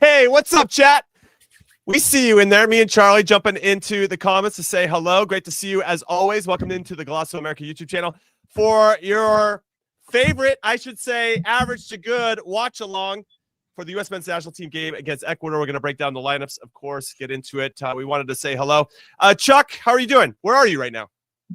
Hey, what's up, chat? We see you in there. Me and Charlie jumping into the comments to say hello. Great to see you as always. Welcome into the Glosso America YouTube channel for your favorite, I should say, average to good watch along for the U.S. men's national team game against Ecuador. We're going to break down the lineups, of course, get into it. We wanted to say hello. Chuck, how are you doing? Where are you right now?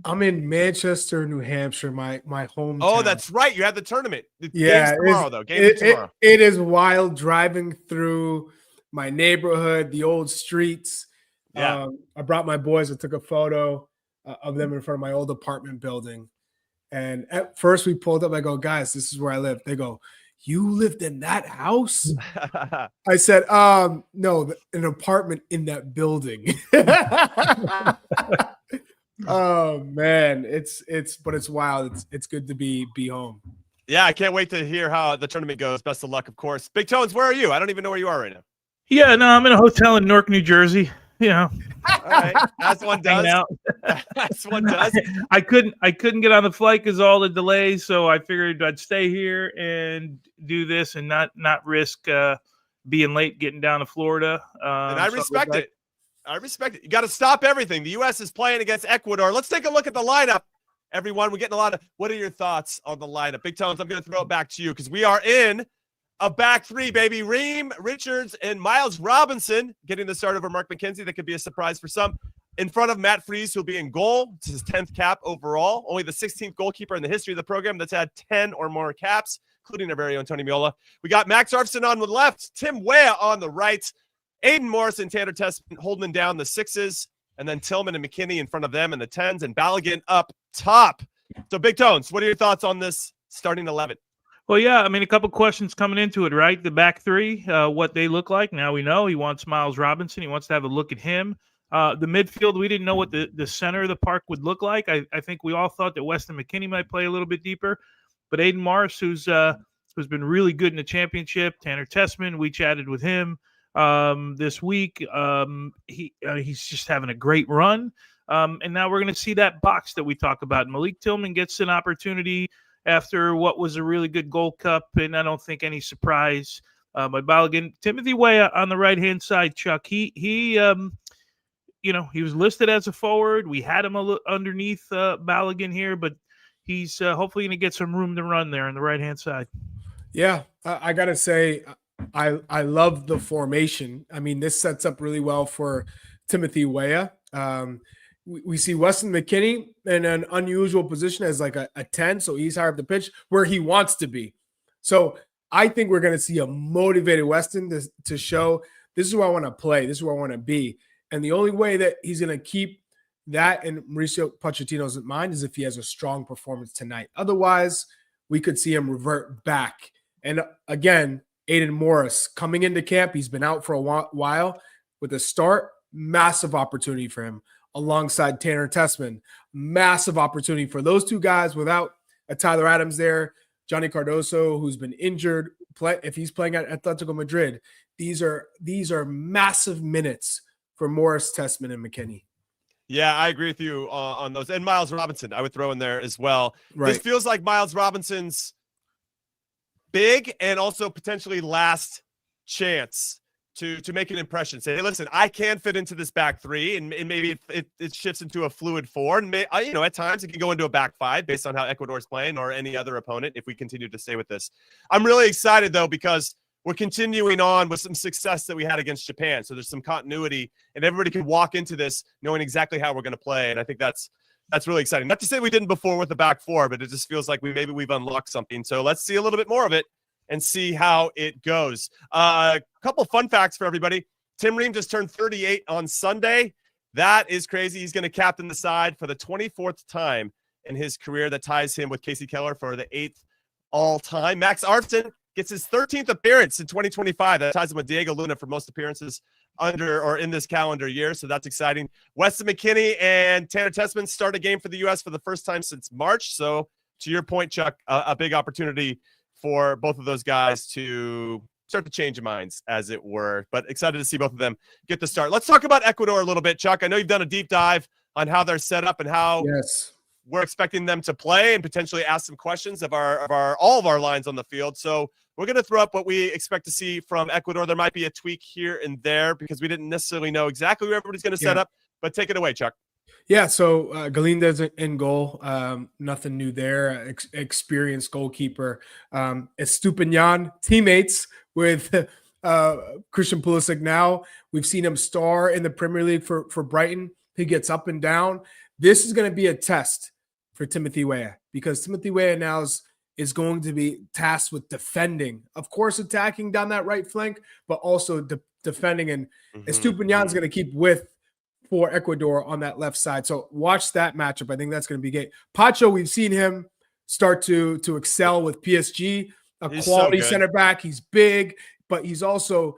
I'm in Manchester, New Hampshire, my hometown. Oh, that's right. You had the tournament. The yeah, game's tomorrow, though. Tomorrow. It is wild driving through my neighborhood, the old streets. Yeah. I brought my boys. I took a photo of them in front of my old apartment building. And at first we pulled up. I go, guys, this is where I live. They go, you lived in that house? I said, no, an apartment in that building. Oh man, it's wild. It's good to be home. Yeah, I can't wait to hear how the tournament goes. Best of luck, of course. Big Tones, where are you? I don't even know where you are right now. Yeah, no, I'm in a hotel in Newark, New Jersey. You know, all right, as one does. As one does. I couldn't get on the flight because all the delays, so I figured I'd stay here and do this and not risk being late getting down to Florida. And I respect it. I respect it. You got to stop everything. The U.S. is playing against Ecuador. Let's take a look at the lineup, everyone. We're getting a lot of – what are your thoughts on the lineup? Big Tones, I'm going to throw it back to you because we are in a back three, baby. Ream, Richards, and Miles Robinson getting the start over Mark McKenzie. That could be a surprise for some. In front of Matt Freese, who'll be in goal. It's his 10th cap overall. Only the 16th goalkeeper in the history of the program that's had 10 or more caps, including our very own Tony Meola. We got Max Arfson on the left, Tim Weah on the right, Aiden Morris and Tanner Tessman holding down the 6s, and then Tillman and McKennie in front of them in the 10s, and Balogun up top. So, Big Tones, what are your thoughts on this starting 11? Well, yeah, I mean, a couple questions coming into it, right? The back three, what they look like. Now we know he wants Miles Robinson. He wants to have a look at him. The midfield, we didn't know what the center of the park would look like. I think we all thought that Weston McKennie might play a little bit deeper, but Aiden Morris, who's been really good in the championship, Tanner Tessman, we chatted with him this week. He's just having a great run. And now we're going to see that box that we talk about. Malik Tillman gets an opportunity after what was a really good Gold Cup, and I don't think any surprise by Balogun. Timothy Weah on the right-hand side, Chuck, he was listed as a forward. We had him underneath Balogun here, but he's hopefully going to get some room to run there on the right-hand side. Yeah, I got to say, I love the formation. I mean, this sets up really well for Timothy Weah. We see Weston McKennie in an unusual position as like a 10, so he's higher up the pitch where he wants to be. So I think we're going to see a motivated Weston to show this is where I want to play, this is where I want to be. And the only way that he's going to keep that in Mauricio Pochettino's mind is if he has a strong performance tonight. Otherwise, we could see him revert back. And again, Aiden Morris coming into camp, he's been out for a while. With a start, massive opportunity for him alongside Tanner Tessman. Massive opportunity for those two guys without a Tyler Adams there. Johnny Cardoso, who's been injured, if he's playing at Atletico Madrid, these are massive minutes for Morris, Tessman, and McKennie. Yeah, I agree with you on those. And Miles Robinson, I would throw in there as well. Right. This feels like Miles Robinson's big and also potentially last chance to make an impression. Say, hey, listen, I can fit into this back three, and maybe it shifts into a fluid four. And, at times it can go into a back five based on how Ecuador's playing or any other opponent if we continue to stay with this. I'm really excited, though, because we're continuing on with some success that we had against Japan. So there's some continuity, and everybody can walk into this knowing exactly how we're going to play. And I think that's really exciting. Not to say we didn't before with the back four, but it just feels like we've unlocked something. So let's see a little bit more of it and see how it goes. A couple fun facts for everybody. Tim Ream just turned 38 on Sunday. That is crazy. He's going to captain the side for the 24th time in his career. That ties him with Casey Keller for the 8th all-time. Max Arfson gets his 13th appearance in 2025. That ties him with Diego Luna for most appearances under or in this calendar year. So that's exciting. Weston McKennie and Tanner Tessman start a game for the U.S. for the first time since March. So to your point, Chuck, a big opportunity for both of those guys to start to change minds, as it were. But excited to see both of them get the start. Let's talk about Ecuador a little bit, Chuck. I know you've done a deep dive on how they're set up and how we're expecting them to play and potentially ask some questions of all of our lines on the field. So we're going to throw up what we expect to see from Ecuador. There might be a tweak here and there because we didn't necessarily know exactly where everybody's going to set up, but take it away, Chuck. Yeah, so Galinda's in goal. Nothing new there. Experienced goalkeeper. Estupinian, teammates with Christian Pulisic now. We've seen him star in the Premier League for Brighton. He gets up and down. This is going to be a test for Timothy Weah because Timothy Weah now is going to be tasked with defending. Of course, attacking down that right flank, but also defending. And Estupinian's going to keep with for Ecuador on that left side. So watch that matchup. I think that's going to be great. Pacho, we've seen him start to excel with PSG, he's quality center back. He's big, but he's also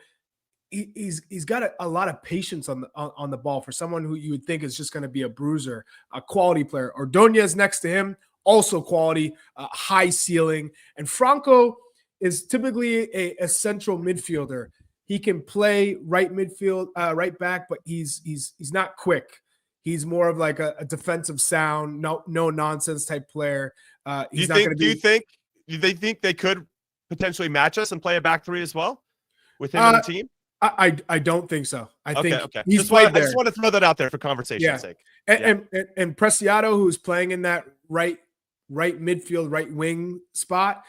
he's got a lot of patience on the ball for someone who you would think is just going to be a bruiser, a quality player. Ordonez next to him, also quality, high ceiling. And Franco is typically a central midfielder. He can play right midfield, right back, but he's not quick. He's more of like a defensive sound, no nonsense type player. He's not going to be. Do they think they could potentially match us and play a back three as well with him on the team? I don't think so. I think he's played there. I just want to throw that out there for conversation's sake. And Preciado, who's playing in that right midfield, right wing spot,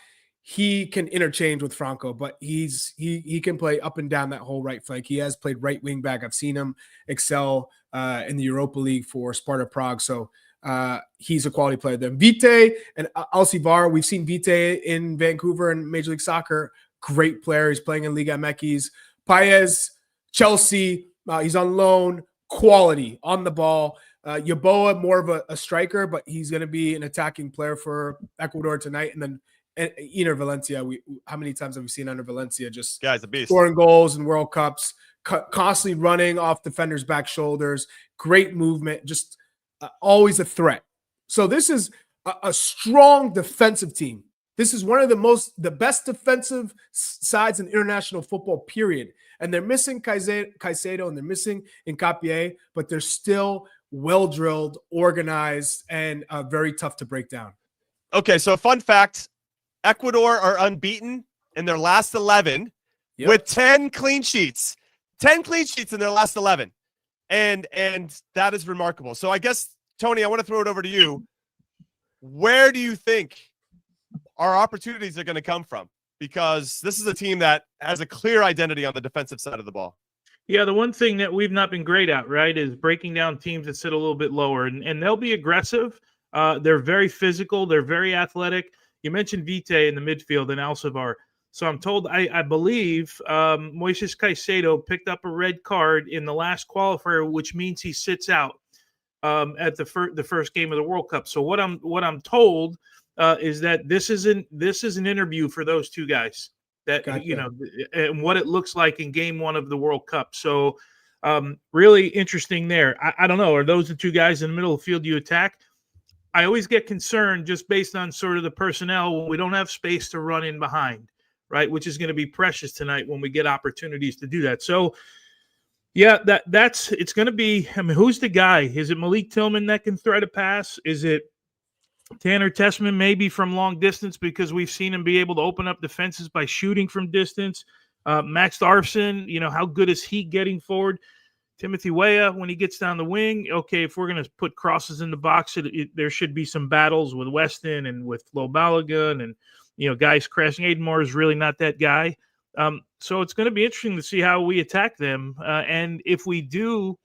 he can interchange with Franco, but he can play up and down that whole right flank. He has played right wing back. I've seen him excel in the Europa League for Sparta Prague. So he's a quality player. Then Vite and Alcivar, we've seen Vite in Vancouver and Major League Soccer. Great player. He's playing in Liga MX. Paez, Chelsea, he's on loan. Quality on the ball. Yaboa, more of a striker, but he's going to be an attacking player for Ecuador tonight. And then Iner Valencia, how many times have we seen under Valencia just guy's a beast, scoring goals in World Cups, constantly running off defenders' back shoulders, great movement, just always a threat. So this is a strong defensive team. This is one of the best defensive sides in international football, period. And they're missing Caicedo and they're missing Hincapié, but they're still well-drilled, organized, and very tough to break down. Okay, so fun fact, Ecuador are unbeaten in their last 11 with 10 clean sheets. 10 clean sheets in their last 11. And that is remarkable. So I guess, Tony, I want to throw it over to you. Where do you think our opportunities are going to come from? Because this is a team that has a clear identity on the defensive side of the ball. Yeah, the one thing that we've not been great at, right, is breaking down teams that sit a little bit lower. And they'll be aggressive. They're very physical. They're very athletic. You mentioned Vite in the midfield and Alcivar. So I'm told, I believe Moises Caicedo picked up a red card in the last qualifier, which means he sits out at the first game of the World Cup. So what I'm told is that this is an interview for those two guys. That gotcha. And what it looks like in game one of the World Cup. So really interesting there. I don't know. Are those the two guys in the middle of the field you attack? I always get concerned just based on sort of the personnel when we don't have space to run in behind, right? Which is going to be precious tonight when we get opportunities to do that. So, yeah, it's going to be. I mean, who's the guy? Is it Malik Tillman that can thread a pass? Is it Tanner Tessman maybe from long distance because we've seen him be able to open up defenses by shooting from distance? Max Darfson, how good is he getting forward? Timothy Weah, when he gets down the wing, okay, if we're going to put crosses in the box, there should be some battles with Weston and with Flo Balogun and, guys crashing. Aiden Moore is really not that guy. So it's going to be interesting to see how we attack them. And if we do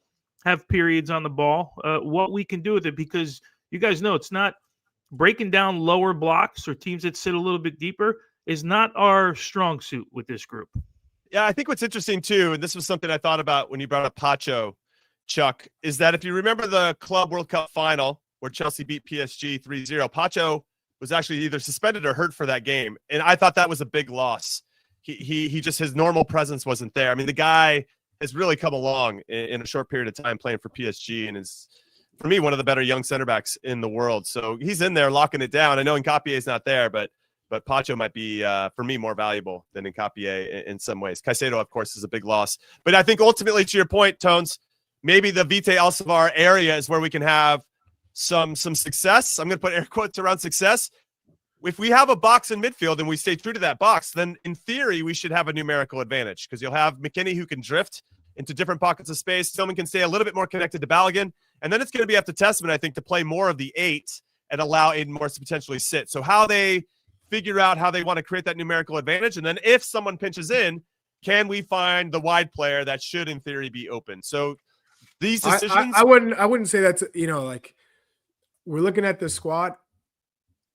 have periods on the ball, what we can do with it, because you guys know it's not breaking down lower blocks or teams that sit a little bit deeper is not our strong suit with this group. Yeah, I think what's interesting too, and this was something I thought about when you brought up Pacho, Chuck, is that if you remember the Club World Cup final where Chelsea beat PSG 3-0, Pacho was actually either suspended or hurt for that game. And I thought that was a big loss. He just, his normal presence wasn't there. I mean, the guy has really come along in a short period of time playing for PSG and is, for me, one of the better young center backs in the world. So he's in there locking it down. I know Hincapié is not there, but Pacho might be, for me, more valuable than Hincapié in some ways. Caicedo, of course, is a big loss. But I think ultimately, to your point, Tones, maybe the Vite Alcivar area is where we can have some success. I'm going to put air quotes around success. If we have a box in midfield and we stay true to that box, then in theory we should have a numerical advantage because you'll have McKennie who can drift into different pockets of space. Tillman can stay a little bit more connected to Balogun, and then it's going to be up to Testament, I think, to play more of the 8 and allow Aiden Morris to potentially sit. So how they figure out how they want to create that numerical advantage, and then if someone pinches in, can we find the wide player that should in theory be open? So these decisions, I wouldn't say that's, like, we're looking at the squad.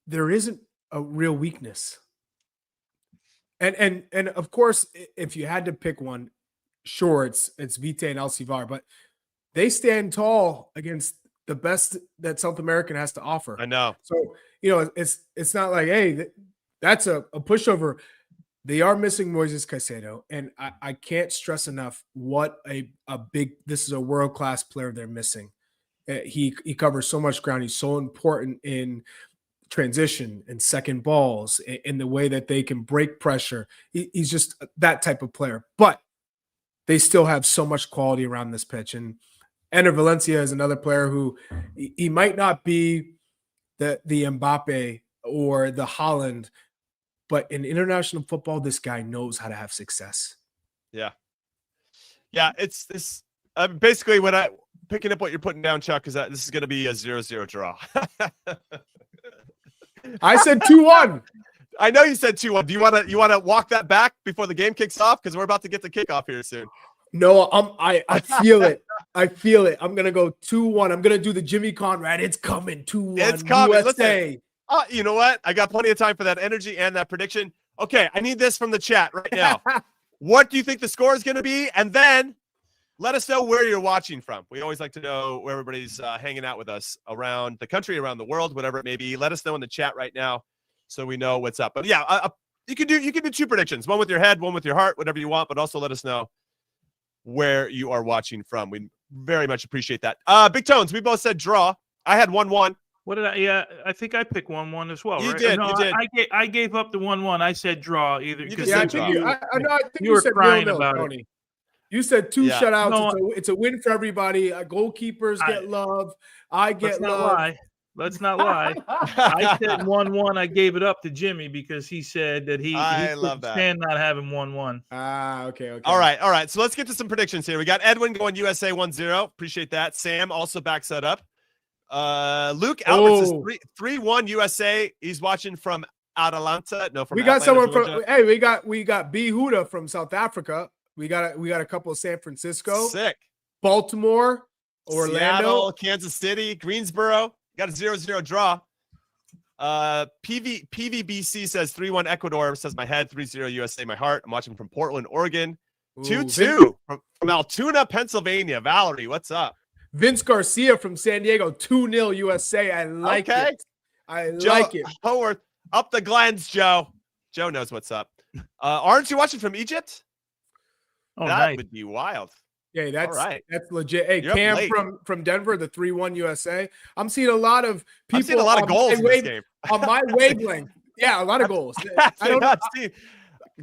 There isn't a real weakness. And of course, if you had to pick one, sure, it's Vite and Alcivar, but they stand tall against the best that South American has to offer. I know. So, it's not like, hey, that's a pushover. They are missing Moises Caicedo, and I can't stress enough what this is a world-class player they're missing. He covers so much ground. He's so important in transition and second balls, in the way that they can break pressure. He's just that type of player. But they still have so much quality around this pitch. And Ener Valencia is another player who he might not be the Mbappe or the Haaland, but in international football, this guy knows how to have success. Yeah. It's this. Basically, picking up what you're putting down, Chuck, is that this is going to be a 0-0 draw. I said 2-1. I know you said 2-1. Do you want to walk that back before the game kicks off? Because we're about to get the kickoff here soon. No, I feel it. I feel it. I'm gonna go 2-1. I'm gonna do the Jimmy Conrad. It's coming. 2-1. It's coming. USA. Listen, you know what? I got plenty of time for that energy and that prediction. Okay, I need this from the chat right now. What do you think the score is going to be? And then let us know where you're watching from. We always like to know where everybody's hanging out with us around the country, around the world, whatever it may be. Let us know in the chat right now so we know what's up. But yeah, you can do 2 predictions, one with your head, one with your heart, whatever you want. But also let us know where you are watching from. We very much appreciate that. Big Tones, we both said draw. I had 1-1. What did I? Yeah, I think I picked 1-1 as well. You right? did. No, you did. I gave up the 1-1. I said draw either. You Because just I said think draw. I think You were said crying 0-0, about Tony. You said 2 Yeah. shutouts. No, It's a win for everybody. Goalkeepers get love. I get love. Let's not lie. I said 1-1. I gave it up to Jimmy because he said that he love that. stand not having 1-1. Okay. All right. So let's get to some predictions here. We got Edwin going USA 1-0. Appreciate that. Sam also backs that up. Luke Alberts is 3-1 USA. He's watching from Atlanta. No, from we got Atlanta, someone Georgia. from we got B Huda from South Africa. We got a couple of San Francisco, Sick. Baltimore, Orlando, Seattle, Kansas City, Greensboro. Got a 0-0 draw. PVBC says 3-1 Ecuador. Says my head. 3-0 USA. My heart. I'm watching from Portland, Oregon. 2-2 from Altoona, Pennsylvania. Valerie, what's up? Vince Garcia from San Diego, 2-0 USA. I like it. I like it. Howard, up the Glens, Joe. Joe knows what's up. Aren't you watching from Egypt? Oh, that nice. would be wild. Yeah, that's all right. That's legit. Hey, You're Cam from Denver, the 3-1 USA. I'm seeing a lot of people. I'm seeing a lot of goals in this game. On my wavelength. Yeah, a lot of goals.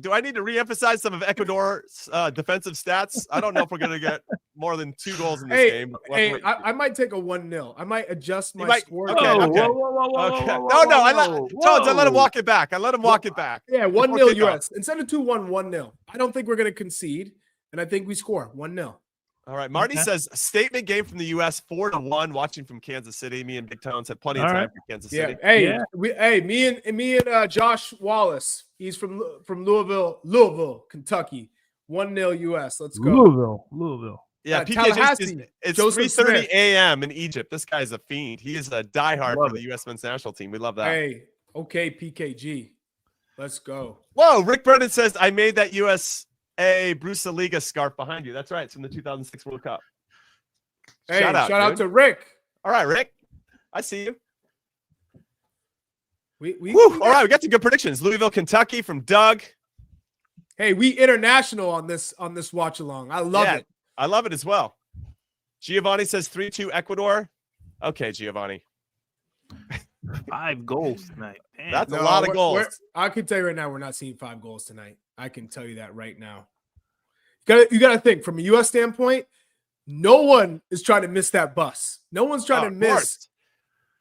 Do I need to reemphasize some of Ecuador's defensive stats? I don't know if we're going to get more than 2 goals in this game. Hey, I might take a 1-0. I might adjust my score. Okay. I let him walk it back. Yeah, 1-0 US. Instead of 2-1, 1-0. I don't think we're going to concede, and I think we score 1-0. All right. Marty says statement game from the U.S. 4-1. Watching from Kansas City. Me and Big Tones had plenty of time for Kansas City. Me and Josh Wallace. He's from Louisville, Kentucky. 1-0 U.S. Let's go. Louisville. Yeah, PKG. It's 3:30 a.m. in Egypt. This guy's a fiend. He is a diehard for the U.S. men's national team. We love that. Hey, okay, PKG. Let's go. Whoa, Rick Brennan says I made that USA Bruce Liga scarf behind you. That's right. It's from the 2006 World Cup. Hey, shout out to Rick. All right, Rick. I see you. All right, we got some good predictions. Louisville, Kentucky from Doug. Hey, we international on this watch along. I love it. I love it as well. Giovanni says 3-2 Ecuador. Okay, Giovanni. 5 goals tonight. Damn. That's a lot of goals. I can tell you right now, we're not seeing 5 goals tonight. I can tell you that right now. You got to think from a U.S. standpoint. No one is trying to miss that bus. No one's trying to miss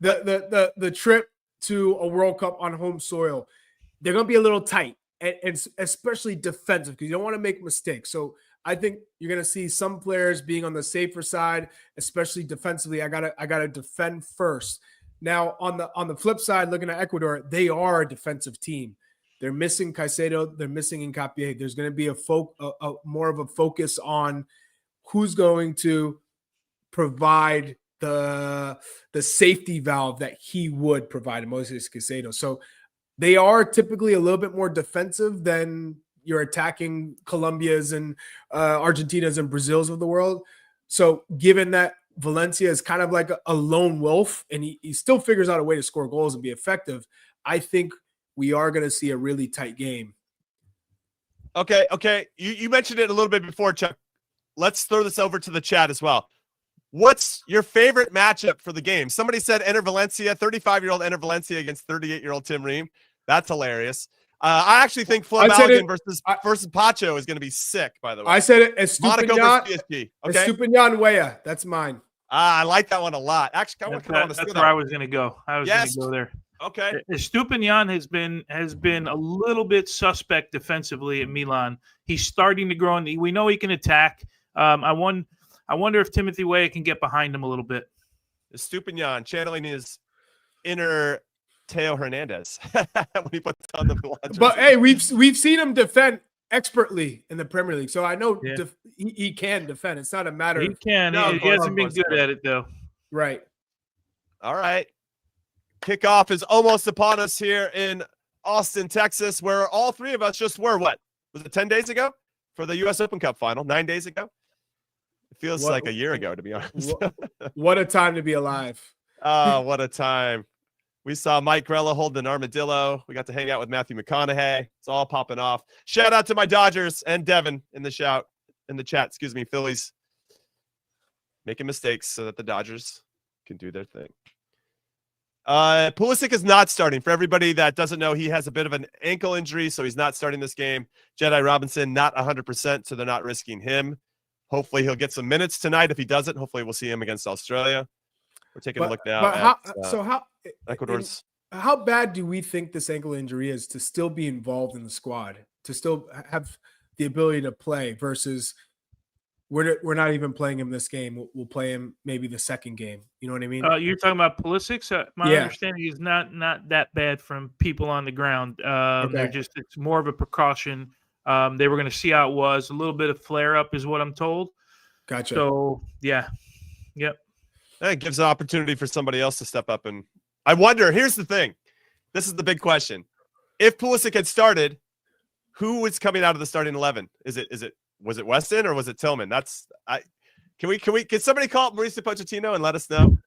the trip to a World Cup on home soil, they're going to be a little tight, and especially defensive, because you don't want to make mistakes. So I think you're going to see some players being on the safer side, especially defensively. I gotta defend first. Now on the flip side, looking at Ecuador, they are a defensive team. They're missing Caicedo. They're missing Hincapié. There's going to be a more of a focus on who's going to provide the safety valve that he would provide, Moses Caicedo. So they are typically a little bit more defensive than your attacking Colombias and Argentinas and Brazils of the world. So given that Valencia is kind of like a lone wolf, and he still figures out a way to score goals and be effective, I think we are going to see a really tight game. Okay. You mentioned it a little bit before, Chuck. Let's throw this over to the chat as well. What's your favorite matchup for the game? Somebody said Enter Valencia, 35-year-old Enter Valencia against 38-year-old Tim Ream. That's hilarious. I actually think Flo Balogun versus Pacho is going to be sick, by the way. I said it. Monaco versus PSG. Okay. Estupinian Weah. That's mine. I like that one a lot. Actually, that's where I was going to go. I was going to go there. Okay. Estupinian has been a little bit suspect defensively at Milan. He's starting to grow, and we know he can attack. I wonder if Timothy Weah can get behind him a little bit. Estupinian channeling his inner Teo Hernandez when he puts on the blonde. But hey, we've seen him defend expertly in the Premier League, so I know he can defend. It's not a matter. He can. He hasn't been good at it though. Right. All right. Kickoff is almost upon us here in Austin, Texas, where all three of us just were. What was it? 10 days ago for the U.S. Open Cup final. 9 days ago. It feels like a year ago, to be honest. What a time to be alive. Oh, what a time. We saw Mike Grella hold an armadillo. We got to hang out with Matthew McConaughey. It's all popping off. Shout out to my Dodgers and Devin in the chat. Excuse me, Phillies making mistakes so that the Dodgers can do their thing. Pulisic is not starting. For everybody that doesn't know, he has a bit of an ankle injury, so he's not starting this game. Jedi Robinson not 100%, so they're not risking him. Hopefully he'll get some minutes tonight. If he doesn't, hopefully we'll see him against Australia. We're taking a look now. Ecuador's. How bad do we think this ankle injury is to still be involved in the squad, to still have the ability to play versus we're not even playing him this game. We'll play him maybe the second game. You know what I mean? You're talking about Pulisic. My understanding is not that bad from people on the ground. They're it's more of a precaution. They were going to see how it was. A little bit of flare up is what I'm told. Gotcha. So yep. It gives an opportunity for somebody else to step up. And I wonder, here's the thing. This is the big question. If Pulisic had started, who was coming out of the starting 11? Was it Weston or was it Tillman? Can somebody call up Mauricio Pochettino and let us know?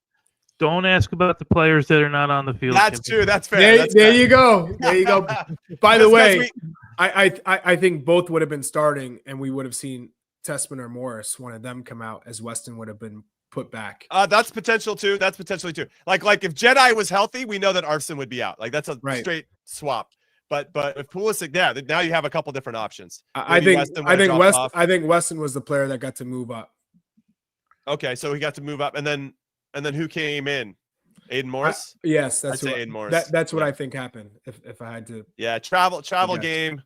Don't ask about the players that are not on the field. That's true. That's fair. There you go. By the way, I think both would have been starting, and we would have seen Tessman or Morris, one of them, come out as Weston would have been put back. That's potential too. That's potentially too. Like if Jedi was healthy, we know that Arfson would be out. Like that's a straight swap. But if Pulisic, now you have a couple different options. I think Weston was the player that got to move up. Okay, so he got to move up, and then who came in? Aiden Morris. Yes, that's Aiden Morris. That's what I think happened. If I had to, travel game.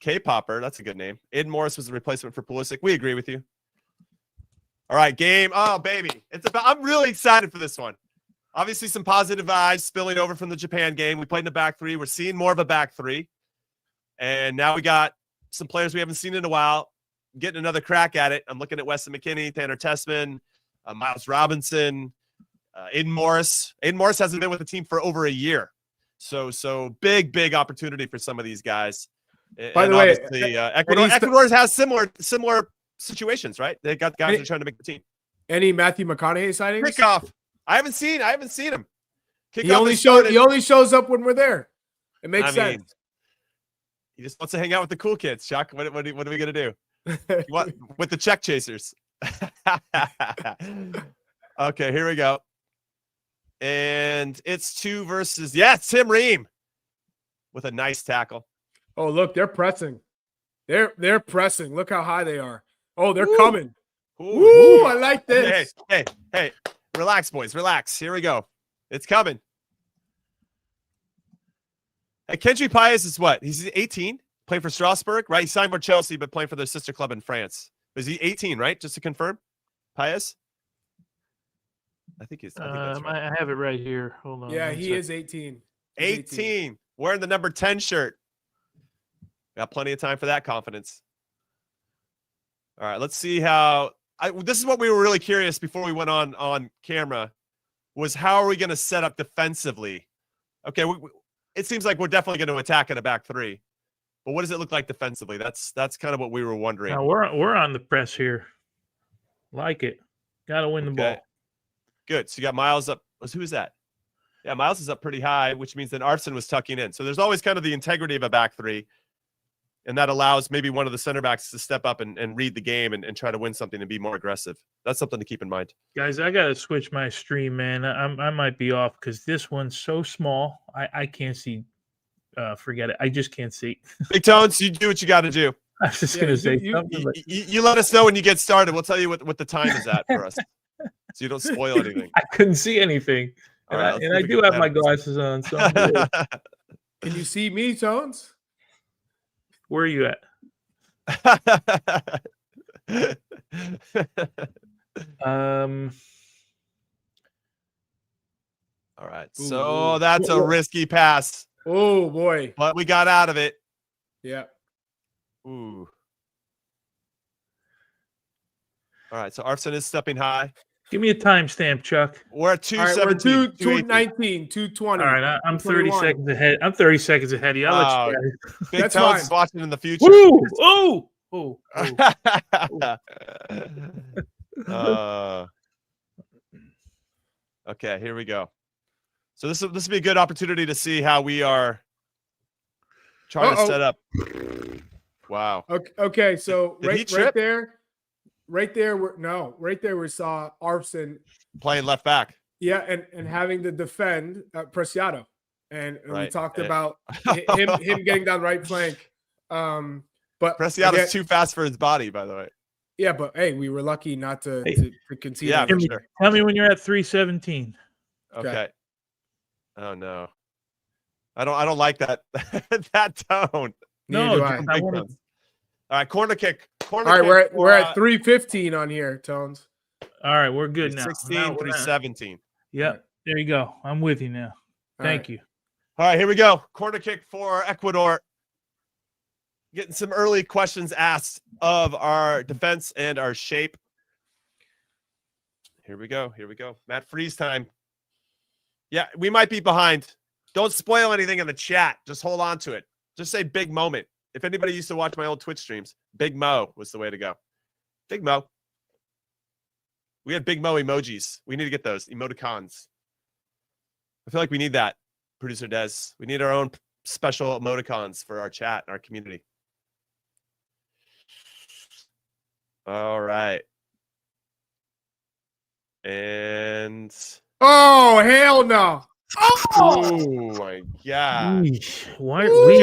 K-Popper, that's a good name. Aiden Morris was the replacement for Pulisic. We agree with you. All right, game. Oh baby, I'm really excited for this one. Obviously, some positive vibes spilling over from the Japan game. We played in the back three. We're seeing more of a back three. And now we got some players we haven't seen in a while getting another crack at it. I'm looking at Weston McKennie, Tanner Tessman, Miles Robinson, Aiden Morris. Aiden Morris hasn't been with the team for over a year. So big opportunity for some of these guys. By the way, Ecuador has similar situations, right? They got guys who are trying to make the team. Any Matthew McConaughey sightings? Kickoff. I haven't seen him. He only shows up when we're there. It makes sense. He just wants to hang out with the cool kids, Chuck. What are we gonna do? With the check chasers. Okay, here we go. And it's 2 versus Tim Ream with a nice tackle. Oh, look, they're pressing. They're pressing. Look how high they are. Oh, they're coming. Ooh, I like this. Hey. Relax, boys. Relax. Here we go. It's coming. Hey, Kendry Paez is what? He's 18, playing for Strasbourg, right? He signed for Chelsea, but playing for their sister club in France. Is he 18, right? Just to confirm, Paez? I think that's right. I have it right here. Hold on. Yeah, he is 18. 18. Wearing the number 10 shirt. Got plenty of time for that confidence. All right, let's see how. This is what we were really curious before we went on camera, was how are we going to set up defensively? Okay, it seems like we're definitely going to attack in a back three, but what does it look like defensively? That's kind of what we were wondering. Now we're on the press here. Like it. Got to win the ball. Good. So you got Miles up. Who is that? Yeah, Miles is up pretty high, which means that Arfson was tucking in. So there's always kind of the integrity of a back three. And that allows maybe one of the center backs to step up and read the game and try to win something and be more aggressive. That's something to keep in mind. Guys, I got to switch my stream, man. I might be off because this one's so small. I can't see. Forget it. I just can't see. Big Tones, you do what you got to do. I was just going to say something. You let us know when you get started. We'll tell you what the time is at for us. So you don't spoil anything. I couldn't see anything. And, right, I do have my glasses on. So Can you see me, Tones? Where are you at? All right. So that's a risky pass. Oh, boy. But we got out of it. Yeah. Ooh. All right. So Arfson is stepping high. Give me a timestamp, Chuck. We're at 217. We're 219, 220. All right, I'm 30 seconds ahead. I'm 30 seconds ahead. Yeah, I'll let you guys. Big Tones is watching in the future. Woo! Oh! Okay, here we go. So this will be a good opportunity to see how we are trying to set up. Wow. Okay, so right there. Right there, we saw Arfson playing left back. Yeah, and having to defend Preciado, and we talked about him getting down right flank. But Preciado's too fast for his body, by the way. Yeah, but hey, we were lucky not to concede. Yeah, for sure. Tell me when you're at 317. Okay. Oh no, I don't like that that tone. No, All right, corner kick. All right, we're at 315 on here, Tones. All right, we're good now. 317. Yep, there you go. I'm with you now. Thank you. All right, here we go. Corner kick for Ecuador. Getting some early questions asked of our defense and our shape. Here we go. Matt Freeze time. Yeah, we might be behind. Don't spoil anything in the chat. Just hold on to it. Just say big moment. If anybody used to watch my old Twitch streams, Big Mo was the way to go. Big Mo. We had Big Mo emojis. We need to get those emoticons. I feel like we need that, producer Des. We need our own special emoticons for our chat and our community. All right. And oh, hell no. Oh my God. Why we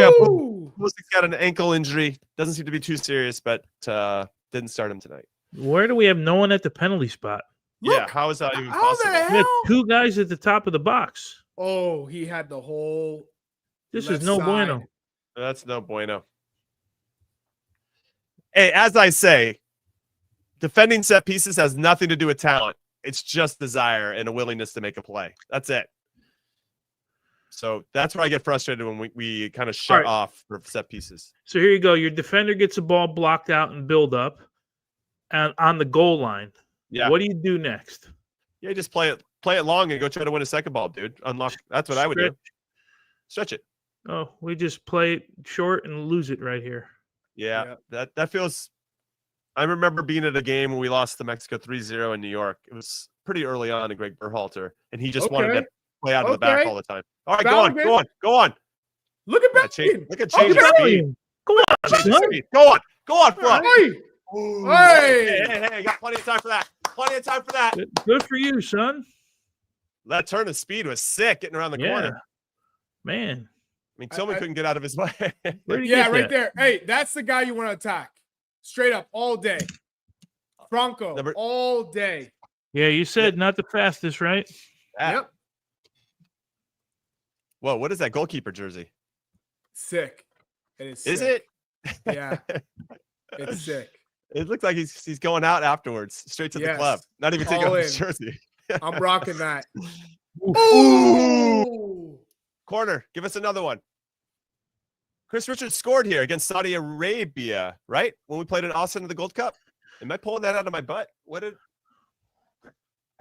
He's got an ankle injury. Doesn't seem to be too serious, but didn't start him tonight. Where do we have no one at the penalty spot? Yeah, how is that even possible? We have two guys at the top of the box. Oh, he had the whole. This is no bueno. That's no bueno. Hey, as I say, defending set pieces has nothing to do with talent. It's just desire and a willingness to make a play. That's it. So that's where I get frustrated when we kind of shut off for set pieces. So here you go. Your defender gets the ball blocked out and build up and on the goal line. Yeah. What do you do next? Yeah, just play it long and go try to win a second ball, dude. Unlock. That's what I would do. Stretch it. Oh, we just play it short and lose it right here. Yeah. That feels. I remember being at a game when we lost to Mexico 3-0 in New York. It was pretty early on in Greg Berhalter, and he just wanted to play out of the back all the time. All right, go on. Look at Balogun. Look at change of speed. Go on, son. Go on, Fluff. Hey, got plenty of time for that. Good for you, son. That turn of speed was sick, getting around the corner. Man. I mean, Tillman couldn't get out of his way. Right there. Hey, that's the guy you want to attack. Straight up, all day. Franco, all day. Yeah, you said not the fastest, right? Yep. Whoa, what is that goalkeeper jersey? Sick. It is. Is sick. it? Yeah. It's sick. It looks like he's going out afterwards, straight to the club. Not even taking off his jersey. I'm rocking that. Ooh! Corner, give us another one. Chris Richards scored here against Saudi Arabia, right? When we played in Austin in the Gold Cup. Am I pulling that out of my butt? I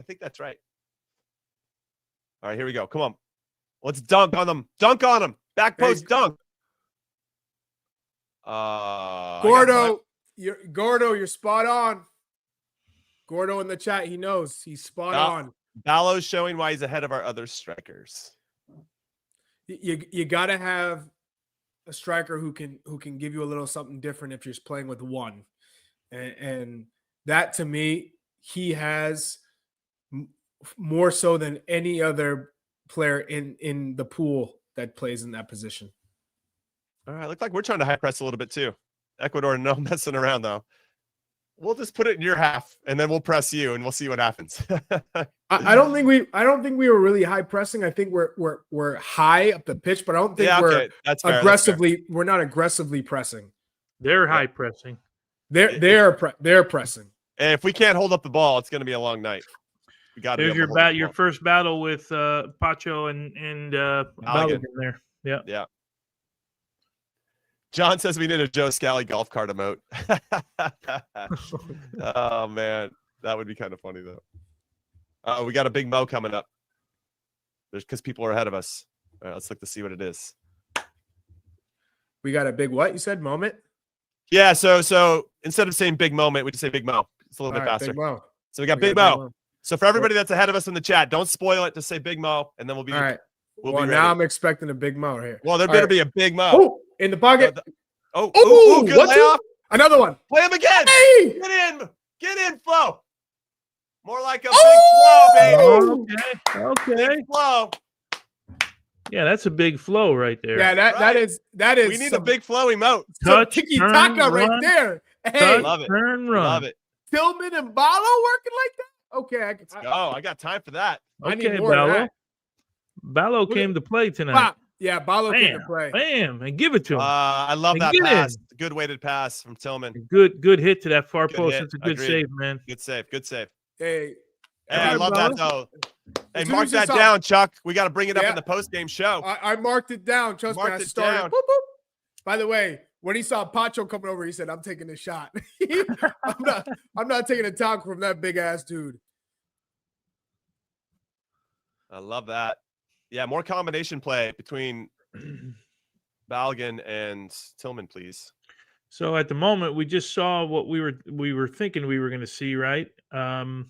think that's right. All right, here we go. Come on. Let's dunk on them. Dunk on them. Back post dunk. Gordo, you're spot on. Gordo in the chat, he knows. He's spot on. Ballo's showing why he's ahead of our other strikers. You got to have a striker who can give you a little something different if you're just playing with one. And that, to me, he has more so than any other player in the pool that plays in that position. All right, looks like we're trying to high press a little bit too. Ecuador, no messing around though. We'll just put it in your half, and then we'll press you, and we'll see what happens. I don't think we were really high pressing. I think we're high up the pitch, but I don't think we're aggressively. We're not aggressively pressing. They're high pressing. They're pressing. And if we can't hold up the ball, it's going to be a long night. We got to. There's your first battle with Pacho and Balogun there. Yeah. Yeah. John says we need a Joe Scally golf cart emote. Oh man, that would be kind of funny though. We got a big Mo coming up. There's because people are ahead of us. All right, let's look to see what it is. We got a big what? You said moment? Yeah. So instead of saying big moment, we just say big Mo. It's a little bit faster. Big Mo. So we got Big Mo. So for everybody that's ahead of us in the chat, don't spoil it. Just say Big Mo, and then we'll be. All right. We'll be ready. Now I'm expecting a big Mo here. Well, there better be a Big Mo. Oh, in the pocket. Good layoff. Another one. Play him again. Hey! Get in, Flo. More like a big flow, baby. Okay. Big flow. Yeah, that's a big flow right there. Yeah, that is. We need a big flow emote. Touch, tiki taka right there. Hey, love it. Turn, run. Love it. Tillman and Balo working like that. Okay, let's go. I got time for that. I need more of that. Balo came to play tonight. Yeah, Balo came to play. Bam, and give it to him. I love that pass. Good weighted pass from Tillman. Good hit to that far post. That's a good save, man. Good save. Hey, I love that though. Hey, mark that down, Chuck. We got to bring it up in the post-game show. I marked it down. Trust me, I started. Boop, boop. By the way, when he saw Pacho coming over, he said, "I'm taking a shot." I'm not taking a tackle from that big ass dude. I love that. Yeah, more combination play between Balogun and Tillman, please. So at the moment, we just saw what we were thinking we were going to see, right? Hey,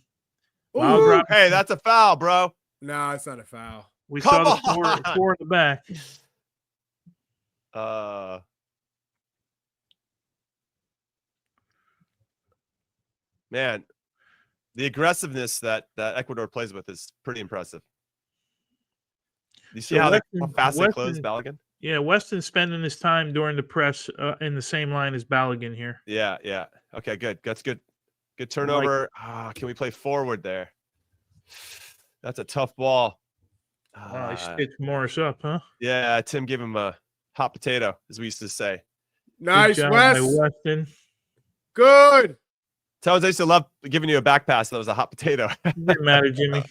that's a foul, bro. No, it's not a foul. We saw the four in the back. Man, the aggressiveness that Ecuador plays with is pretty impressive. You see how fast they close Balogun? Yeah, Weston's spending his time during the press in the same line as Balogun here. Yeah. Okay, good. That's good. Good turnover. Can we play forward there? That's a tough ball. He stitched Morris up, huh? Yeah, Tim gave him a hot potato, as we used to say. Nice, Weston. Good. Tell us I used to love giving you a back pass that was a hot potato. Didn't matter, Jimmy.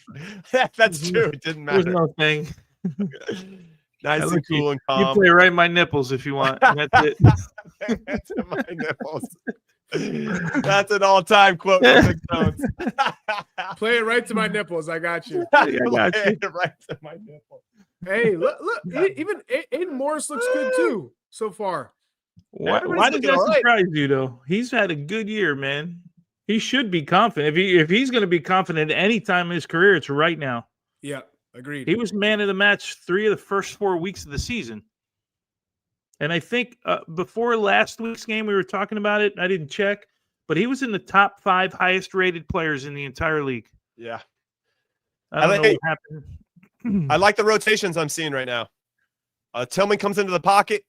That's true. It didn't matter. There's no thing. Nice and cool and calm. You play right in my nipples if you want. That's it. That's my nipples. That's an all-time quote. Play it right to my nipples. I got you. I got you. Right to my nipples. Hey, look. Even Aiden Morris looks good too so far. Why does that surprise you though? He's had a good year, man. He should be confident. If he's going to be confident at any time in his career, it's right now. Yeah, agreed. He was man of the match 3 of the first 4 weeks of the season. And I think before last week's game, we were talking about it. I didn't check, but he was in the top 5 highest rated players in the entire league. Yeah. I don't know what happened. I like the rotations I'm seeing right now. Tillman comes into the pocket.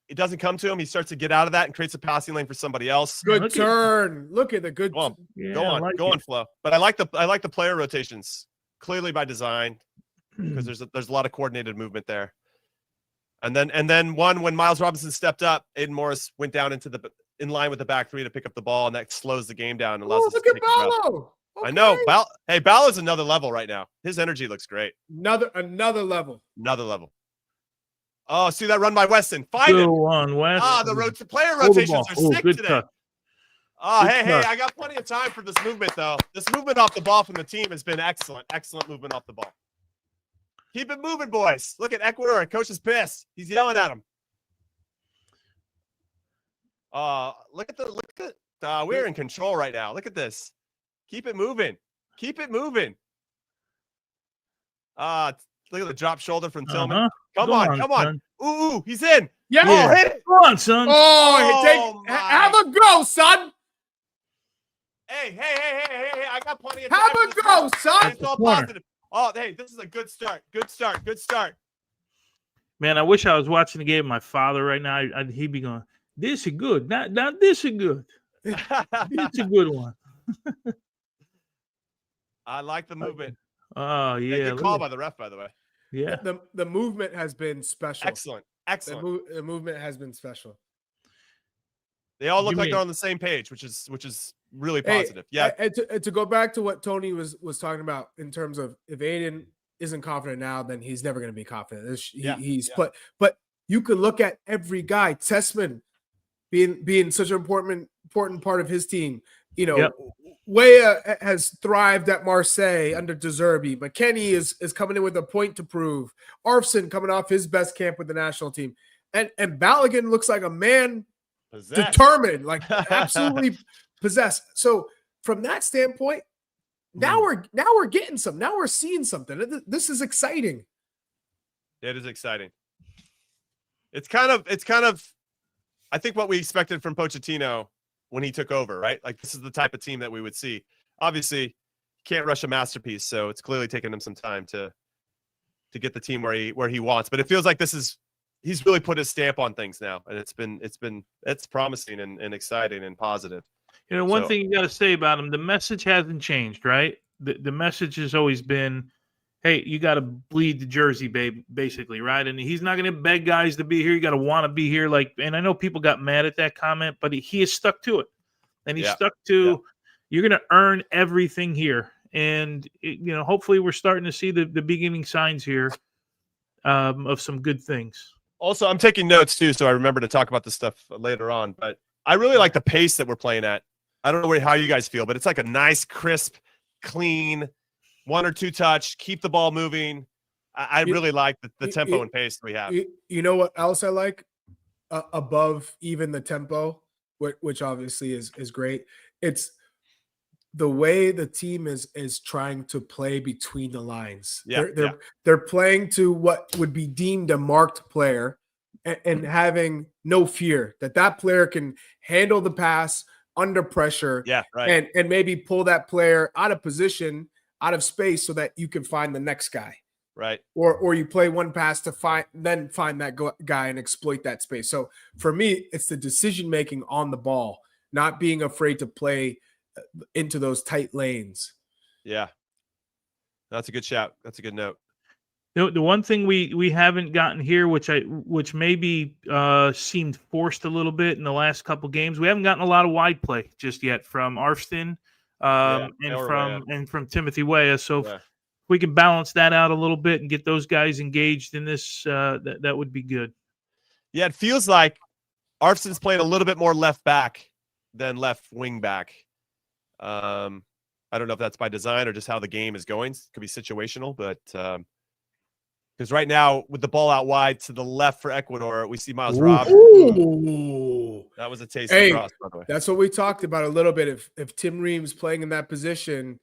It doesn't come to him. He starts to get out of that and creates a passing lane for somebody else. Good turn. Look at the good. Go on, Flo. But I like the player rotations clearly by design because there's a lot of coordinated movement there. And then one when Miles Robinson stepped up, Aiden Morris went down in line with the back three to pick up the ball, and that slows the game down and allows us look to at take it out. Balo. Okay. I know. Balo's another level right now. His energy looks great. Another level. Another level. Oh, see that run by Weston. Find it. On West. The player rotations are sick today. Touch. Oh, Good hey, touch. I got plenty of time for this movement, though. This movement off the ball from the team has been excellent. Excellent movement off the ball. Keep it moving, boys. Look at Ecuador. Coach is pissed. He's yelling at him. We're in control right now. Look at this. Keep it moving. Keep it moving. Look at the drop shoulder from Tillman. Come on. Son. Ooh, he's in. Yeah. Oh, hit it. Go on, son. Have a go, son. Hey, I got plenty of time. Have a go, son. It's all positive. Oh, hey, this is a good start. Good start. Man, I wish I was watching the game with my father right now. He'd be going, this is good. Not this is good. It's a good one. I like the movement. Oh, yeah. Good call by the ref, by the way. Yeah. The movement has been special. Excellent. The movement has been special. They all look like they're on the same page, which is really positive. Yeah. And to go back to what Tony was talking about in terms of if Aiden isn't confident now, then he's never going to be confident. But you could look at every guy, Tessman being such an important part of his team. You know, Weah has thrived at Marseille under De Zerbi. McKennie is coming in with a point to prove. Arfson coming off his best camp with the national team. And Balogun looks like a man determined, like absolutely possessed. So from that standpoint, now we're getting some. Now we're seeing something. This is exciting. It is exciting. It's kind of I think what we expected from Pochettino when he took over, right? Like this is the type of team that we would see. Obviously, can't rush a masterpiece, so it's clearly taken him some time to get the team where he wants. But it feels like he's really put his stamp on things now, and it's promising and exciting and positive. You know, one thing you got to say about him, the message hasn't changed, right? The message has always been, hey, you got to bleed the jersey, babe, basically, right? And he's not going to beg guys to be here. You got to want to be here. And I know people got mad at that comment, but he is stuck to it. And he's stuck to, you're going to earn everything here. And, hopefully we're starting to see the beginning signs here of some good things. Also, I'm taking notes, too, so I remember to talk about this stuff later on. But I really like the pace that we're playing at. I don't know how you guys feel, but it's like a nice, crisp, clean, one or two touch, keep the ball moving. I really like the tempo and pace we have. You know what else I like above even the tempo, which obviously is great. It's the way the team is trying to play between the lines. They're playing to what would be deemed a marked player and having no fear that player can handle the pass under pressure. Yeah, right. And maybe pull that player out of position, out of space, so that you can find the next guy. Right. Or you play one pass to find that guy and exploit that space. So for me, it's the decision-making on the ball, not being afraid to play into those tight lanes. Yeah. That's a good shout. That's a good note. The one thing we haven't gotten here, which maybe seemed forced a little bit in the last couple games, we haven't gotten a lot of wide play just yet from Arfston and from Timothy Weah. So if we can balance that out a little bit and get those guys engaged in this, that would be good. Yeah, it feels like Arfston's playing a little bit more left back than left wing back. I don't know if that's by design or just how the game is going. It could be situational, but because right now with the ball out wide to the left for Ecuador, we see Miles Robinson. That was a taste of the cross, by the way. That's what we talked about a little bit. If Tim Ream's playing in that position,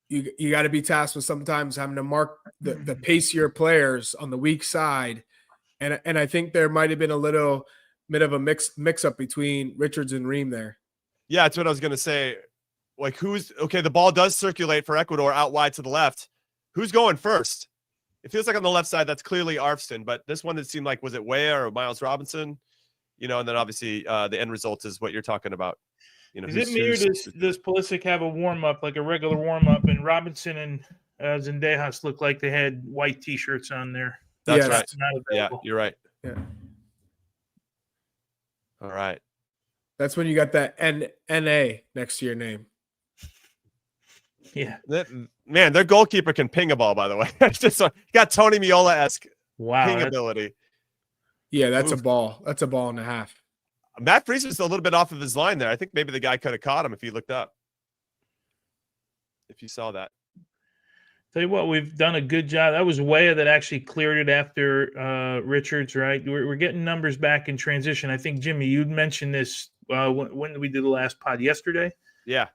you got to be tasked with sometimes having to mark the pacier players on the weak side. And I think there might have been a little bit of a mix up between Richards and Ream there. Yeah, that's what I was going to say. Like, the ball does circulate for Ecuador out wide to the left. Who's going first? It feels like on the left side, that's clearly Arfston, but this one, it seemed like, was it Weah or Miles Robinson? And then obviously the end result is what you're talking about. Is it me or does Pulisic have a warm-up, like a regular warm-up, and Robinson and Zendejas look like they had white T-shirts on there? That's Yes. right. Not Yeah, available. you're right. Yeah. All right. That's when you got that NA next to your name. Yeah. Man, their goalkeeper can ping a ball, by the way. It's just got Tony Meola-esque Wow. ping ability. Yeah, that's Oof. a ball. That's a ball and a half. Matt Freese was a little bit off of his line there. I think maybe the guy could have caught him if he looked up. If you saw that. Tell you what, we've done a good job. That was Weah that actually cleared it after Richards, right? We're getting numbers back in transition. I think, Jimmy, you'd mentioned this when we did the last pod yesterday. Yeah.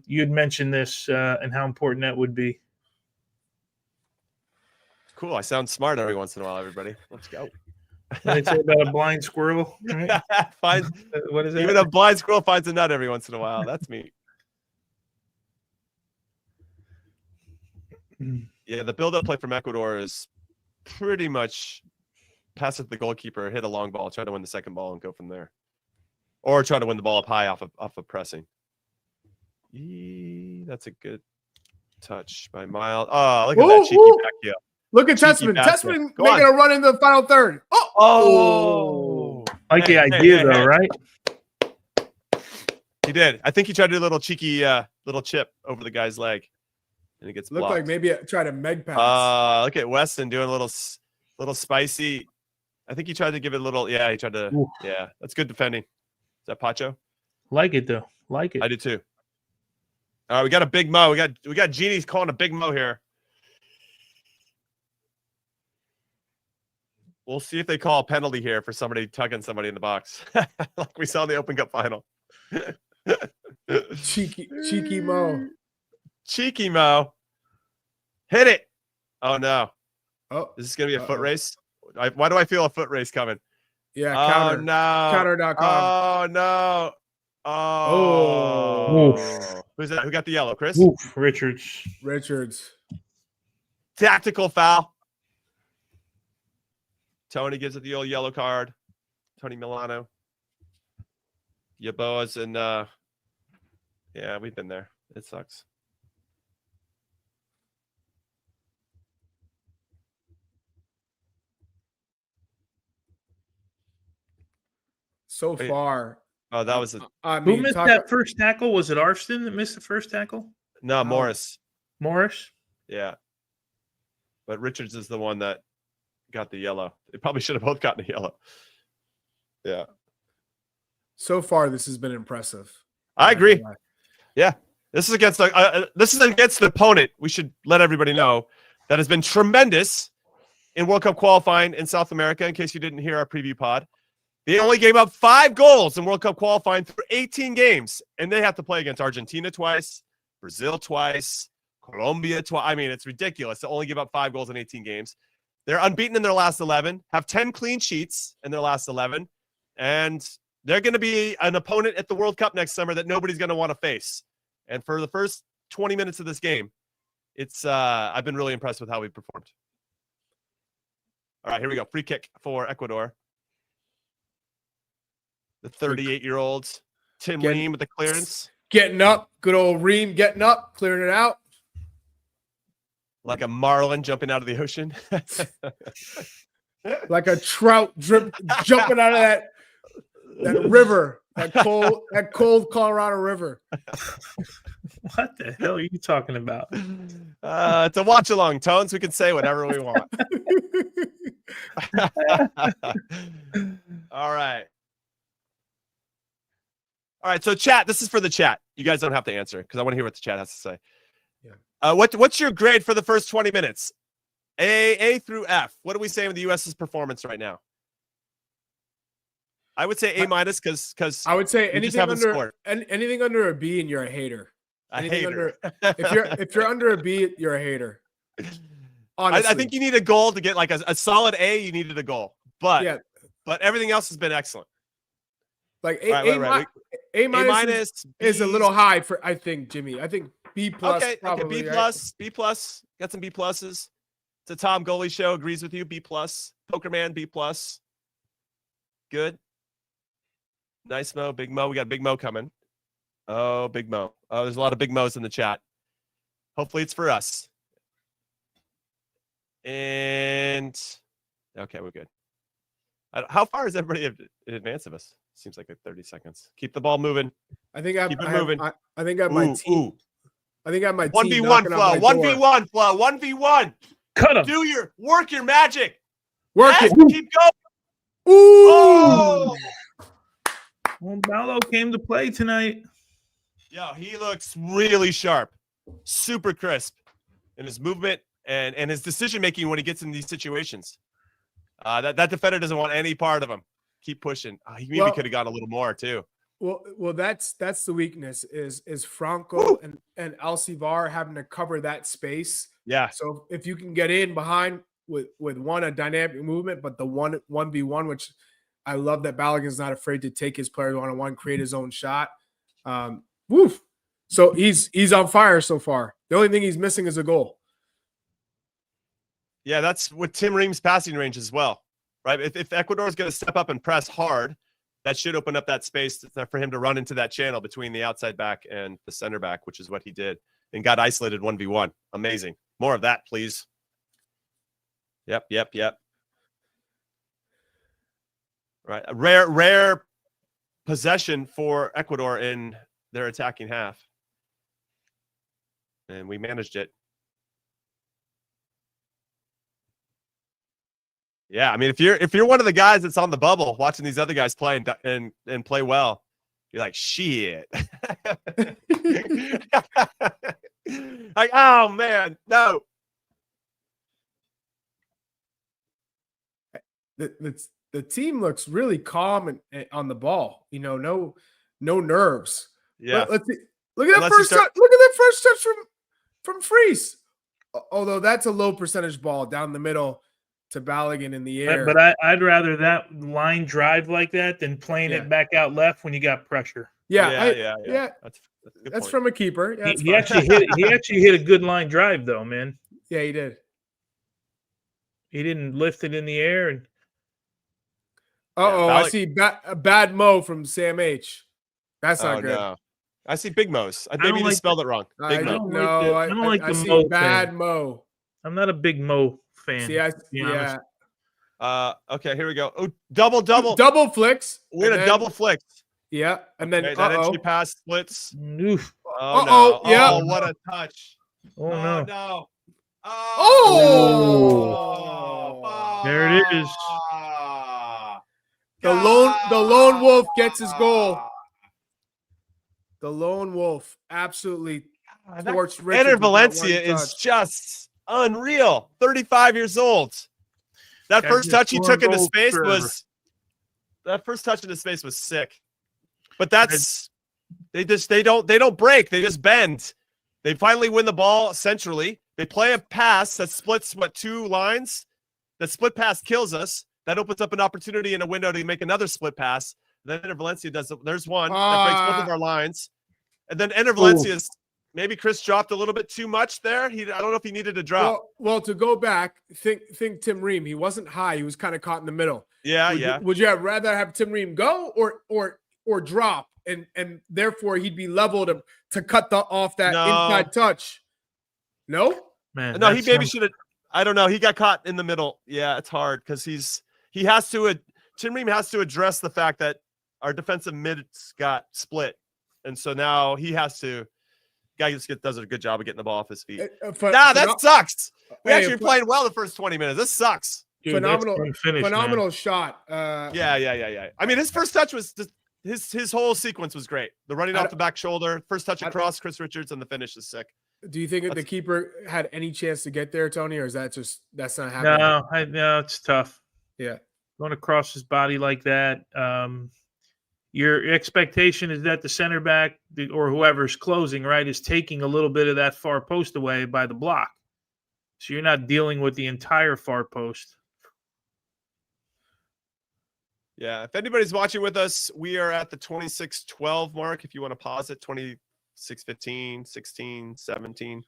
You'd mentioned this and how important that would be. Cool. I sound smart every once in a while, everybody. Let's go. What did they say about a blind squirrel? Right? What is that? Even a blind squirrel finds a nut every once in a while. That's me. Yeah, the build-up play from Ecuador is pretty much pass it to the goalkeeper, hit a long ball, try to win the second ball, and go from there. Or try to win the ball up high off of pressing. That's a good touch by Miles. Oh, look at that cheeky back heel. Look at Cheeky Tessman. back Tessman heel. Go making on. a run in the final third. Oh. Like the idea, though, right? He did. I think he tried to do a little cheeky little chip over the guy's leg. And it gets Looked blocked. like maybe try to meg pass. Look at Weston doing a little spicy. I think he tried to give it a little. Yeah, he tried to. Ooh. Yeah, that's good defending. Is that Pacho? Like it, though. Like it. I do too. All right, we got a big Mo. We got Genie's calling a big Mo here. We'll see if they call a penalty here for somebody tugging somebody in the box, like we saw in the Open Cup final. Cheeky Mo. Cheeky Mo. Hit it. Oh, no. Oh, Is this going to be a foot race? Why do I feel a foot race coming? yeah. Oh, Counter. no. Counter.com. Oh, no. Oh. Who's that? Who got the yellow, Chris? Oof, Richards. Tactical foul. Tony gives it the old yellow card. Tony Milano. Yaboa's and yeah, we've been there. It sucks. So far. Oh, that was Who missed that first tackle? Was it Arston that missed the first tackle? No, Morris. Morris? Yeah. But Richards is the one that got the yellow. They probably should have both gotten a yellow. Yeah. So far, this has been impressive. I agree. Yeah. This is against the opponent. We should let everybody know that has been tremendous in World Cup qualifying in South America, in case you didn't hear our preview pod. They only gave up 5 goals in World Cup qualifying through 18 games, and they have to play against Argentina twice, Brazil twice, Colombia twice. I mean, it's ridiculous to only give up 5 goals in 18 games. They're unbeaten in their last 11, have 10 clean sheets in their last 11, and they're going to be an opponent at the World Cup next summer that nobody's going to want to face. And for the first 20 minutes of this game, it's I've been really impressed with how we performed. All right, here we go. Free kick for Ecuador. The 38-year-old Tim Ream with the clearance. Getting up. Good old Ream getting up, clearing it out. Like a marlin jumping out of the ocean. Like a trout jumping out of that river, that cold Colorado River. What the hell are you talking about? It's a watch along, Tones. We can say whatever we want. All right. All right. So chat, this is for the chat. You guys don't have to answer because I want to hear what the chat has to say. Yeah. What's your grade for the first 20 minutes? A through F. What are we saying with the U.S.'s performance right now? I would say A minus because I would say anything under a B and you're a hater. If you're under a B, you're a hater. Honestly. I think you need a goal to get like a solid A. You needed a goal, but everything else has been excellent. Like A minus is a little high for I think Jimmy. I think B plus. Okay, probably, B plus. Right? B plus. Got some B pluses. It's a Tom Goalie show. Agrees with you. B plus. Poker Man. B plus. Good. Nice Mo. Big Mo. We got Big Mo coming. Oh, Big Mo. Oh, there's a lot of Big Mo's in the chat. Hopefully it's for us. And Okay, we're good. How far is everybody in advance of us? Seems like 30 seconds. Keep the ball moving. I think I Keep it have, moving. I think I have my team. Ooh. I think I have my 1v1 team knocking on flow. my door. 1v1 flow. 1v1. Cut him. Work your magic. Work Yes, it. keep going. Ooh. Oh! Well, Malo came to play tonight. Yo, he looks really sharp, super crisp in his movement and his decision making when he gets in these situations. That defender doesn't want any part of him. Keep pushing. He maybe could have got a little more too. Well, that's the weakness is Franco and Alcivar having to cover that space. Yeah. So if you can get in behind with a dynamic movement, but the 1v1, which I love that Balogun's not afraid to take his players one-on-one, create his own shot. Woof. So he's on fire so far. The only thing he's missing is a goal. Yeah, that's with Tim Ream's passing range as well, right? If Ecuador is going to step up and press hard, that should open up that space for him to run into that channel between the outside back and the center back, which is what he did, and got isolated 1v1. Amazing. More of that, please. Yep. Right. A rare possession for Ecuador in their attacking half. And we managed it. Yeah, I mean, if you're one of the guys that's on the bubble watching these other guys play and play well, you're like, shit. Like, oh man, no. The team looks really calm and on the ball. You know, no nerves. Yeah. Let's see. Look at that first touch. Look at that first touch from Freese. Although that's a low percentage ball down the middle to Balogun in the air. But I'd rather that line drive like that than playing it back out left when you got pressure. Yeah. That's from a keeper. Yeah, he actually hit a good line drive though, man. Yeah, he did. He didn't lift it in the air and. I see a bad Mo from Sam H. That's not good. No. I see Big Mo's. Maybe you spelled it wrong. Big Mo. I don't like the see Mo bad thing. Mo. I'm not a big Mo fan. See, yeah. Okay, here we go. Oh, double flicks. We're in a double flick. Yeah, and then that entry pass splits. Oof. Oh no! Yeah. Oh, what a touch! Oh no! No! Oh! There it is. The lone wolf gets his goal. The lone wolf absolutely torched Richard. Enter Valencia is just unreal. 35 years old. That first touch he took into space was sick. But that's they don't break. They just bend. They finally win the ball centrally. They play a pass that splits two lines. That split pass kills us. That opens up an opportunity and a window to make another split pass. Then Enter Valencia does it. There's one that breaks both of our lines. And then Enter Valencia's maybe Chris dropped a little bit too much there. I don't know if he needed to drop. Well, to go back, think Tim Ream. He wasn't high. He was kind of caught in the middle. Yeah. Would you rather have Tim Ream go or drop and therefore he'd be leveled to cut off that inside touch? No? Man. No, he maybe should have. I don't know. He got caught in the middle. Yeah, it's hard because Tim Ream has to address the fact that our defensive mids got split. And so now he has to. Guy does a good job of getting the ball off his feet. That sucks. We actually played well the first 20 minutes. This sucks. Dude, phenomenal shot. Yeah. I mean, his first touch was his whole sequence was great. The running off the back shoulder, first touch across Chris Richards, and the finish is sick. Do you think the keeper had any chance to get there, Tony, or is that's not happening? No, it's tough. Yeah, going across his body like that. Your expectation is that the center back or whoever's closing, right, is taking a little bit of that far post away by the block. So you're not dealing with the entire far post. Yeah, if anybody's watching with us, we are at the 26-12 mark. If you want to pause it, 26-15, 16, 17.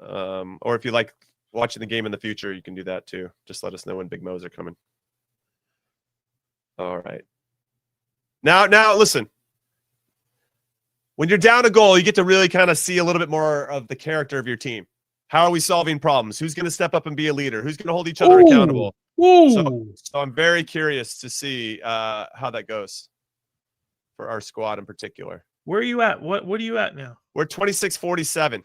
Or if you like watching the game in the future, you can do that too. Just let us know when Big Mo's are coming. All right. Now, listen. When you're down a goal, you get to really kind of see a little bit more of the character of your team. How are we solving problems? Who's going to step up and be a leader? Who's going to hold each other accountable? Ooh. So I'm very curious to see how that goes for our squad in particular. Where are you at? What are you at now? We're 26-47.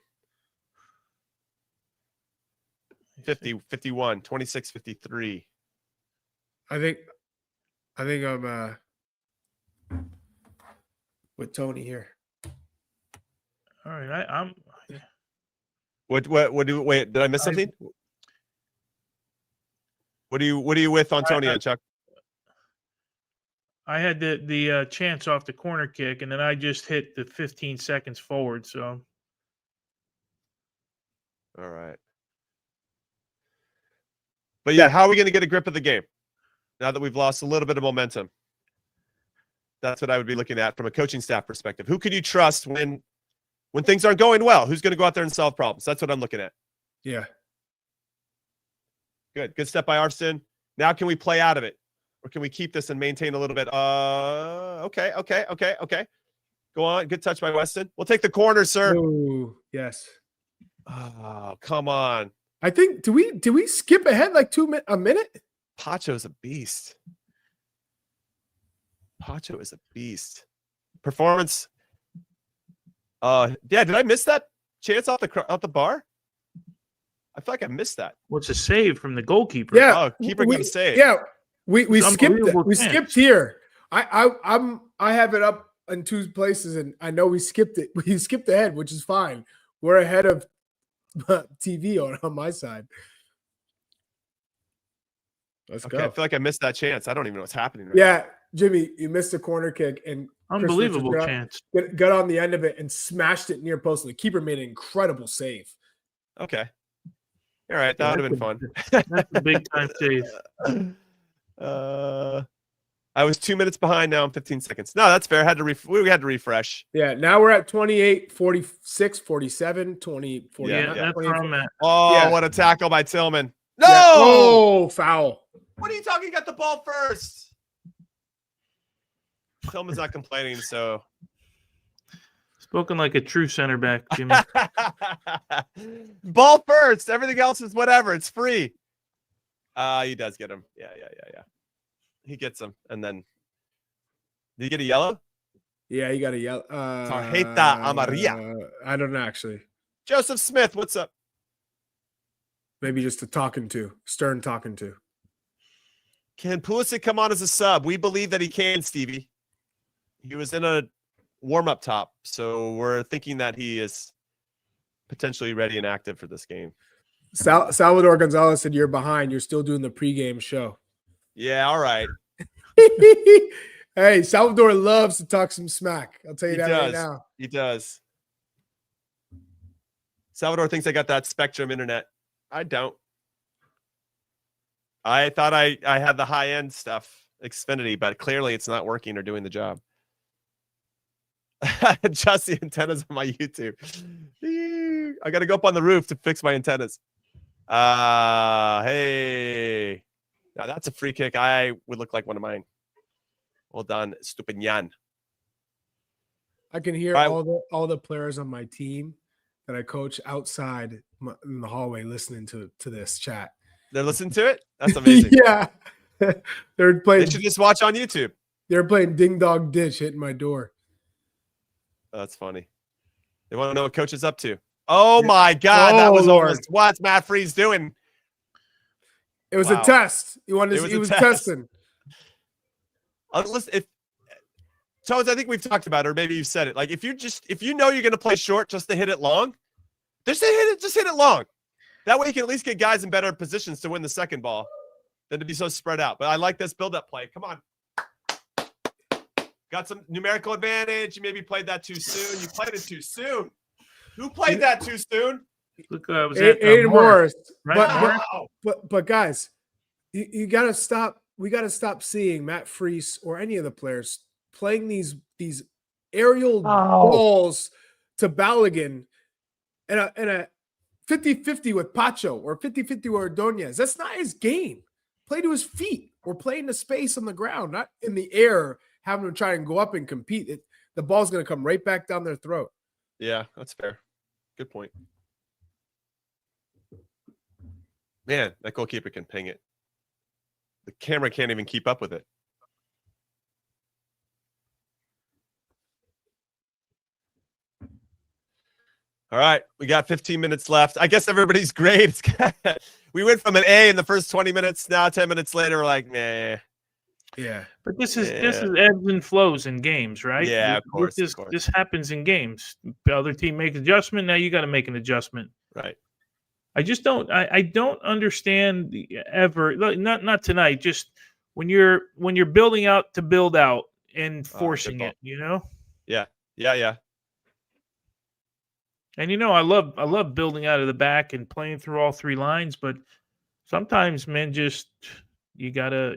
50, 51, 26, 53. I think I'm with Tony here. All right, I'm. What do wait? Did I miss something? What are you with Antonio, Chuck? I had the chance off the corner kick, and then I just hit the 15 seconds forward. So, All right. But yeah, how are we going to get a grip of the game now that we've lost a little bit of momentum? That's what I would be looking at from a coaching staff perspective. Who can you trust when things aren't going well? Who's going to go out there and solve problems? That's what I'm looking at. Yeah. Good step by Arston. Now can we play out of it? Or can we keep this and maintain a little bit? Okay. Go on. Good touch by Weston. We'll take the corner, sir. Ooh, yes. Oh, come on. I think did we skip ahead like a minute? Pacho's a beast. Poch is a beast. Performance. Yeah, did I miss that chance off the bar? I feel like I missed that. what's a save from the goalkeeper? Yeah, keeper got a save. Yeah, we skipped it. We chance. skipped here. I have it up in 2 places, and I know we skipped it. We skipped ahead, which is fine. We're ahead of TV on my side. Let's go. I feel like I missed that chance. I don't even know what's happening right Yeah, Jimmy, you missed a corner kick, and Unbelievable chance. Got on the end of it and smashed it near post. And the keeper made an incredible save. now. Okay. All right, that would have been fun. That's a big time save. I was 2 minutes behind. Now I'm 15 seconds. No, that's fair. We had to refresh. Yeah, now we're at 28, 46, 47, 20, 40. Yeah, that's where I'm at. Oh, Yeah. what a tackle by Tillman. No! Yeah. Oh, foul. What are you talking? You got the ball first. Tillman's not complaining, so. Spoken like a true center back, Jimmy. Ball first. Everything else is whatever. It's free. He does get him. Yeah. He gets him. And then, did he get a yellow? Yeah, he got a yellow. Tarjeta amarilla. I don't know, actually. Joseph Smith, what's up? Maybe just a stern talking to. Can Pulisic come on as a sub? We believe that he can, Stevie. He was in a warm-up top, so we're thinking that he is potentially ready and active for this game. Salvador Gonzalez said you're behind. You're still doing the pregame show. Yeah, all right. Hey, Salvador loves to talk some smack. I'll tell you that right now. He does. Salvador thinks I got that Spectrum internet. I don't. I thought I had the high-end stuff, Xfinity, but clearly it's not working or doing the job. Adjust the antennas on my YouTube. I got to go up on the roof to fix my antennas. Hey. Now that's a free kick. I would look like one of mine. Well done, Stupinian. I can hear all the players on my team that I coach outside in the hallway listening to this chat. They're listening to it? That's amazing. Yeah. They're playing. They should just watch on YouTube. They're playing Ding Dong Ditch hitting my door. That's funny. They want to know what coach is up to. Oh my God. That was Lord. almost what's Matt Freeze doing? It was a test. He was testing. Listen, Tones, I think we've talked about it, or maybe you've said it. Like if you know you're gonna play short just to hit it long, just hit it long. That way you can at least get guys in better positions to win the second ball than to be so spread out. But I like this build-up play. Come on. Got some numerical advantage. You maybe played that too soon. You played it too soon. Who played that too soon? Look, I was Aiden Morris. Right? But guys, you gotta stop. We gotta stop seeing Matt Freese or any of the players playing these aerial balls to Balogun and a 50-50 with Pacho or 50-50 with Ordonez. That's not his game. Play to his feet or play in the space on the ground, not in the air, having to try and go up and compete. The ball's going to come right back down their throat. Yeah, that's fair. Good point. Man, that goalkeeper can ping it. The camera can't even keep up with it. All right, we got 15 minutes left. I guess everybody's great. We went from an A in the first 20 minutes. Now 10 minutes later, we're like, nah. Yeah, but this is ebbs and flows in games, right? Yeah, of course. This happens in games. The other team makes an adjustment. Now you got to make an adjustment. Right. I just don't. I don't understand ever. Not tonight. Just when you're building out to build out and forcing it. You know. Yeah. And I love building out of the back and playing through all three lines, but sometimes, man, just you gotta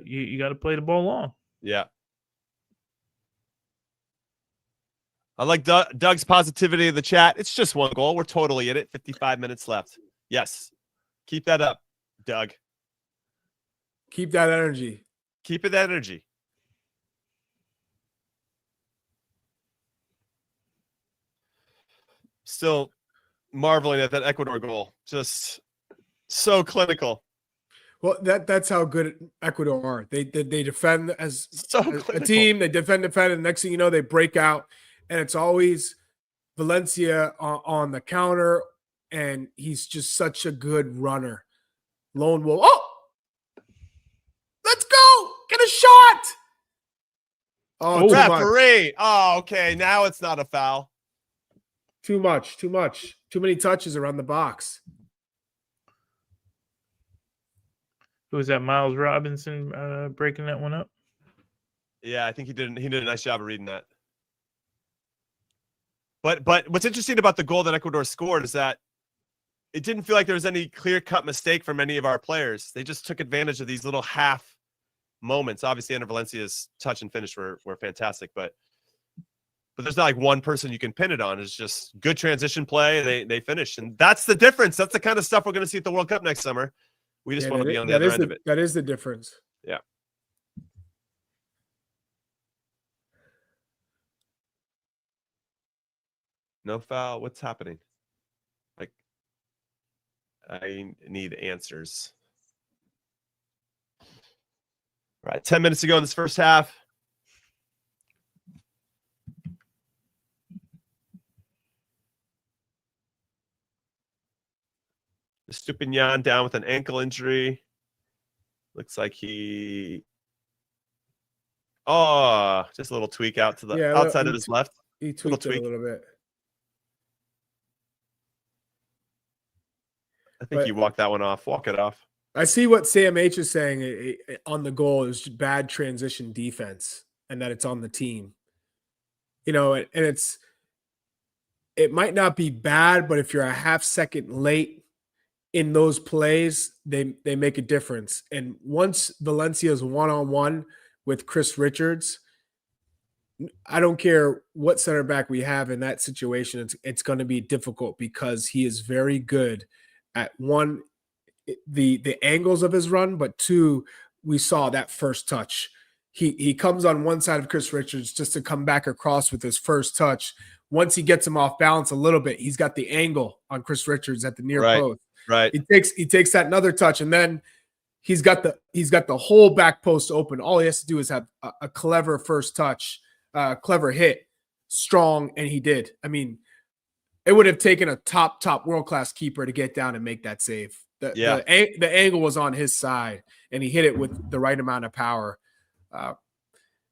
play the ball long. Yeah. I like Doug's positivity in the chat. It's just one goal. We're totally in it. 55 minutes left. Yes. Keep that up, Doug. keep that energy. Keep it energy. Still marveling at that Ecuador goal. Just so clinical. Well, that's how good Ecuador are. They defend as a team. They defend, and next thing you know, they break out, and it's always Valencia on the counter, and he's just such a good runner. Lone wolf. Oh, let's go! Get a shot! Oh, referee! Oh, okay. Now it's not a foul. Too much. Too many touches around the box. Who was that? Miles Robinson breaking that one up? Yeah, I think he did a nice job of reading that. But what's interesting about the goal that Ecuador scored is that it didn't feel like there was any clear-cut mistake from any of our players. They just took advantage of these little half moments. Obviously, Ender Valencia's touch and finish were fantastic, but there's not like one person you can pin it on. It's just good transition play. They finish, and that's the difference. That's the kind of stuff we're going to see at the World Cup next summer. We just want to be on the other end of it. That is the difference. Yeah. No foul. What's happening? Like, I need answers. All right, 10 minutes to go in this first half. Stupinian down with an ankle injury. Looks like he. Oh, just a little tweak out to the outside of his left. He tweaked it a little bit. I think he walked that one off. Walk it off. I see what Sam H is saying on the goal is bad transition defense, and that it's on the team. And it might not be bad, but if you're a half second late in those plays, they make a difference. And once Valencia's one-on-one with Chris Richards, I don't care what center back we have in that situation, it's going to be difficult because he is very good at one, the angles of his run, but two, we saw that first touch. He comes on one side of Chris Richards just to come back across with his first touch. Once he gets him off balance a little bit, he's got the angle on Chris Richards at the near post. Right. He takes that another touch, and then he's got the whole back post open. All he has to do is have a clever first touch, clever hit, strong, and he did. I mean, it would have taken a top world-class keeper to get down and make that save. The angle was on his side, and he hit it with the right amount of power.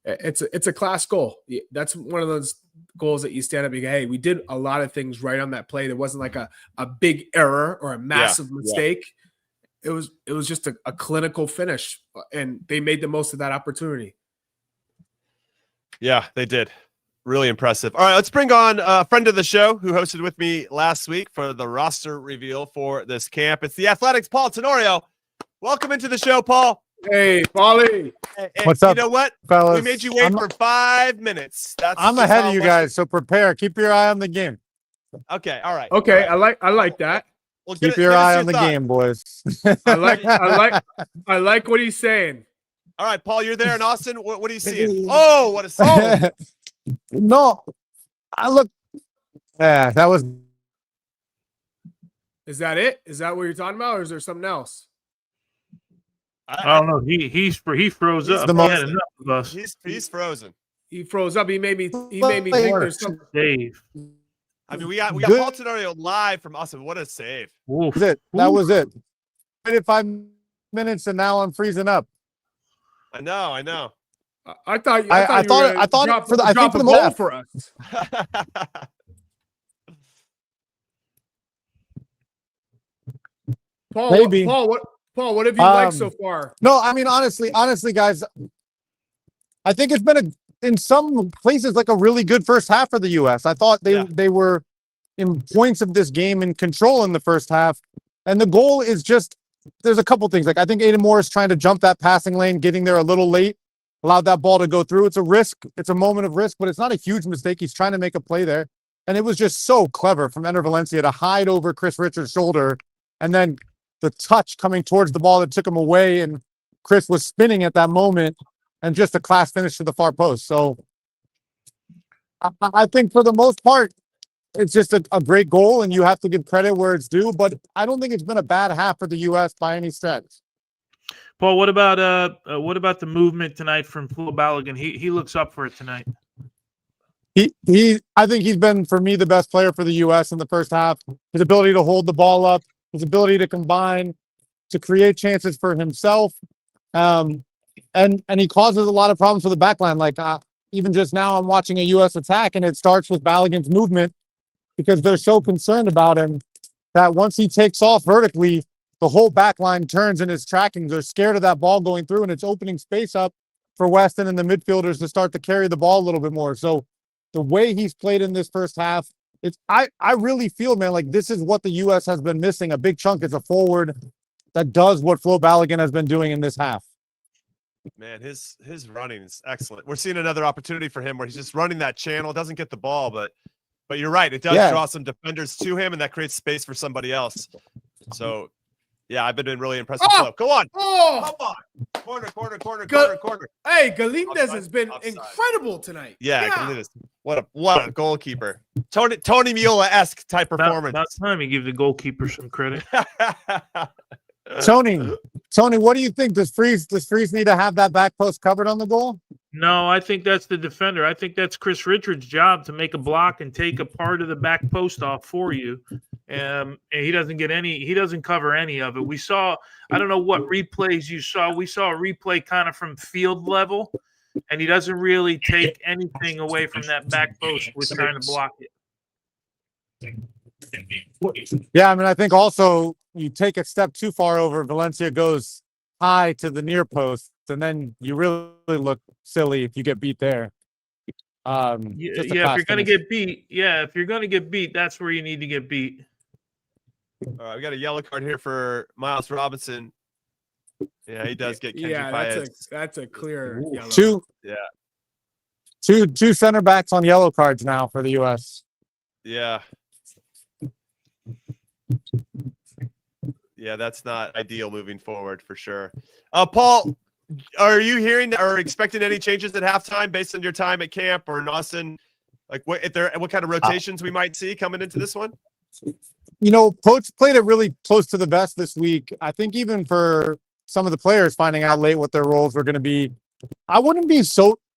It's a class goal. That's one of those goals that you stand up and go, hey, we did a lot of things right on that play. There wasn't like a big error or a massive mistake. It was just a clinical finish, and they made the most of that opportunity. Yeah, they did. Really impressive. All right, let's bring on a friend of the show who hosted with me last week for the roster reveal for this camp. It's the Athletics' Paul Tenorio. Welcome into the show, Paul. Hey, Paulie. What's up, you know what? fellas? We made you wait for 5 minutes. I'm ahead of you guys, so prepare. Keep your eye on the game. Okay, all right. Okay, all right. I like that. Well, Keep your eye on the game, boys. I like what he's saying. All right, Paul, you're there in Austin. What are you seeing? Oh, what a save. No, I look. Yeah, that was. Is that it? Is that what you're talking about, or is there something else? I don't know. He froze up. He had enough of us. He's frozen. He froze up. He made me think there's some Dave. I mean, we got Paul Tenorio live from Austin. What a save! That was it. That was it. I did 5 minutes, and now I'm freezing up. I know. I thought you I thought for the goal for us. Paul, Maybe. Paul, what have you liked so far? No, I mean honestly, guys, I think it's been in some places like a really good first half for the U.S. I thought they were in points of this game in control in the first half, and the goal is just there's a couple things. Like I think Aiden Moore is trying to jump that passing lane, getting there a little late, allowed that ball to go through. It's a risk. It's a moment of risk, but it's not a huge mistake. He's trying to make a play there, and it was just so clever from Ender Valencia to hide over Chris Richards' shoulder, and then the touch coming towards the ball that took him away, and Chris was spinning at that moment, and just a class finish to the far post. So I think for the most part, it's just a great goal, and you have to give credit where it's due, but I don't think it's been a bad half for the U.S. by any stretch. Paul, what about the movement tonight from Flo Balogun? He looks up for it tonight. I think he's been, for me, the best player for the U.S. in the first half. His ability to hold the ball up, his ability to combine, to create chances for himself. And he causes a lot of problems for the back line. Like even just now I'm watching a U.S. attack, and it starts with Balogun's movement because they're so concerned about him that once he takes off vertically, the whole back line turns and is tracking. They're scared of that ball going through, and it's opening space up for Weston and the midfielders to start to carry the ball a little bit more. So the way he's played in this first half, I really feel, man, like this is what the U.S. has been missing. A big chunk is a forward that does what Flo Balogun has been doing in this half. Man, his running is excellent. We're seeing another opportunity for him where he's just running that channel, doesn't get the ball, but you're right. It does draw some defenders to him, and that creates space for somebody else. So, yeah, I've been really impressed with Flo. Go on. Come on. Corner. Hey, Galindez has been incredible tonight. Yeah. Galindez. What a goalkeeper. Tony Meola-esque type performance. About time you give the goalkeeper some credit. Tony, what do you think? Does Freeze need to have that back post covered on the goal? No, I think that's the defender. I think that's Chris Richards' job to make a block and take a part of the back post off for you. And he doesn't get any. He doesn't cover any of it. We saw. I don't know what replays you saw. We saw a replay kind of from field level, and he doesn't really take anything away from that back post. We're trying to block it. Yeah, I mean, I think also you take a step too far over. Valencia goes high to the near post, and then you really look silly if you get beat there. If you're going to get beat, that's where you need to get beat. All right, we got a yellow card here for Miles Robinson. Yeah, he does get Kenji Paez. That's a clear yellow. Two center backs on yellow cards now for the U.S. Yeah. Yeah, that's not ideal moving forward for sure. Paul, are you hearing or expecting any changes at halftime based on your time at camp or in Austin? Like what kind of rotations we might see coming into this one? You know, Poch played it really close to the vest this week. I think even for some of the players finding out late what their roles were going to be, I wouldn't be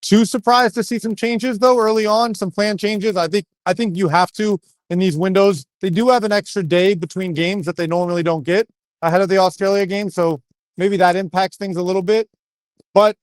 too surprised to see some changes though early on, some plan changes. I think you have to in these windows. They do have an extra day between games that they normally don't get ahead of the Australia game, so maybe that impacts things a little bit. But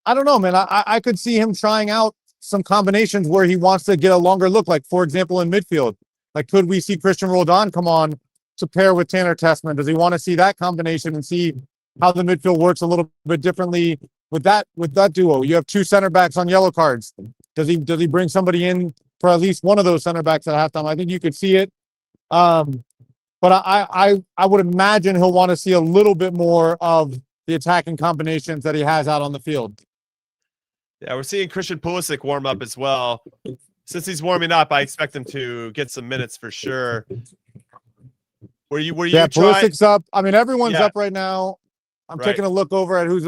I don't know, man. I could see him trying out some combinations where he wants to get a longer look, like for example in midfield. Like, could we see Christian Roldan come on to pair with Tanner Tessman? Does he want to see that combination and see how the midfield works a little bit differently with that duo? You have two center backs on yellow cards. Does he bring somebody in for at least one of those center backs at halftime? I think you could see it. But I would imagine he'll want to see a little bit more of the attacking combinations that he has out on the field. Yeah, we're seeing Christian Pulisic warm up as well. Since he's warming up, I expect him to get some minutes for sure. Were you Pulisic's up. I mean, everyone's up right now. I'm taking a look over at who's.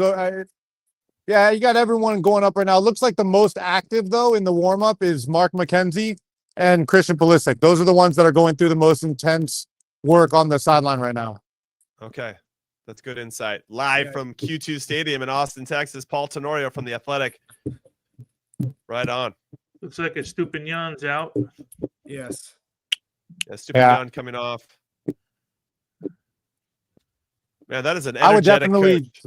Yeah, you got everyone going up right now. It looks like the most active though in the warm up is Mark McKenzie and Christian Pulisic. Those are the ones that are going through the most intense work on the sideline right now. Okay. That's good insight. Live from Q2 Stadium in Austin, Texas. Paul Tenorio from The Athletic. Right on. Looks like a Stupinjan's out. Yes. Yeah, Stupinjan coming off. Man, that is an energetic coach.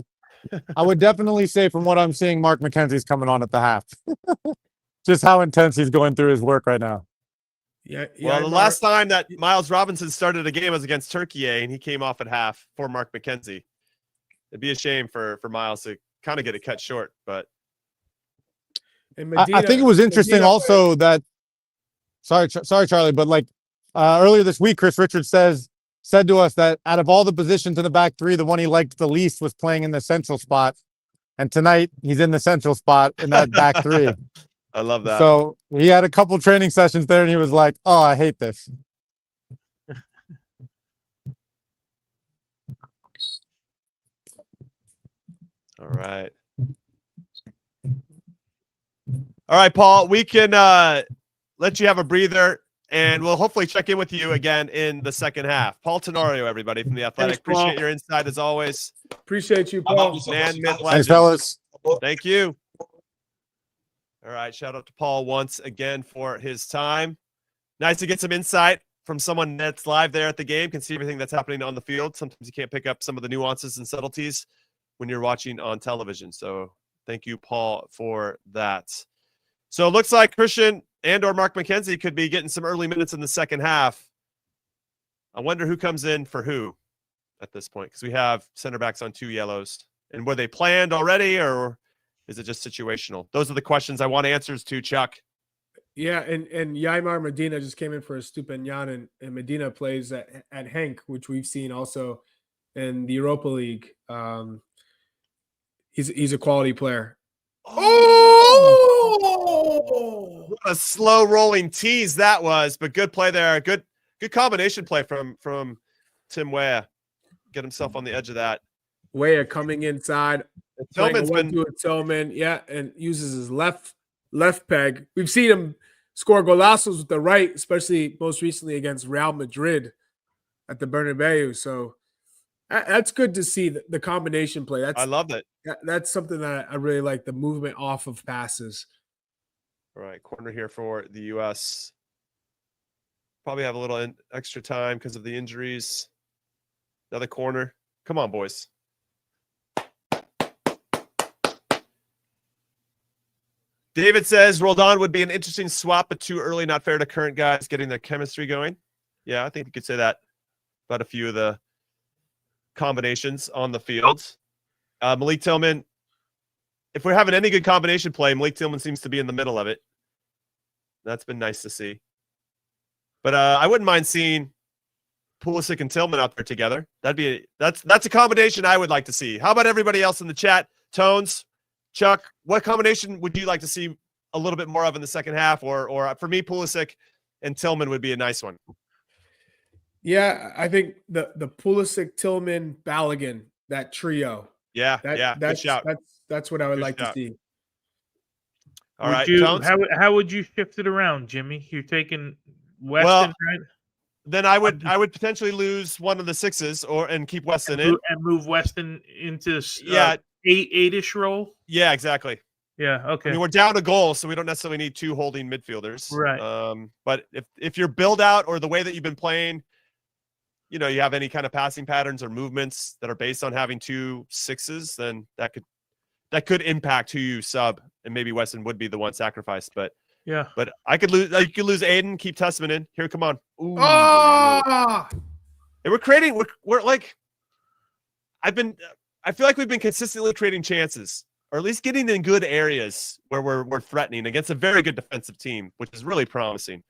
I would definitely say from what I'm seeing, Mark McKenzie's coming on at the half. Just how intense he's going through his work right now. Yeah. Well, the last time that Miles Robinson started a game was against Turkey, and he came off at half for Mark McKenzie. It'd be a shame for Miles to kind of get it cut short, but I think it was interesting also that. Sorry, Charlie, but like earlier this week, Chris Richards said to us that out of all the positions in the back three, the one he liked the least was playing in the central spot, and tonight he's in the central spot in that back three. I love that. So he had a couple training sessions there, and he was like, "Oh, I hate this." All right. All right, Paul, we can let you have a breather, and we'll hopefully check in with you again in the second half. Paul Tenorio, everybody, from The Athletic. Thanks, appreciate your insight as always. Appreciate you, Paul. Man, myth, Thanks, legend. fellas. Thank you. All right, shout out to Paul once again for his time. Nice to get some insight from someone that's live there at the game, can see everything that's happening on the field. Sometimes you can't pick up some of the nuances and subtleties when you're watching on television. So thank you, Paul, for that. So it looks like Christian and or Mark McKenzie could be getting some early minutes in the second half. I wonder who comes in for who at this point, because we have center backs on 2 yellows. And were they planned already, or is it just situational? Those are the questions I want answers to, Chuck. Yeah, and Yaimar Medina just came in for a Stupinjan, and Medina plays at Henk, which we've seen also in the Europa League. He's a quality player. Oh! What a slow rolling tease that was, but good play there. Good combination play from Tim Weah. Get himself on the edge of that. Weah coming inside. Tillman's been Tillman, and uses his left peg. We've seen him score golazos with the right, especially most recently against Real Madrid at the Bernabeu. So that's good to see the combination play. I love that. That's something that I really like, the movement off of passes. All right, corner here for the U.S. Probably have a little extra time because of the injuries. Another corner. Come on, boys. David says Roldan would be an interesting swap, but too early, not fair to current guys getting their chemistry going. Yeah, I think you could say that about a few of the combinations on the field. Malik Tillman, if we're having any good combination play, Malik Tillman seems to be in the middle of it. That's been nice to see. But I wouldn't mind seeing Pulisic and Tillman out there together. That's a combination I would like to see. How about everybody else in the chat? Tones, Chuck, what combination would you like to see a little bit more of in the second half? Or for me, Pulisic and Tillman would be a nice one. Yeah, I think the Pulisic, Tillman, Balogun, that trio. Yeah, good shout. That's what I would like to see. All right, how would you shift it around, Jimmy? You're taking Weston, right? Then I would potentially lose one of the 6s and keep Weston in and move Weston into 8-ish role. Yeah, exactly. Yeah, okay. I mean, we're down a goal, so we don't necessarily need 2 holding midfielders. Right. But if your build out or the way that you've been playing, you have any kind of passing patterns or movements that are based on having 2 6s, then that could impact who you sub, and maybe Weston would be the one sacrificed. But yeah, but I could lose. You could lose Aiden, keep Tessman in. Here, come on. Ooh. Oh! And we're creating. We're like, I feel like we've been consistently creating chances, or at least getting in good areas where we're threatening against a very good defensive team, which is really promising.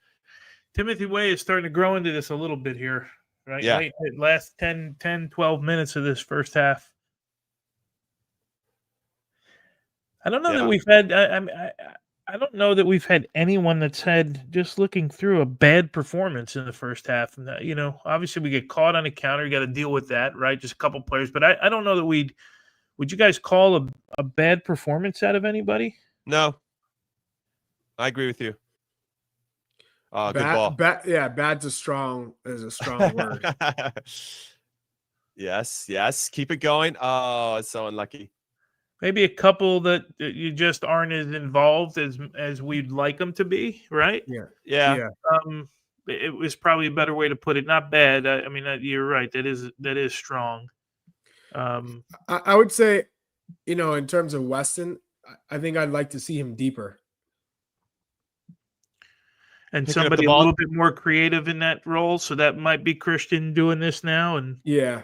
Timothy Way is starting to grow into this a little bit here, right? Yeah. Last 10, 12 minutes of this first half. I don't know that we've had. I don't know that we've had anyone that's had, just looking through, a bad performance in the first half. And obviously we get caught on a counter. You got to deal with that, right? Just a couple players, but I don't know that would you guys call a bad performance out of anybody? No, I agree with you. Good ball. Bad's a strong word. Yes. Keep it going. Oh, it's so unlucky. Maybe a couple that you just aren't as involved as we'd like them to be, right? Yeah. It was probably a better way to put it. Not bad. I mean, you're right. That is strong. I would say, in terms of Weston, I think I'd like to see him deeper. And Picking up somebody the a ball. little bit more creative in that role. So that might be Christian doing this now. And Yeah.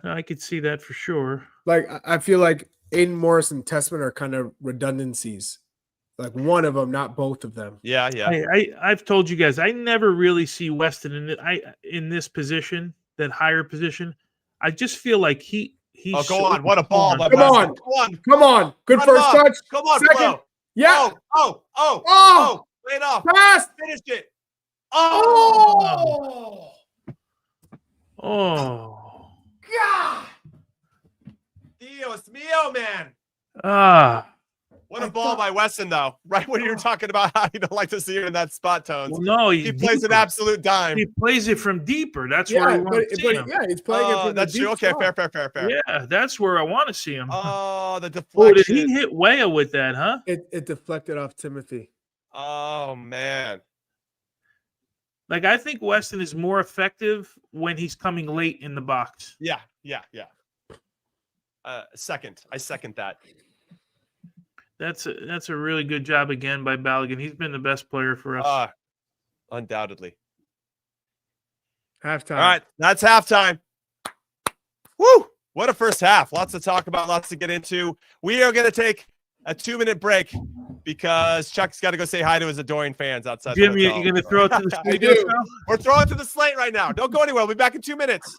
I could see that for sure. Like, I feel like Aiden Morris and Tessman are kind of redundancies. Like one of them, not both of them. Yeah. I've told you guys, I never really see Weston in this position, that higher position. I just feel like he's go on. What a ball. Come on. Good Run first touch. Come on, Second. Flo. Yeah. Oh. Lay it off. Pass. Finished it. Oh. God. Dios mío, man. What a ball by Weston, though. Right when you're talking about how you don't like to see him in that spot, Tones. Well, no, he plays an absolute dime. He plays it from deeper. That's where I want to see him. Yeah, he's playing it from that's the true. deep Okay, spot. fair. Yeah, that's where I want to see him. Oh, the deflection. Oh, did he hit Weah with that, huh? It deflected off Timothy. Oh, man. Like, I think Weston is more effective when he's coming late in the box. Yeah. I second that. That's a really good job again by Balogun. He's been the best player for us. Undoubtedly. Halftime. All right, that's halftime. Woo! What a first half. Lots to talk about, lots to get into. We are going to take a 2-minute break because Chuck's got to go say hi to his adoring fans outside. Jim, you're going to throw it to the studio? We're throwing to the slate right now. Don't go anywhere. We'll be back in 2 minutes.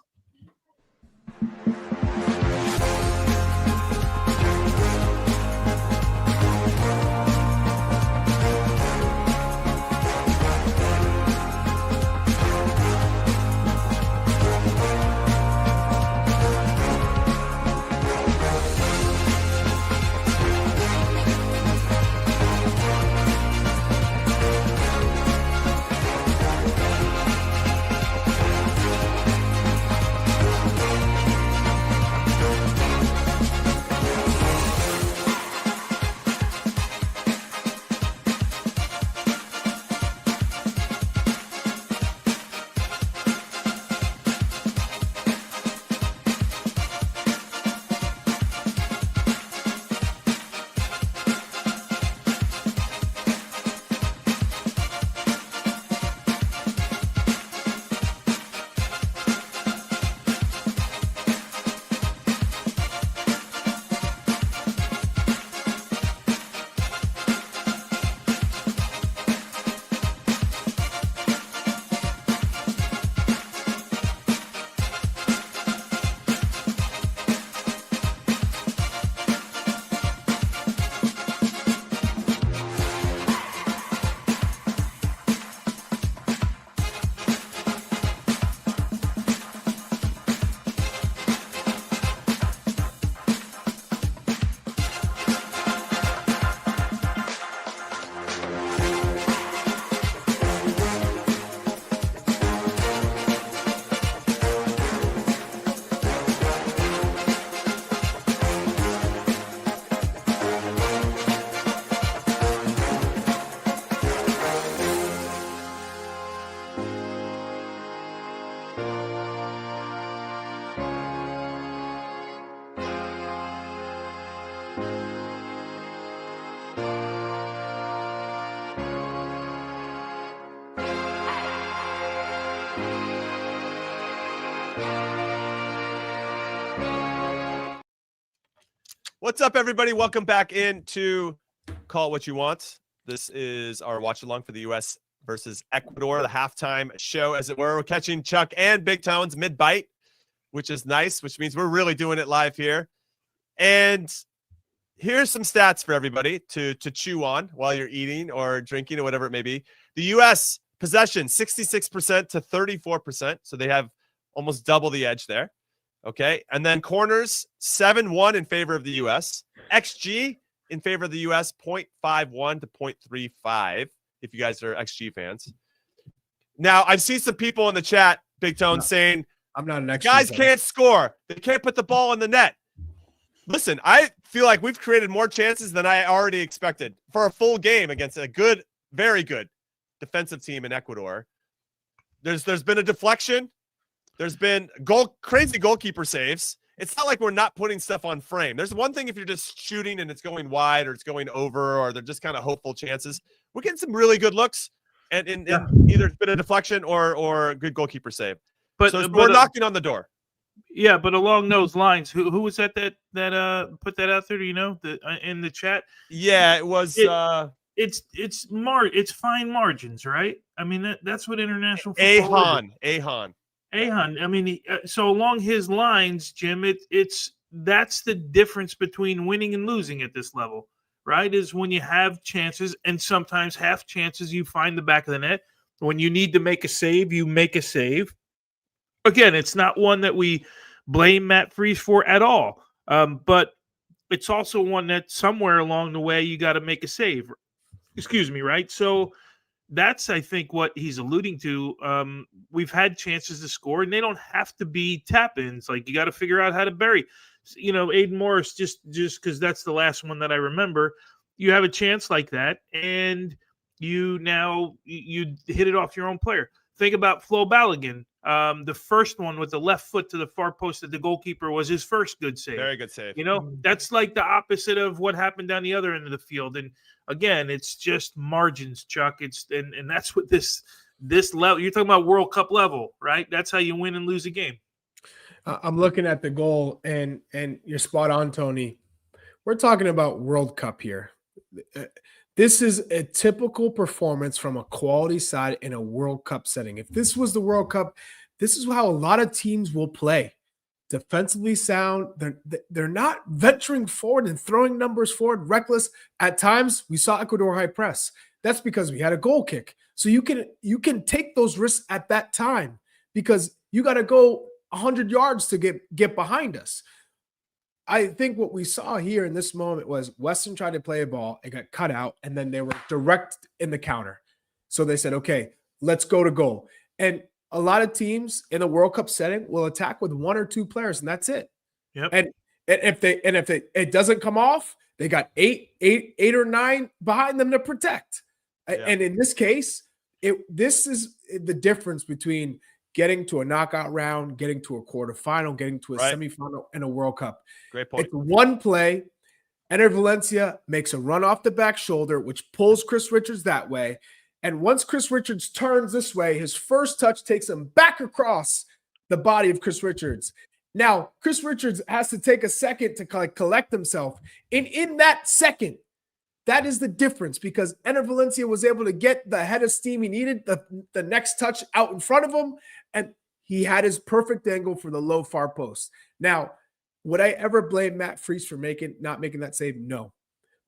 What's up, everybody? Welcome back into Call It What You Want. This is our watch along for the U.S. versus Ecuador, the halftime show, as it were. We're catching Chuck and Big Tones mid-bite, which is nice, which means we're really doing it live here. And here's some stats for everybody to chew on while you're eating or drinking or whatever it may be. The U.S. possession, 66% to 34%. So they have almost double the edge there. Okay. And then corners, 7-1 in favor of the U.S. XG in favor of the U.S., 0.51 to 0.35, if you guys are XG fans. Now, I've seen some people in the chat, Big Tone, saying, I'm not an expert. Guys can't score. They can't put the ball in the net. Listen, I feel like we've created more chances than I already expected for a full game against a good, very good defensive team in Ecuador. There's been a deflection. There's been crazy goalkeeper saves. It's not like we're not putting stuff on frame. There's one thing if you're just shooting and it's going wide or it's going over or they're just kind of hopeful chances. We're getting some really good looks, and either it's been a deflection or a good goalkeeper save. But we're knocking on the door. Yeah, but along those lines, who was that put that out there? Do you know in the chat? Yeah, it was. It's fine margins, right? I mean that's what international football is. Ahan. I mean, so along his lines, Jim, that's the difference between winning and losing at this level, right? Is when you have chances and sometimes half chances, you find the back of the net. When you need to make a save, you make a save. Again, it's not one that we blame Matt Freese for at all, but it's also one that somewhere along the way you got to make a save. Excuse me, right? So that's, I think, what he's alluding to. We've had chances to score, and they don't have to be tap-ins. Like, you got to figure out how to bury. You know, Aiden Morris, just because that's the last one that I remember, you have a chance like that, and you hit it off your own player. Think about Flo Balogun. The first one with the left foot to the far post of the goalkeeper was his first good save. Very good save. You know, that's like the opposite of what happened down the other end of the field. And again, it's just margins, Chuck. And that's what this level. You're talking about World Cup level, right? That's how you win and lose a game. I'm looking at the goal, and you're spot on, Tony. We're talking about World Cup here. This is a typical performance from a quality side in a World Cup setting. If this was the World Cup, this is how a lot of teams will play. Defensively sound. They're not venturing forward and throwing numbers forward, reckless. At times, we saw Ecuador high press. That's because we had a goal kick. So you can take those risks at that time because you got to go 100 yards to get behind us. I think what we saw here in this moment was Weston tried to play a ball. It got cut out, and then they were direct in the counter. So they said, okay, let's go to goal. And a lot of teams in a World Cup setting will attack with one or two players, and that's it. Yep. And if it doesn't come off, they got eight or nine behind them to protect. Yeah. And in this case, this is the difference between getting to a knockout round, getting to a quarterfinal, getting to a semifinal in a World Cup. Great point. It's one play. Enter Valencia makes a run off the back shoulder, which pulls Chris Richards that way. And once Chris Richards turns this way, his first touch takes him back across the body of Chris Richards. Now, Chris Richards has to take a second to collect himself. And in that second, that is the difference because Enter Valencia was able to get the head of steam he needed, the next touch out in front of him, and he had his perfect angle for the low far post. Now, would I ever blame Matt Freese for not making that save? No.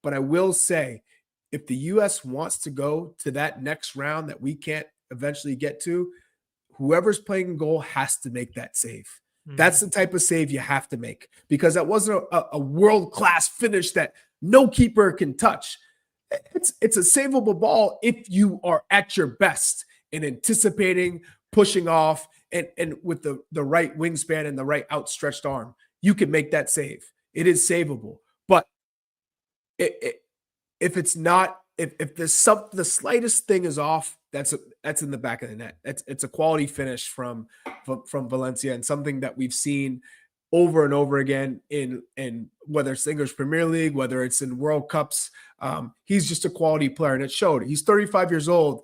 But I will say, if the U.S. wants to go to that next round that we can't eventually get to, whoever's playing goal has to make that save. Mm-hmm. That's the type of save you have to make because that wasn't a world-class finish that no keeper can touch. It's a savable ball if you are at your best in anticipating, pushing off, and with the right wingspan and the right outstretched arm. You can make that save. It is savable. But if it's not, if the slightest thing is off, that's in the back of the net. It's a quality finish from Valencia and something that we've seen over and over again in whether it's English Premier League, whether it's in World Cups. He's just a quality player, and it showed. He's 35 years old,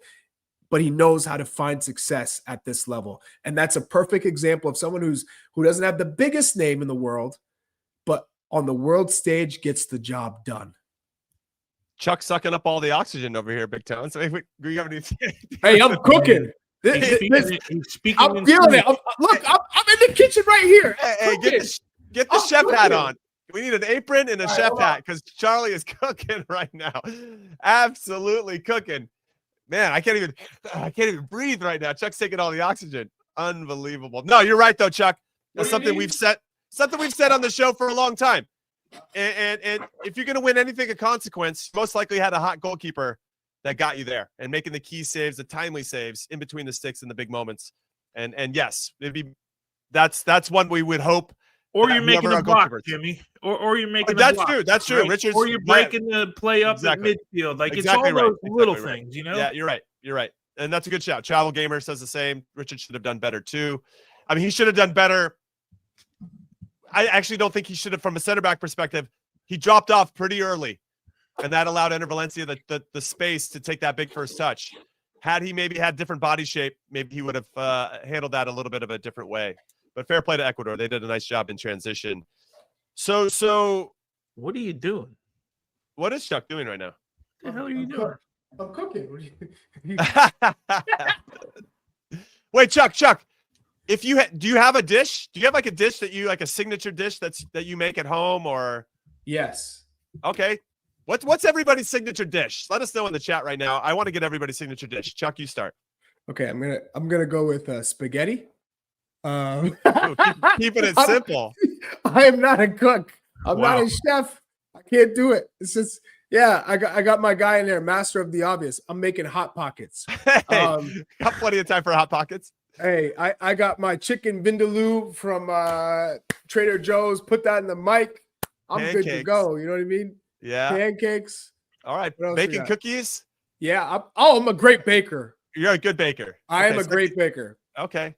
but he knows how to find success at this level. And that's a perfect example of someone who doesn't have the biggest name in the world, but on the world stage gets the job done. Chuck sucking up all the oxygen over here, Big Town. So we have any? Hey, I'm cooking. I'm feeling it. Look, I'm in the kitchen right here. Hey, get the chef hat on. We need an apron and a chef hat because Charlie is cooking right now. Absolutely cooking. Man, I can't even breathe right now. Chuck's taking all the oxygen. Unbelievable. No, you're right though, Chuck. That's something we've said on the show for a long time. And if you're going to win anything of consequence, you most likely had a hot goalkeeper that got you there and making the key saves, the timely saves in between the sticks in the big moments. And yes, it'd be That's one we would hope. Or you're making whoever a our block, goalkeepers. Jimmy. Or you're making a That's block. true. That's true. Right? Richards, or you're breaking the play up Exactly. at midfield. Like Exactly it's all those right. little Exactly right. things, you know? Yeah, you're right. You're right. And that's a good shout. Travel Gamer says the same. Richard should have done better too. I mean, he should have done better. I actually don't think he should have, from a center back perspective. He dropped off pretty early, and that allowed Ender Valencia the space to take that big first touch. Had he maybe had different body shape, maybe he would have handled that a little bit of a different way. But fair play to Ecuador. They did a nice job in transition. So what are you doing? What is Chuck doing right now? What the hell are you doing? I'm cooking. What are you... Wait, Chuck. If you do you have a dish? Do you have like a dish that you like a signature dish that you make at home or? Yes. Okay. What's everybody's signature dish? Let us know in the chat right now. I want to get everybody's signature dish. Chuck, you start. Okay, I'm gonna go with spaghetti. Ooh, keeping it simple. I am not a cook. I'm Wow. not a chef. I can't do it. It's just I got my guy in there, master of the obvious. I'm making hot pockets. Hey, got plenty of time for hot pockets. Hey, I got my chicken vindaloo from Trader Joe's. Put that in the mic. I'm good to Pancakes. go. You know what I mean? Yeah. Pancakes. All right. What else we Baking got? cookies. Yeah. I'm a great baker. You're a good baker. I am Okay, a great baker. Okay.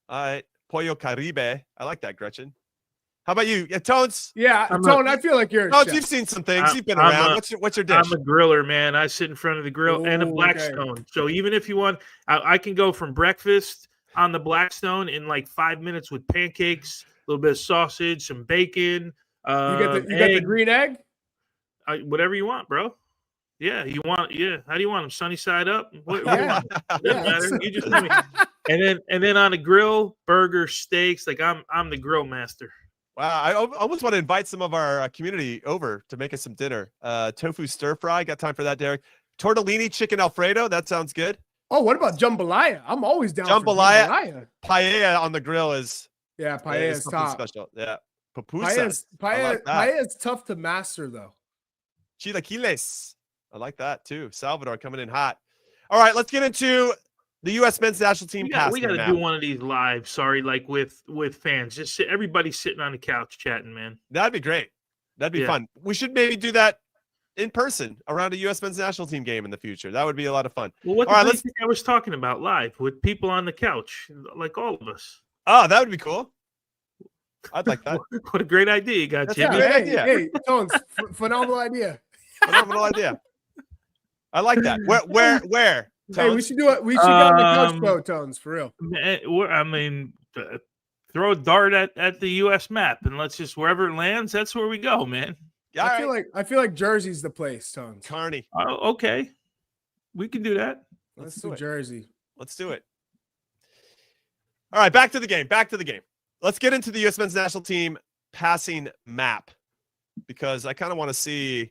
All right. Pollo Caribe. I like that, Gretchen. How about you? Yeah, Tones. Yeah, Tone, I feel like you're a Tones, chef. you've seen some things. You've been I'm around. a- What's your dish? I'm a griller, man. I sit in front of the grill and a Ooh, Blackstone. okay. So even if you want, I can go from breakfast on the Blackstone in like 5 minutes with pancakes, a little bit of sausage, some bacon. You got the egg, green egg? whatever you want, bro. Yeah, you want? Yeah, how do you want them? Sunny side up? What do you Yeah. want? Doesn't matter. You just tell me. And then on the grill, burger, steaks. Like I'm the grill master. Wow, I almost want to invite some of our community over to make us some dinner. Tofu stir fry. Got time for that, Derek? Tortellini chicken Alfredo. That sounds good. Oh, what about jambalaya? I'm always down Jambalaya. for jambalaya. Paella on the grill is Yeah, paella is something top. special. Yeah, pupusas. Paella like that. is tough to master though. Chilaquiles. I like that too. Salvador coming in hot. All right, let's get into the U.S. men's national team. We passing got to now. do one of these live. Sorry, like with fans. Just everybody sitting on the couch chatting, man. That'd be great. That'd be fun. We should maybe do that in person around a U.S. men's national team game in the future. That would be a lot of fun. Well, what All right, the let's- thing I was talking about live with people on the couch, like all of us. Oh, that would be cool. I'd like that. What a great idea you got, That's Jimmy. Good Hey, idea. hey, Tones, phenomenal idea. Phenomenal idea. I like that. Where? Hey, we Tones? should do it. We should get on the couch though, Tones, for real. I mean, throw a dart at the U.S. map, and let's just wherever it lands, that's where we go, man. Yeah, I feel like Jersey's the place, Tones. Carney. Oh, okay, we can do that. Let's do do it. Jersey. Let's do it. All right, back to the game. Let's get into the U.S. men's national team passing map because I kind of want to see,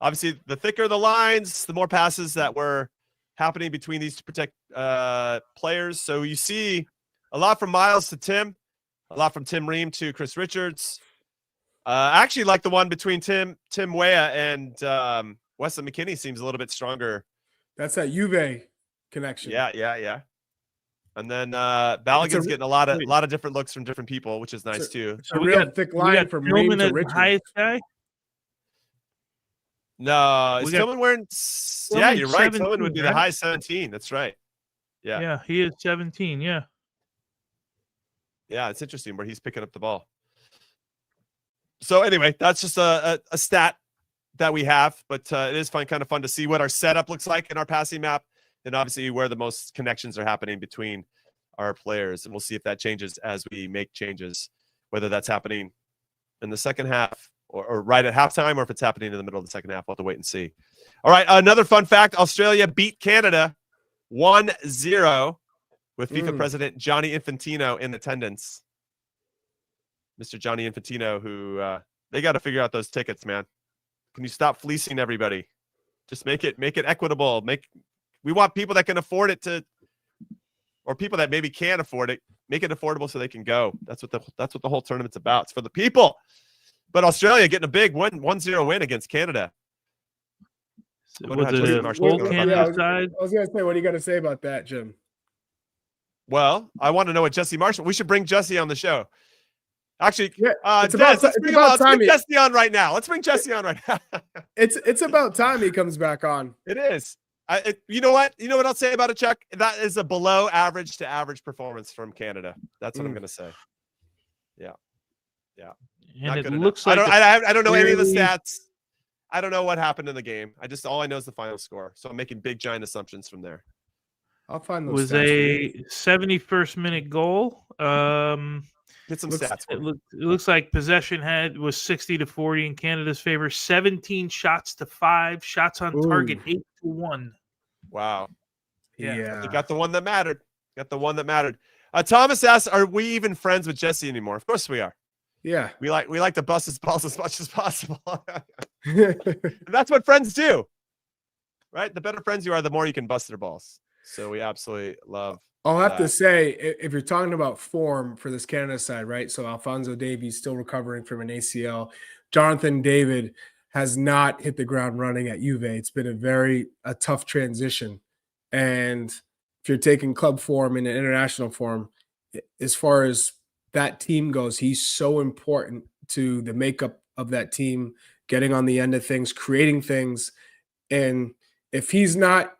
obviously, the thicker the lines, the more passes that were happening between these players. So you see a lot from Miles to Tim, a lot from Tim Ream to Chris Richards. I actually like the one between Tim Weah and Wesley McKennie seems a little bit stronger. That's that Juve connection. Yeah. And then Balogun's getting a lot of different looks from different people, which is nice too. It's a real thick line from Ream Tillman to as the Richards. highest guy. No, is We got- Tillman wearing? Yeah, Tillman's you're right. Tillman 17, would be the right? high 17. That's right. Yeah. Yeah, he is 17. Yeah. Yeah, it's interesting where he's picking up the ball. So anyway, that's just a stat that we have, but it is kind of fun to see what our setup looks like in our passing map, and obviously where the most connections are happening between our players. And we'll see if that changes as we make changes, whether that's happening in the second half or right at halftime, or if it's happening in the middle of the second half. We'll have to wait and see. All right, another fun fact: Australia beat Canada 1-0 with FIFA President Gianni Infantino in attendance. Mr. Gianni Infantino, who they got to figure out those tickets, man. Can you stop fleecing everybody? Just make it equitable. We want people that can afford it or people that maybe can't afford it. Make it affordable so they can go. That's what the whole tournament's about. It's for the people. But Australia getting a big 1-0 win against Canada. Was it a full Yeah, Canada side? I was gonna say, what do you got to say about that, Jim? Well, I want to know what Jesse Marshall. We should bring Jesse on the show. Actually, it's about time. Let's bring Jesse on right now. Let's bring Jesse on right now. It's about time he comes back on. It is. You know what? You know what I'll say about it, Chuck? That is a below average to average performance from Canada. That's what I'm going to say. Yeah. And it looks like I don't know any of the stats. I don't know what happened in the game. All I know is the final score. So I'm making big giant assumptions from there. I'll find those. Was a 71st minute goal. Get some stats. It looks like possession was 60-40 in Canada's favor. 17 shots to 5. Shots on target 8-1. Wow. Yeah. You got the one that mattered. Thomas asks, "Are we even friends with Jesse anymore?" Of course we are. Yeah. We like to bust his balls as much as possible. That's what friends do, right? The better friends you are, the more you can bust their balls. So we absolutely love. I'll have to say, if you're talking about form for this Canada side, right? So Alphonso Davies still recovering from an ACL. Jonathan David has not hit the ground running at Juve. It's been a tough transition. And if you're taking club form and international form, as far as that team goes, he's so important to the makeup of that team, getting on the end of things, creating things. And if he's not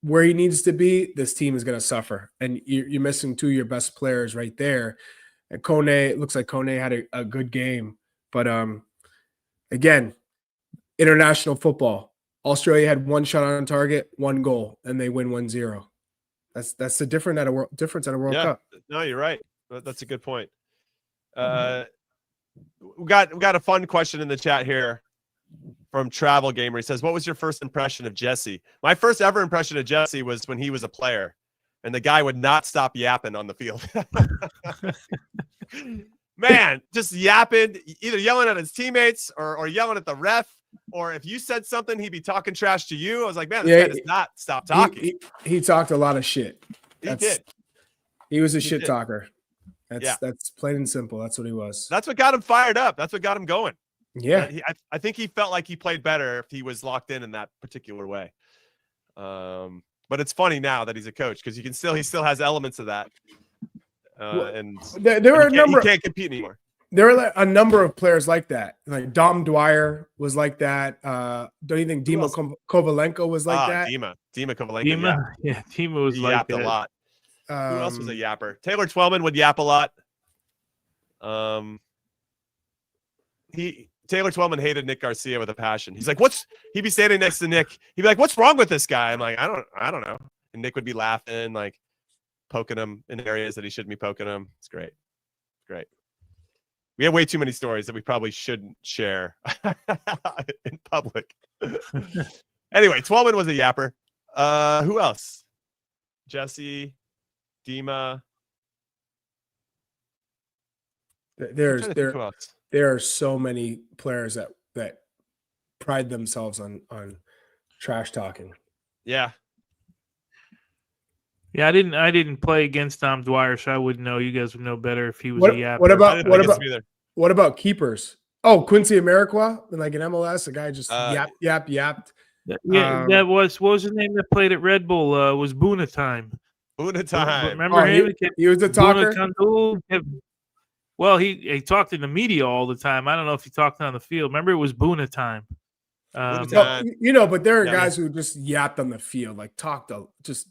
where he needs to be, this team is going to suffer. And you're missing two of your best players right there. And Kone, it looks like Kone had a good game. But again, international football. Australia had 1 shot on target, 1 goal, and they win 1-0. That's the difference at a World Cup. No, you're right. That's a good point. We got a fun question in the chat here from Travel Gamer. He says, "What was your first impression of Jesse?" My first ever impression of Jesse was when he was a player, and the guy would not stop yapping on the field. Man, just yapping, either yelling at his teammates or yelling at the ref, or if you said something, he'd be talking trash to you. I was like, man, this guy does not stop talking. He talked a lot of shit. He did. He was a shit talker. That's plain and simple. That's what he was. That's what got him fired up. That's what got him going. Yeah. I think he felt like he played better if he was locked in that particular way. But it's funny now that he's a coach because he still has elements of that. And there were he can't compete anymore. There are a number of players like that. Like Dom Dwyer was like that. Don't you think Dima Kovalenko was like that? Dima Kovalenko. Dima was like yapped a lot. Who else was a yapper? Taylor Twellman would yap a lot. Taylor Twellman hated Nick Garcia with a passion. He's like, he'd be standing next to Nick. He'd be like, "What's wrong with this guy?" I'm like, I don't know. And Nick would be laughing, like poking him in areas that he shouldn't be poking him. It's great. We have way too many stories that we probably shouldn't share in public. Anyway, Twellman was a yapper. Who else? Jesse, Dima. There are so many players that pride themselves on trash talking. Yeah. Yeah, I didn't play against Tom Dwyer, so I wouldn't know. You guys would know better if he was a yapper. What about keepers? Oh, Quincy Amarikwa, like in MLS, a guy just yapped. Yeah, that was what was his name that played at Red Bull? Was Boona Time. Remember him? He was a talker. Well, he talked to the media all the time. I don't know if he talked on the field. Remember, it was Boona Time. But there are guys who just yapped on the field, like talked just.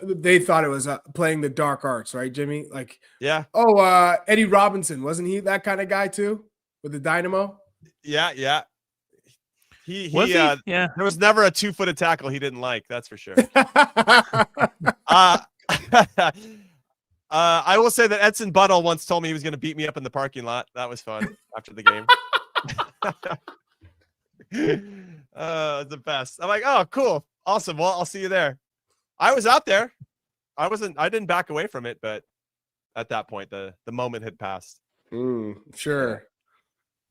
They thought it was playing the dark arts, right, Jimmy? Like, yeah. Oh, Eddie Robinson, wasn't he that kind of guy too with the Dynamo? Yeah. He yeah. There was never a 2-footed tackle he didn't like. That's for sure. I will say that Edson Buttle once told me he was going to beat me up in the parking lot. That was fun after the game. The best. I'm like, oh, cool, awesome. Well, I'll see you there. I was out there. I didn't back away from it, but at that point, the moment had passed. Sure.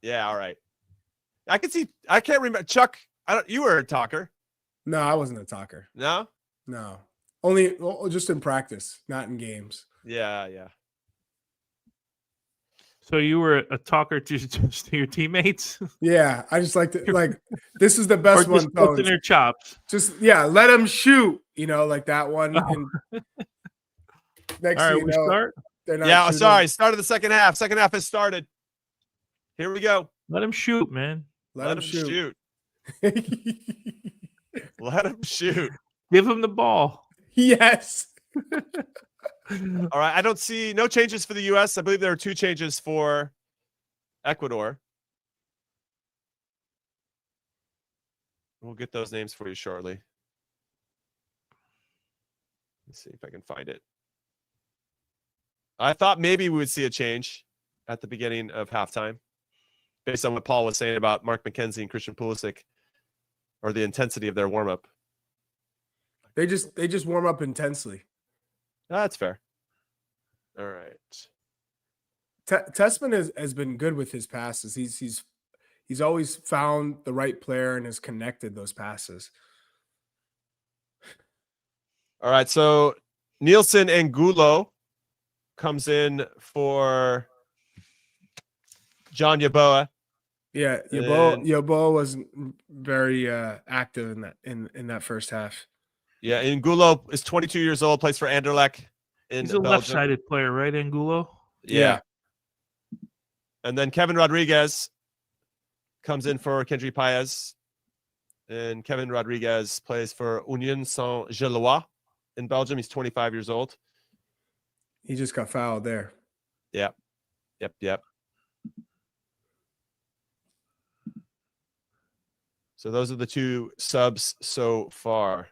Yeah. All right. I can't remember. Chuck, you were a talker. No, I wasn't a talker. No. Only just in practice, not in games. Yeah. So you were a talker to your teammates? Yeah, I just like to this is the best one. Just in their chops. Just let them shoot. Like that one. Next All right, thing you we know, start. they're not Yeah, shooting. sorry. Start of the second half. Second half has started. Here we go. Let him shoot, man. Let him shoot. Let him shoot. Give him the ball. Yes. All right. I don't see no changes for the U.S. I believe there are 2 changes for Ecuador. We'll get those names for you shortly. Let's see if I can find it. I thought maybe we would see a change at the beginning of halftime based on what Paul was saying about Mark McKenzie and Christian Pulisic, or the intensity of their warm-up. They just warm up intensely. That's fair. All right. Tessman has been good with his passes. He's always found the right player and has connected those passes. All right. So Nielsen and Gulo comes in for John Yeboah. Yeah, Yeboah wasn't very active in that first half. Yeah, and Gulo is 22 years old, plays for Anderlecht in He's a Belgium. left-sided player, right, Angulo? Yeah. And then Kevin Rodriguez comes in for Kendry Paez. And Kevin Rodriguez plays for Union Saint-Gillois in Belgium. He's 25 years old. He just got fouled there. Yep. So those are the 2 subs so far.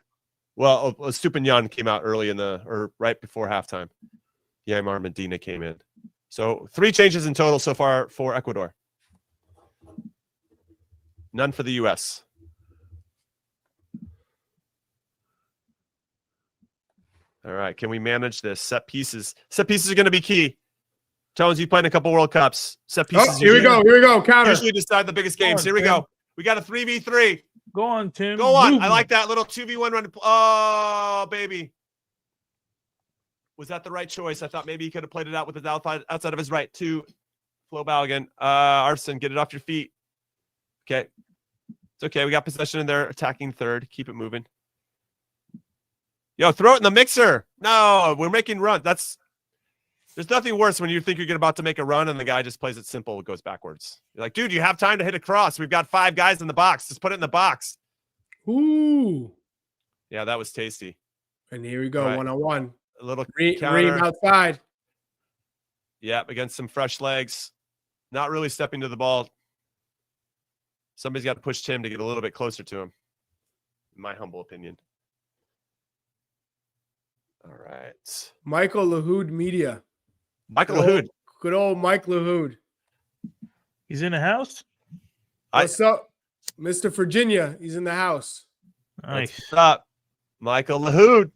Well, Stupinian came out early or right before halftime. Yaimar Medina came in. So 3 changes in total so far for Ecuador. None for the U.S. All right. Can we manage this? Set pieces. Set pieces are going to be key. Jones, you played in a couple World Cups. Set pieces. Oh, here we go. Counter. Usually decide the biggest games. Here we go. We got a 3v3. Go on, Tim. Go on. Move I like that little 2v1 run. Oh, baby. Was that the right choice? I thought maybe he could have played it out with his outside of his right to Flo Balogun. Arson, get it off your feet. Okay. It's okay. We got possession in there. Attacking third. Keep it moving. Yo, throw it in the mixer. No, we're making runs. There's nothing worse when you think you're about to make a run and the guy just plays it simple. It goes backwards. You're like, dude, you have time to hit a cross. We've got 5 guys in the box. Just put it in the box. Ooh. Yeah, that was tasty. And here we go, Right. 1-on-1. A little Ream counter. outside. Yeah, against some fresh legs. Not really stepping to the ball. Somebody's got to push Tim to get a little bit closer to him, in my humble opinion. All right. Michael Lahoud Media. Michael Lahoud. Good old Mike Lahoud. He's in the house? What's up? Mr. Virginia. He's in the house. Nice. What's up? Michael Lahoud.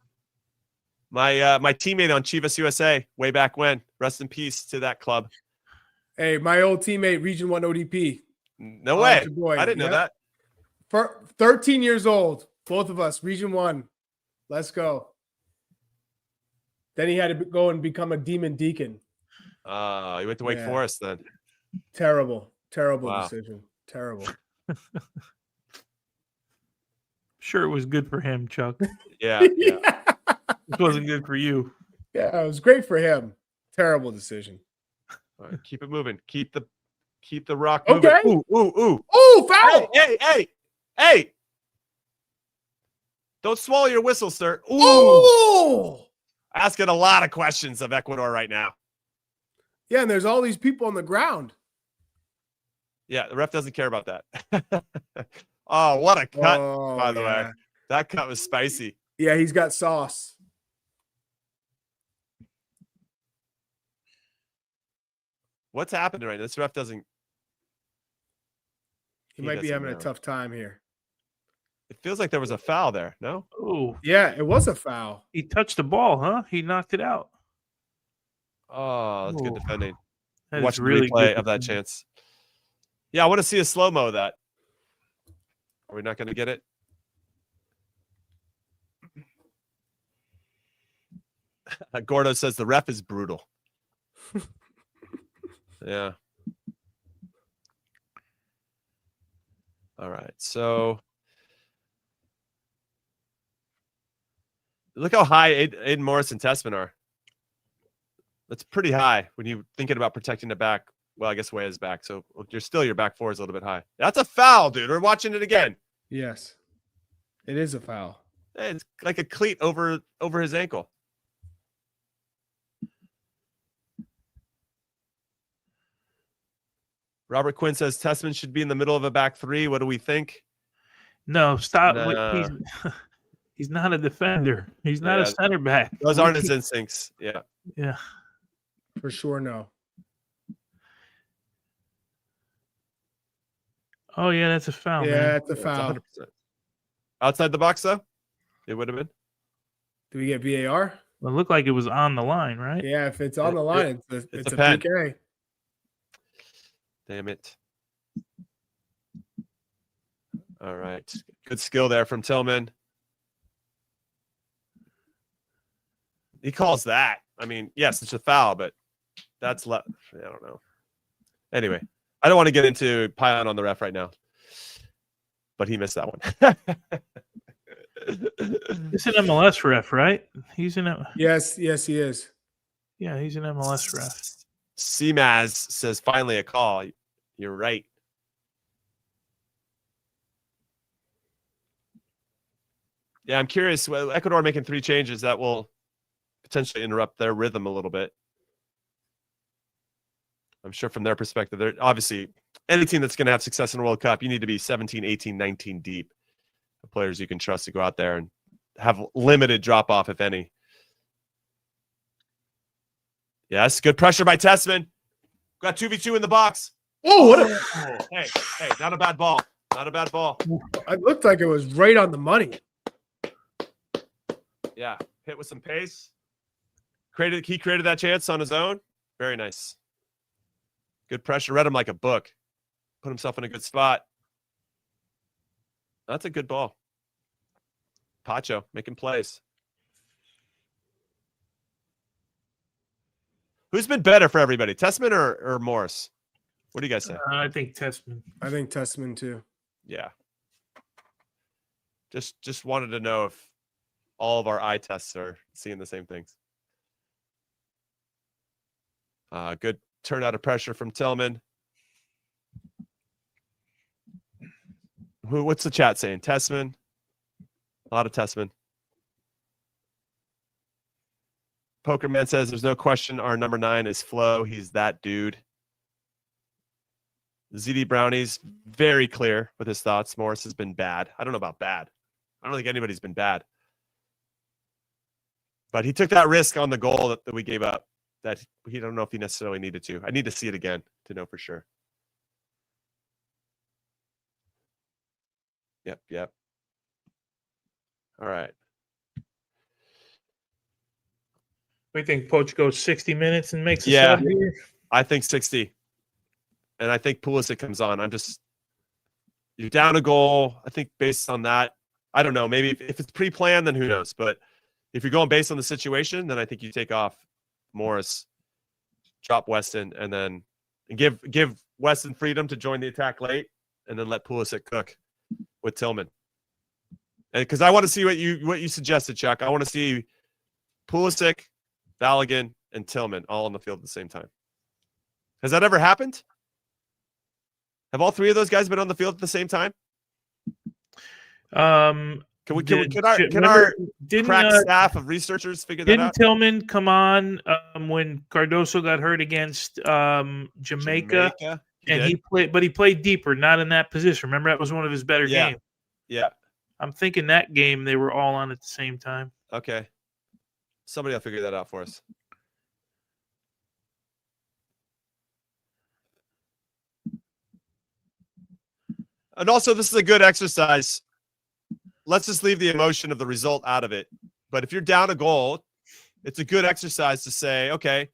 My teammate on Chivas USA way back when. Rest in peace to that club. Hey, my old teammate, Region 1 ODP. No way. Your boy. I didn't know that. For 13 years old, both of us, Region 1. Let's go. Then he had to go and become a demon deacon. He went to Wake Forest then. Terrible Wow. decision. Terrible. Sure, it was good for him, Chuck. Yeah. It wasn't good for you. Yeah, it was great for him. Terrible decision. All right, keep it moving. Keep the rock moving. Okay. Ooh. Oh, foul! Hey. Don't swallow your whistle, sir. Ooh. Oh! Asking a lot of questions of Ecuador right now. Yeah, and there's all these people on the ground. Yeah, the ref doesn't care about that. Oh, what a cut, Oh, by the yeah. way. That cut was spicy. Yeah, he's got sauce. What's happening right now? This ref doesn't. He might be doesn't having know. a tough time here. It feels like there was a foul there, no? Oh, Yeah, it was a foul. he touched the ball, huh? He knocked it out. Oh, that's good Ooh. defending. That Watch is the really replay good of that defending. chance. Yeah, I want to see a slow-mo of that. Are we not going to get it? Gordo says the ref is brutal. Yeah. All right. So look how high Aiden Morris and Tessman are. That's pretty high when you're thinking about protecting the back. Well, I guess Weah's back, so your back four is a little bit high. That's a foul, dude. We're watching it again. Yes, it is a foul. It's like a cleat over his ankle. Robert Quinn says Tessman should be in the middle of a back three. What do we think? No, stop. Nah. He's not a defender. He's not a center back. Those aren't his instincts. Yeah. Yeah. For sure, no. Oh, yeah, that's a foul, man. Yeah, it's a foul. 100%. Outside the box, though? It would have been. Do we get VAR? Well, it looked like it was on the line, right? Yeah, if it's on the line, it's a pen. PK. Damn it. All right. Good skill there from Tillman. He calls that. I mean, yes, it's a foul, but that's left. I don't know. Anyway, I don't want to get into piling on the ref right now, but he missed that one. It's an MLS ref, right? He's an Yes, he is. Yeah, he's an MLS ref. CMAS says finally a call. You're right. Yeah, I'm curious. Well, Ecuador making 3 changes that will potentially interrupt their rhythm a little bit. I'm sure from their perspective, they're obviously any team that's going to have success in the World Cup, you need to be 17, 18, 19 deep. The players you can trust to go out there and have limited drop off, if any. Yes, good pressure by Tessman. Got 2v2 in the box. Oh, what Hey, not a bad ball. Not a bad ball. It looked like it was right on the money. Yeah, hit with some pace. He created that chance on his own. Very nice. Good pressure. Read him like a book. Put himself in a good spot. That's a good ball. Pacho making plays. Who's been better for everybody, Tessman or Morris? What do you guys say? I think Tessman. I think Tessman too. Yeah. Just wanted to know if all of our eye tests are seeing the same things. Good turnout of pressure from Tillman. What's the chat saying? Tessman. A lot of Tessman. Pokerman says there's no question our number 9 is Flo. He's that dude. ZD Brownie's very clear with his thoughts. Morris has been bad. I don't know about bad. I don't think anybody's been bad. But he took that risk on the goal that we gave up that he don't know if he necessarily needed to. I need to see it again to know for sure. Yep. All right. We think Poch goes 60 minutes and makes a Yeah, sub here? I think 60. And I think Pulisic comes on. You're down a goal. I think based on that, I don't know. Maybe if it's pre-planned, then who knows? But if you're going based on the situation, then I think you take off Morris, drop Weston, and then give Weston freedom to join the attack late, and then let Pulisic cook with Tillman. And because I want to see what you suggested, Chuck. I want to see Pulisic, Balogun, and Tillman all on the field at the same time. Has that ever happened? Have all 3 of those guys been on the field at the same time? Can our crack staff of researchers figure that out? Didn't Tillman come on when Cardoso got hurt against Jamaica? And he played deeper, not in that position. Remember, that was one of his better games. Yeah. I'm thinking that game they were all on at the same time. Okay. Somebody will figure that out for us. And also, this is a good exercise. Let's just leave the emotion of the result out of it. But if you're down a goal, it's a good exercise to say, okay,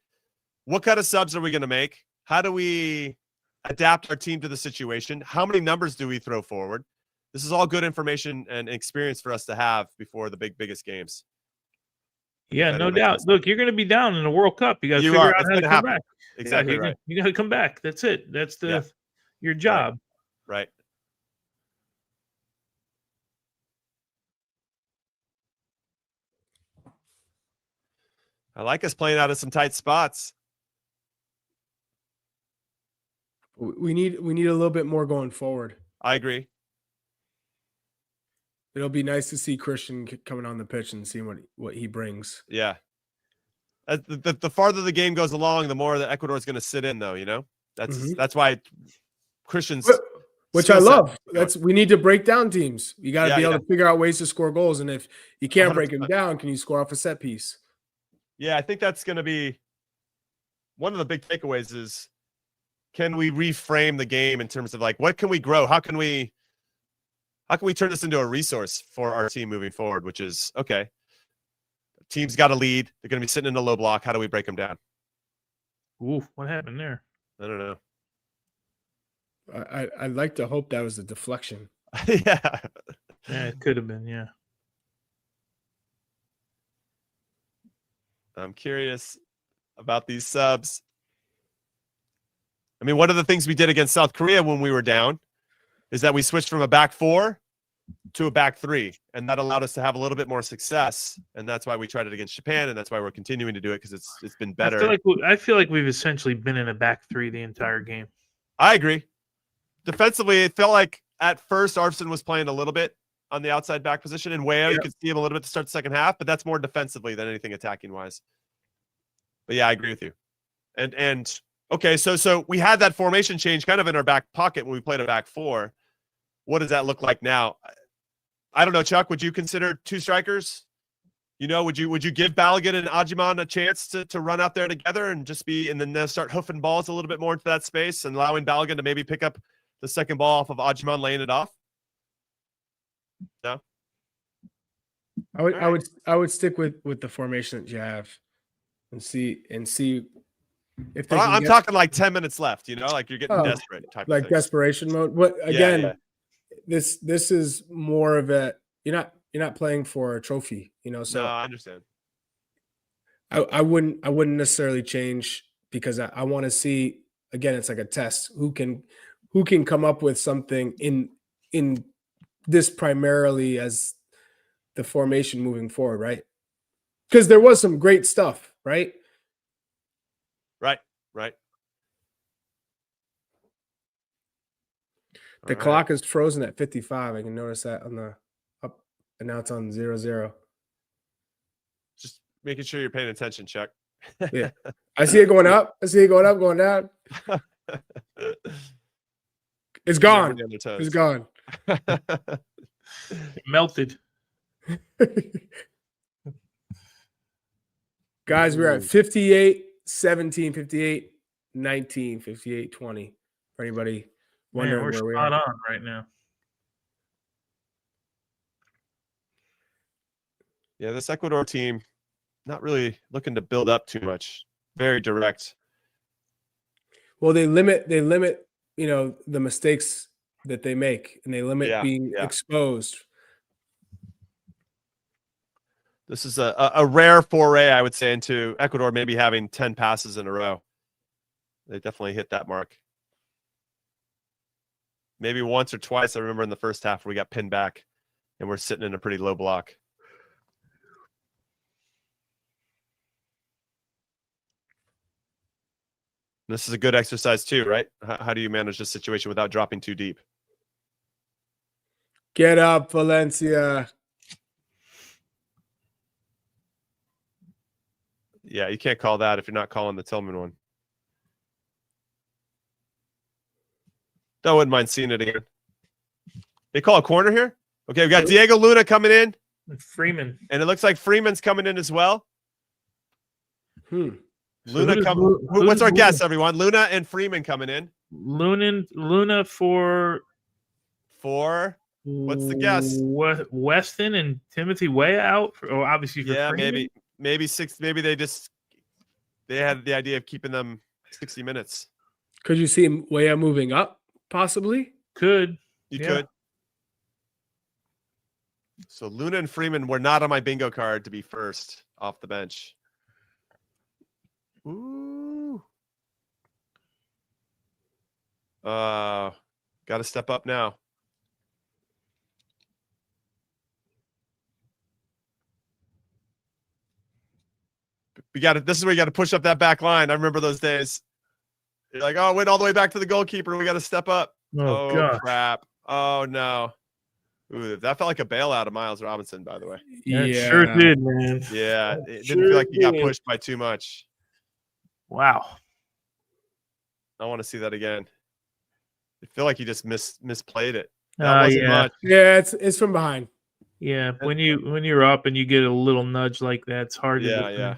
what kind of subs are we going to make? How do we adapt our team to the situation? How many numbers do we throw forward? This is all good information and experience for us to have before the biggest games. Yeah, no doubt. Look, you're going to be down in the World Cup. You got to figure out how to come back. Exactly right. You got to come back. That's it. That's your job. Right. I like us playing out of some tight spots. We need a little bit more going forward. I agree. It'll be nice to see Christian coming on the pitch and seeing what he brings. Yeah. The farther the game goes along, the more that Ecuador is going to sit in, though. You know, that's why Christian's, which I love. We need to break down teams. You got to be able to figure out ways to score goals, and if you can't 100%. Break them down, can you score off a set piece? Yeah, I think that's going to be one of the big takeaways. Is can we reframe the game in terms of like what can we grow? How can we turn this into a resource for our team moving forward? Which is okay. Team's got a lead. They're going to be sitting in a low block. How do we break them down? Ooh, what happened there? I don't know. I'd like to hope that was a deflection. Yeah, it could have been. Yeah. I'm curious about these subs. I mean, one of the things we did against South Korea when we were down is that we switched from a back 4 to a back 3, and that allowed us to have a little bit more success, and that's why we tried it against Japan, and that's why we're continuing to do it because it's been better. I feel like we've essentially been in a back 3 the entire game. I agree. Defensively, it felt like at first Arfson was playing a little bit on the outside back position, and you could see him a little bit to start the second half, but that's more defensively than anything attacking wise. But yeah, I agree with you. And okay, so we had that formation change kind of in our back pocket when we played a back 4. What does that look like now? I don't know, Chuck. Would you consider 2 strikers? You know, would you give Balogun and Ajiman a chance to run out there together and just and then start hoofing balls a little bit more into that space and allowing Balogun to maybe pick up the second ball off of Ajiman laying it off? No. I would stick with the formation that you have and see if they I'm talking like 10 minutes left. You know, like you're getting desperate type. Like of thing. Desperation mode. But again. This is more of a you're not playing for a trophy, you know. So no, I understand. I wouldn't necessarily change because I want to see again. It's like a test. Who can come up with something in this primarily as the formation moving forward, right? Because there was some great stuff, right? Right. The clock is frozen at 55. I can notice that on the up, and now it's on 0-0. Just making sure you're paying attention, Chuck. Yeah, I see it going up. I see it going up, going down. It's gone. It's gone. It melted. Guys, we're at 58, 17, 58, 19, 58, 20. For anybody wondering we're where we spot are. on right now. Yeah, this Ecuador team not really looking to build up too much. Very direct. Well, they limit, you know, the mistakes that they make, and they limit being exposed. This is a rare foray, I would say, into Ecuador maybe having 10 passes in a row. They definitely hit that mark. Maybe once or twice, I remember in the first half we got pinned back and we're sitting in a pretty low block. This is a good exercise too, right? How do you manage this situation without dropping too deep? Get up, Valencia. Yeah, you can't call that if you're not calling the Tillman one. I wouldn't mind seeing it again. They call a corner here? Okay, we got Diego Luna coming in. Freeman. And it looks like Freeman's coming in as well. Luna what's our guess, everyone? Luna and Freeman coming in. Luna for what's the guess? Weston and Timothy Weah out obviously for Freeman? maybe they had the idea of keeping them 60 minutes. Could you see Weah moving up possibly? Could. You could. So Luna and Freeman were not on my bingo card to be first off the bench. Ooh. Got to step up now. This is where you got to push up that back line. I remember those days. You're like, oh, went all the way back to the goalkeeper. We got to step up. Oh, Oh gosh. crap. Oh no. Ooh, that felt like a bailout of Miles Robinson, by the way. It sure did, man. Yeah, it didn't feel like he got pushed by too much. Wow. I want to see that again. I feel like he just misplayed it. That wasn't Yeah. much. Yeah, it's from behind. Yeah, when you're up and you get a little nudge like that, it's hard to defend. Yeah.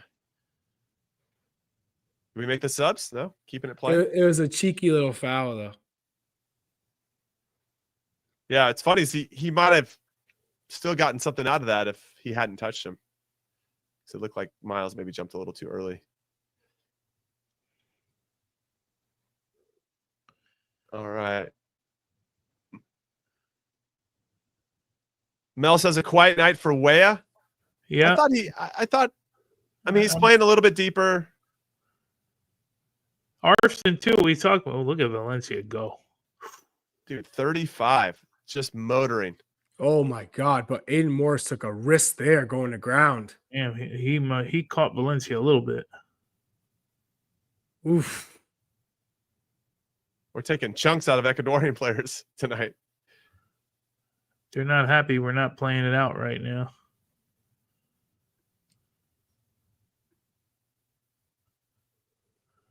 Did we make the subs? No? Keeping it playing? It was a cheeky little foul, though. Yeah, it's funny. He might have still gotten something out of that if he hadn't touched him. So it looked like Miles maybe jumped a little too early. All right. Mel says a quiet night for Weah. Yeah. I mean, he's playing a little bit deeper. Arston, too. We talked about. Look at Valencia go. Dude, 35. Just motoring. Oh my God! But Aiden Morris took a risk there going to ground. Damn, he caught Valencia a little bit. Oof. We're taking chunks out of Ecuadorian players tonight. They're not happy. We're not playing it out right now.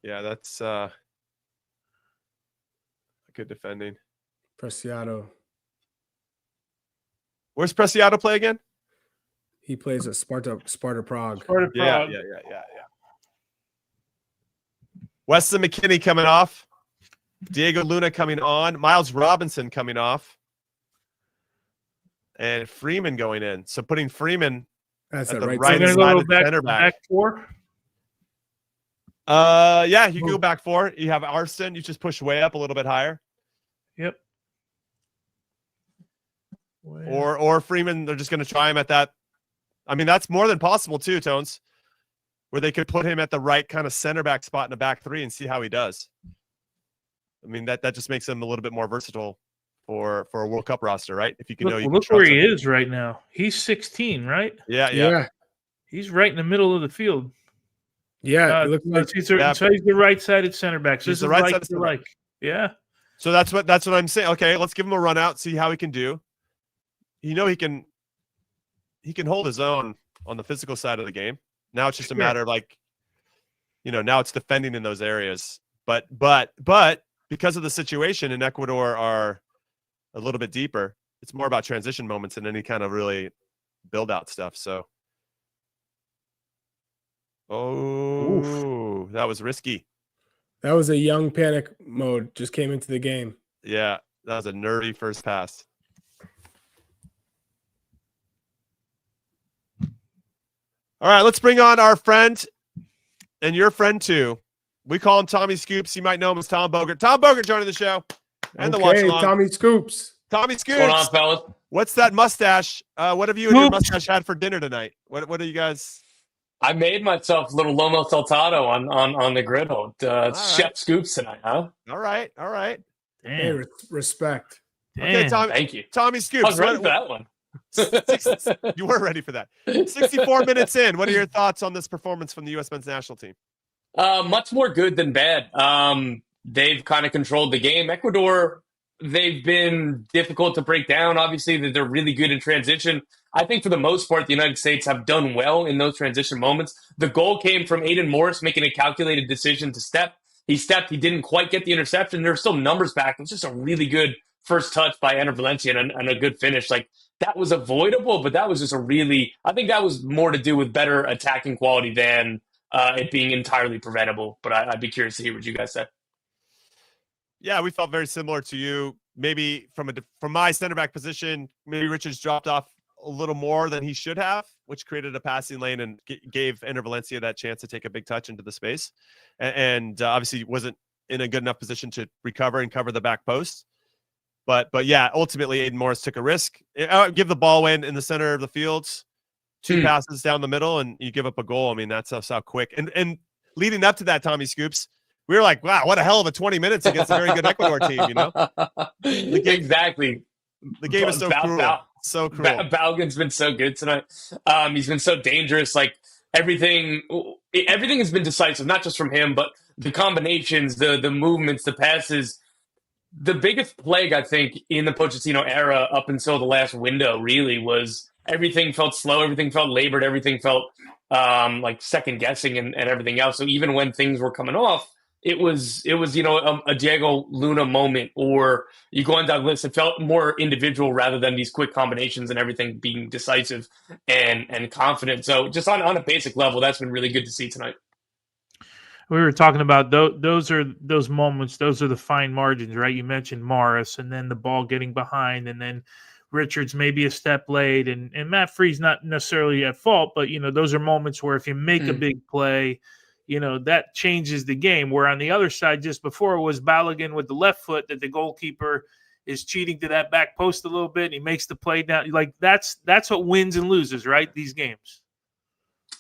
Yeah, that's good defending. Preciado. Where's Preciado play again? He plays at Sparta Prague. Yeah. Weston McKennie coming off. Diego Luna coming on. Miles Robinson coming off. And Freeman going in. So putting Freeman That's at it, the right right side. side of the center back. Back four. Yeah, you can go back four. You have Arston. You just push way up a little bit higher. Yep. Or Freeman, they're just going to try him at that. I mean, that's more than possible too, Tones, where they could put him at the right kind of center back spot in the back three and see how he does. I mean, that just makes him a little bit more versatile for a World Cup roster, right? If you can look where he is right now. He's 16, right? Yeah. He's right in the middle of the field. Yeah, it looks like so he's the right-sided center back. So He's this the is right-sided center back. Yeah. So that's what I'm saying. Okay, let's give him a run out, see how he can do. He can hold his own on the physical side of the game. Now it's just a matter of now it's defending in those areas. But because of the situation in Ecuador are a little bit deeper, it's more about transition moments than any kind of really build out stuff. So that was risky. that was a young panic mode. Just came into the game. Yeah, that was a nervy first pass. All right, let's bring on our friend and your friend too. We call him Tommy Scoops. You might know him as Tom Bogert. Tom Bogert joining the show. And the watch along. Tommy Scoops. Tommy Scoops. What's going on, fellas? What's that mustache? What have you and your mustache had for dinner tonight? What are you guys? I made myself a little lomo saltado on the griddle. Chef Scoops tonight, huh? All right. Damn. Hey, respect. Okay, Damn. Thank you. Tommy I Scoops. was ready for that one. You were ready for that. 64 minutes in. What are your thoughts on this performance from the U.S. men's national team? Much more good than bad. They've kind of controlled the game. Ecuador, they've been difficult to break down. Obviously, that they're really good in transition. I think for the most part, the United States have done well in those transition moments. The goal came from Aiden Morris making a calculated decision to step. He stepped. He didn't quite get the interception. There were still numbers back. It was just a really good first touch by Enter Valencia and a good finish. Like, that was avoidable, but that was just I think that was more to do with better attacking quality than it being entirely preventable. But I'd be curious to hear what you guys said. Yeah, we felt very similar to you. Maybe from my center back position, maybe Richards dropped off a little more than he should have, which created a passing lane and gave Enter Valencia that chance to take a big touch into the space. And obviously wasn't in a good enough position to recover and cover the back post. But yeah, ultimately Aiden Morris took a risk. Give the ball away in the center of the field, two passes down the middle, and you give up a goal. I mean, that's how quick. And leading up to that, Tommy Scoops, we were like, wow, what a hell of a 20 minutes against a very good Ecuador team, you know? Exactly. The game is so cruel. So cruel. Balogun's been so good tonight. He's been so dangerous. Like, everything has been decisive, not just from him, but the combinations, the movements, the passes. The biggest plague, I think, in the Pochettino era up until the last window really was everything felt slow, everything felt labored, everything felt like second guessing and everything else. So even when things were coming off, it was a Diego Luna moment, or you go on down the list. It felt more individual rather than these quick combinations and everything being decisive and confident. So just on a basic level, that's been really good to see tonight. We were talking about those are those moments. Those are the fine margins, right? You mentioned Morris, and then the ball getting behind, and then Richards maybe a step late, and Matt Free's not necessarily at fault, but those are moments where if you make a big play, that changes the game. Where on the other side, just before, it was Balogun with the left foot that the goalkeeper is cheating to that back post a little bit, and he makes the play down. Like that's what wins and loses, right? These games.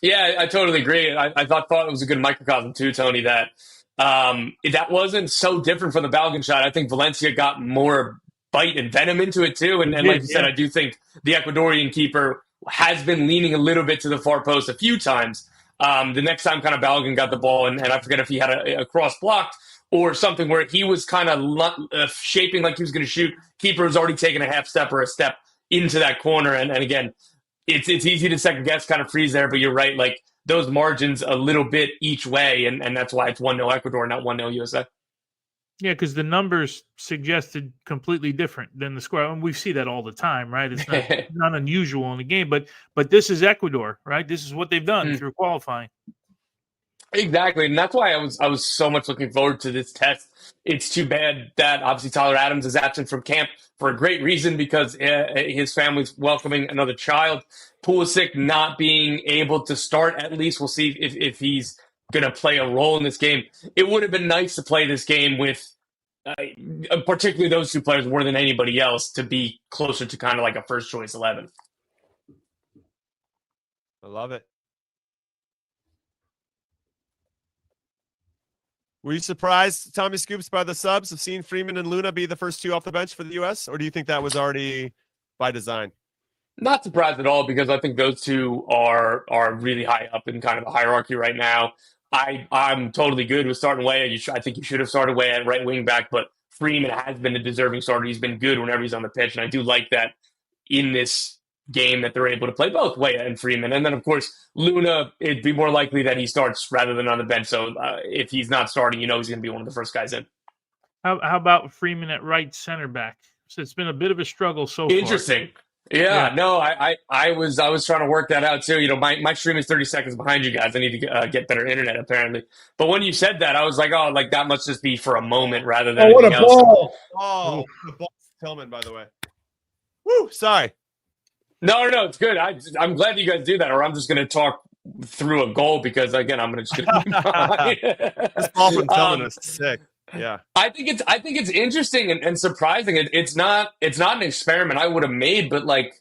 Yeah, I totally agree. I thought it was a good microcosm too, Tony, that that wasn't so different from the Balogun shot. I think Valencia got more bite and venom into it too. And like you said, I do think the Ecuadorian keeper has been leaning a little bit to the far post a few times. The next time kind of Balogun got the ball, and I forget if he had a cross blocked or something where he was kind of shaping like he was going to shoot. Keeper was already taking a half step or a step into that corner. And again, it's easy to second guess, kind of freeze there, but you're right. Like those margins a little bit each way. And that's why it's 1-0 Ecuador, not 1-0 USA. Yeah, because the numbers suggested completely different than the score. And we see that all the time, right? It's not unusual in the game, but this is Ecuador, right? This is what they've done through qualifying. Exactly, and that's why I was so much looking forward to this test. It's too bad that obviously Tyler Adams is absent from camp for a great reason, because his family's welcoming another child. Pulisic not being able to start, at least we'll see if he's going to play a role in this game. It would have been nice to play this game with particularly those two players more than anybody else, to be closer to kind of like a first choice 11. I love it. Were you surprised, Tommy Scoops, by the subs of seeing Freeman and Luna be the first two off the bench for the U.S., or do you think that was already by design? Not surprised at all, because I think those two are really high up in kind of the hierarchy right now. I'm totally good with starting Weah. I think you should have started Weah at right wing back, but Freeman has been a deserving starter. He's been good whenever he's on the pitch, and I do like that in this game that they're able to play both Weah and Freeman. And then, of course, Luna, it'd be more likely that he starts rather than on the bench. So if he's not starting, he's going to be one of the first guys in. How about Freeman at right center back? So it's been a bit of a struggle so far. Interesting. Yeah, no, I was trying to work that out too. My stream is 30 seconds behind you guys. I need to get better internet apparently. But when you said that, I was like, oh, like that must just be for a moment rather than what a anything else. ball! Oh, the ball Tillman, by the way. Woo, sorry. No, it's good. I'm glad you guys do that, or I'm just going to talk through a goal, because again, I'm just going to. This ball from Tillman is sick. Yeah, I think it's interesting and surprising. It's not an experiment I would have made, but like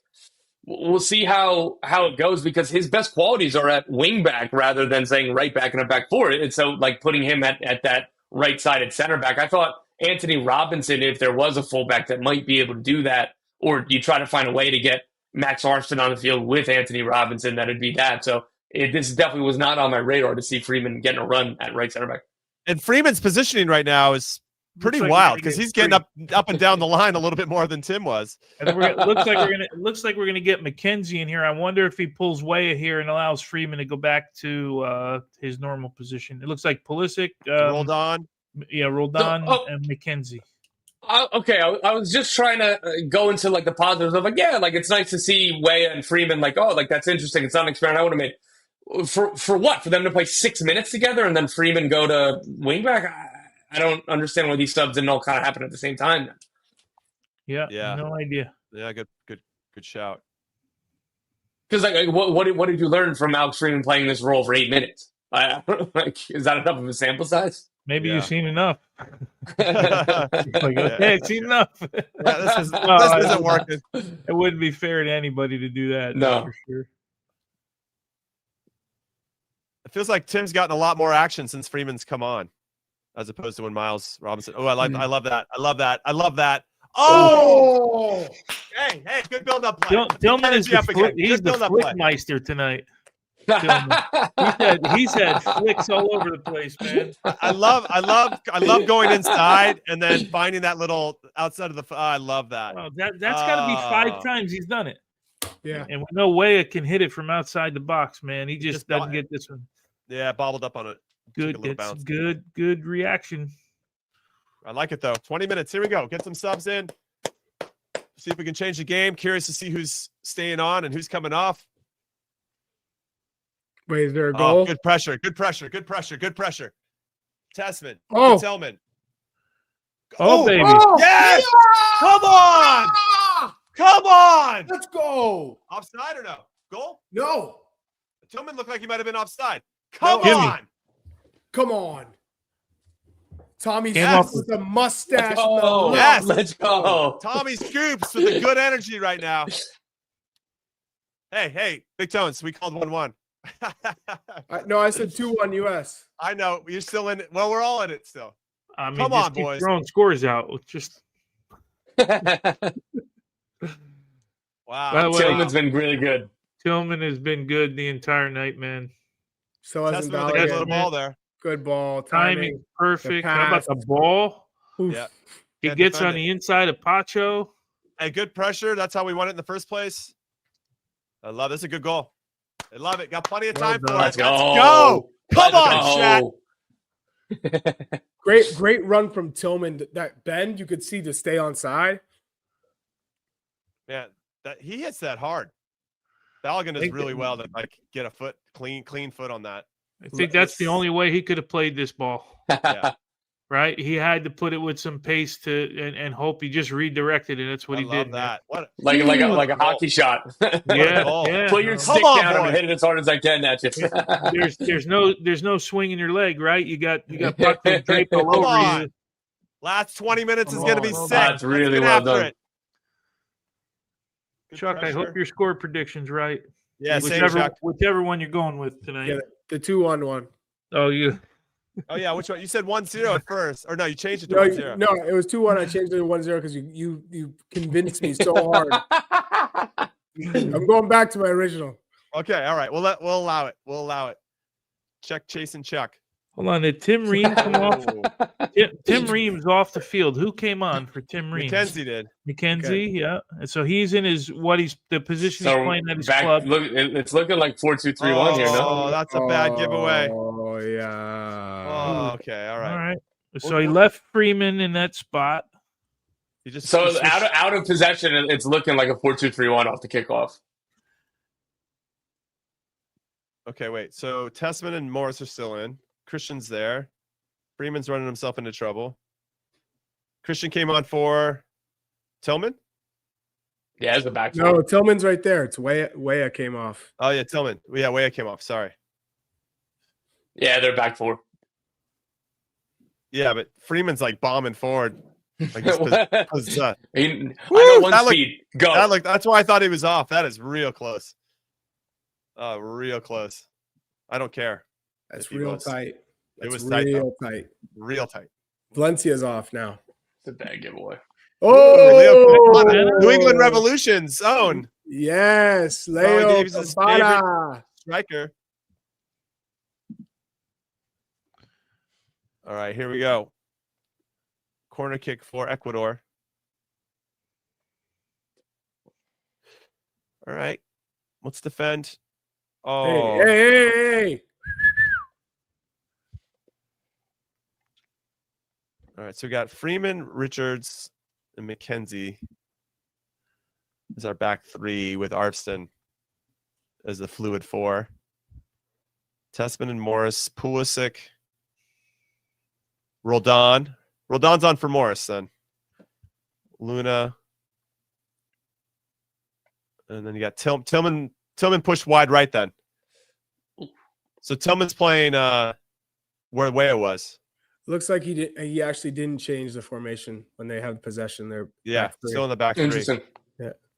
we'll see how it goes, because his best qualities are at wing back rather than saying right back and a back four. And so like putting him at that right sided center back, I thought Anthony Robinson, if there was a fullback that might be able to do that, or you try to find a way to get Max Armstrong on the field with Anthony Robinson, that'd be that. So this definitely was not on my radar to see Freeman getting a run at right center back. And Freeman's positioning right now is pretty wild, because he's getting up and down the line a little bit more than Tim was. And looks like we're gonna get McKenzie in here. I wonder if he pulls Weah here and allows Freeman to go back to his normal position. It looks like Pulisic, Roldan, and McKenzie. Okay, I was just trying to go into like the positives of like, yeah, like it's nice to see Weah and Freeman like, oh, like that's interesting. It's not an experiment I would have made. For what? For them to play 6 minutes together and then Freeman go to wingback? I don't understand why these subs didn't all kind of happen at the same time. Yeah, no idea. Yeah, good shout. Because like, what did you learn from Alex Freeman playing this role for 8 minutes? Is that enough of a sample size? Maybe you've seen enough. I've seen enough. This isn't working. It wouldn't be fair to anybody to do that. No, for sure. It feels like Tim's gotten a lot more action since Freeman's come on, as opposed to when Miles Robinson. Oh, I love that. Oh! Hey, good build-up play. Tillman is the Flickmeister tonight. He's had flicks all over the place, man. I love going inside and then finding that little outside of the. I love that. Oh, that's got to be 5 times he's done it. Yeah. And no way it can hit it from outside the box, man. He just doesn't get this one. Yeah, bobbled up on it. Good. It's good reaction. I like it though. 20 minutes. Here we go. Get some subs in. See if we can change the game. Curious to see who's staying on and who's coming off. Wait, is there a goal? Good pressure. Tessman. Oh. Tillman. Oh, baby. Oh, Yes! yeah! Come on! Let's go. Offside or no? Goal? No. Tillman looked like he might have been offside. Come No. on! Come on. Tommy Yes. Scoops with a mustache. Oh, Yes. let's go. Tommy Scoops with the good energy right now. Hey, Big Tones, we called 1-1. No, I said 2-1 US. I know. You're still in it. Well, we're all in it still. I mean, Come just on, keep boys. throwing scores out. Just Wow. By the way, Tillman's been really good. Tillman has been good the entire night, man. So hasn't Tessman with a good little Balogun. ball there. Good ball. Timing perfect. How about pass. the ball? Oof. Yeah. He Can't gets defend on it. the inside of Pacho. Hey, good pressure. That's how we won it in the first place. I love it. This is a good goal. I love it. Got plenty of Well time for done. it. Let's Let's go. go. Come Let's on, Chat. go. Great run from Tillman. That bend, you could see to stay on side. Man, he hits that hard. Balogun does really well to like get a foot clean foot on that. I think that's the only way he could have played this ball. Yeah. Right? He had to put it with some pace and hope he just redirected it. That's what he love did. that. What? like a hockey shot. Yeah, goal. yeah. Put your no. stick on, down boy. and hit it as hard as I can at you. There's no swing in your leg, right? You got puck draped all Come over on. you. Last 20 minutes is Come going to be on. sick. That's really Let's get well after done. it. Good Chuck, I pressure. hope your score prediction's right. Yeah, same, whichever, Chuck. whichever one you're going with tonight. Yeah, the 2-1 one. Oh, you. Oh, yeah. Which one? You said 1-0 at first. Or no, you changed it to No, 1-0. no, it was 2-1. I changed it to 1-0 because you convinced me so hard. I'm going back to my original. Okay. All right. We'll allow it. We'll allow it. Check, chase, and Chuck. Hold on. Did Tim Ream come off? Oh, Tim Ream's off the field. Who came on for Tim Ream? McKenzie did. McKenzie, yeah. And so he's in the position he's playing at his club. It's looking like 4-2-3-1 here, no? Oh, that's a bad giveaway. Oh, yeah. Oh, okay. All All right. right. So he left Freeman in that spot. He just So he switched- out of possession, it's looking like a 4-2-3-1 off the kickoff. Okay, wait. So Tessman and Morris are still in. Christian's there. Freeman's running himself into trouble. Christian came on for Tillman. Yeah, as the back No, four. Tillman's right there. It's Weah came off. Oh yeah, Tillman. Yeah, Weah came off. Sorry. Yeah, they're back four. Yeah, but Freeman's like bombing forward. Like I know Woo, one that speed. Go. that's why I thought he was off. That is real close. Real close. I don't care. That's if he real was. tight. It That's was tight, real tight. Real tight. Valencia's off now. It's a bad giveaway. Oh, New England Revolution's own Yes, Tony Leo Davies' Zapata. striker. All right, here we go. Corner kick for Ecuador. All right, let's defend. Oh, Hey. all right. So we got Freeman, Richards, and McKenzie as our back three with Arvston as the fluid four. Tessman and Morris, Pulisic, Roldan. Roldan's on for Morris then. Luna. And then you got Tillman. Tillman pushed wide right then. So Tillman's playing where Weah was. Looks like he actually didn't change the formation when they have possession there. Yeah, still in the back three. Interesting.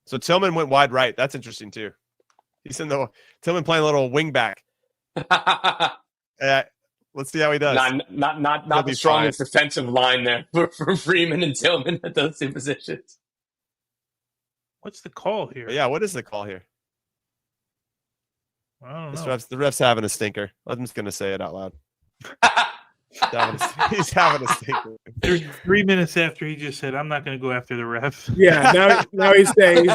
So Tillman went wide right. That's interesting too. He's in the Tillman playing a little wing back. Let's see how he does. not He'll the be strongest defensive line there for Freeman and Tillman at those two positions. What's the call here? But yeah, what is the call here? I don't know. The ref's having a stinker. I'm just gonna say it out loud. He's having a stinker. 3 minutes after he just said, "I'm not going to go after the ref." Yeah, now he's saying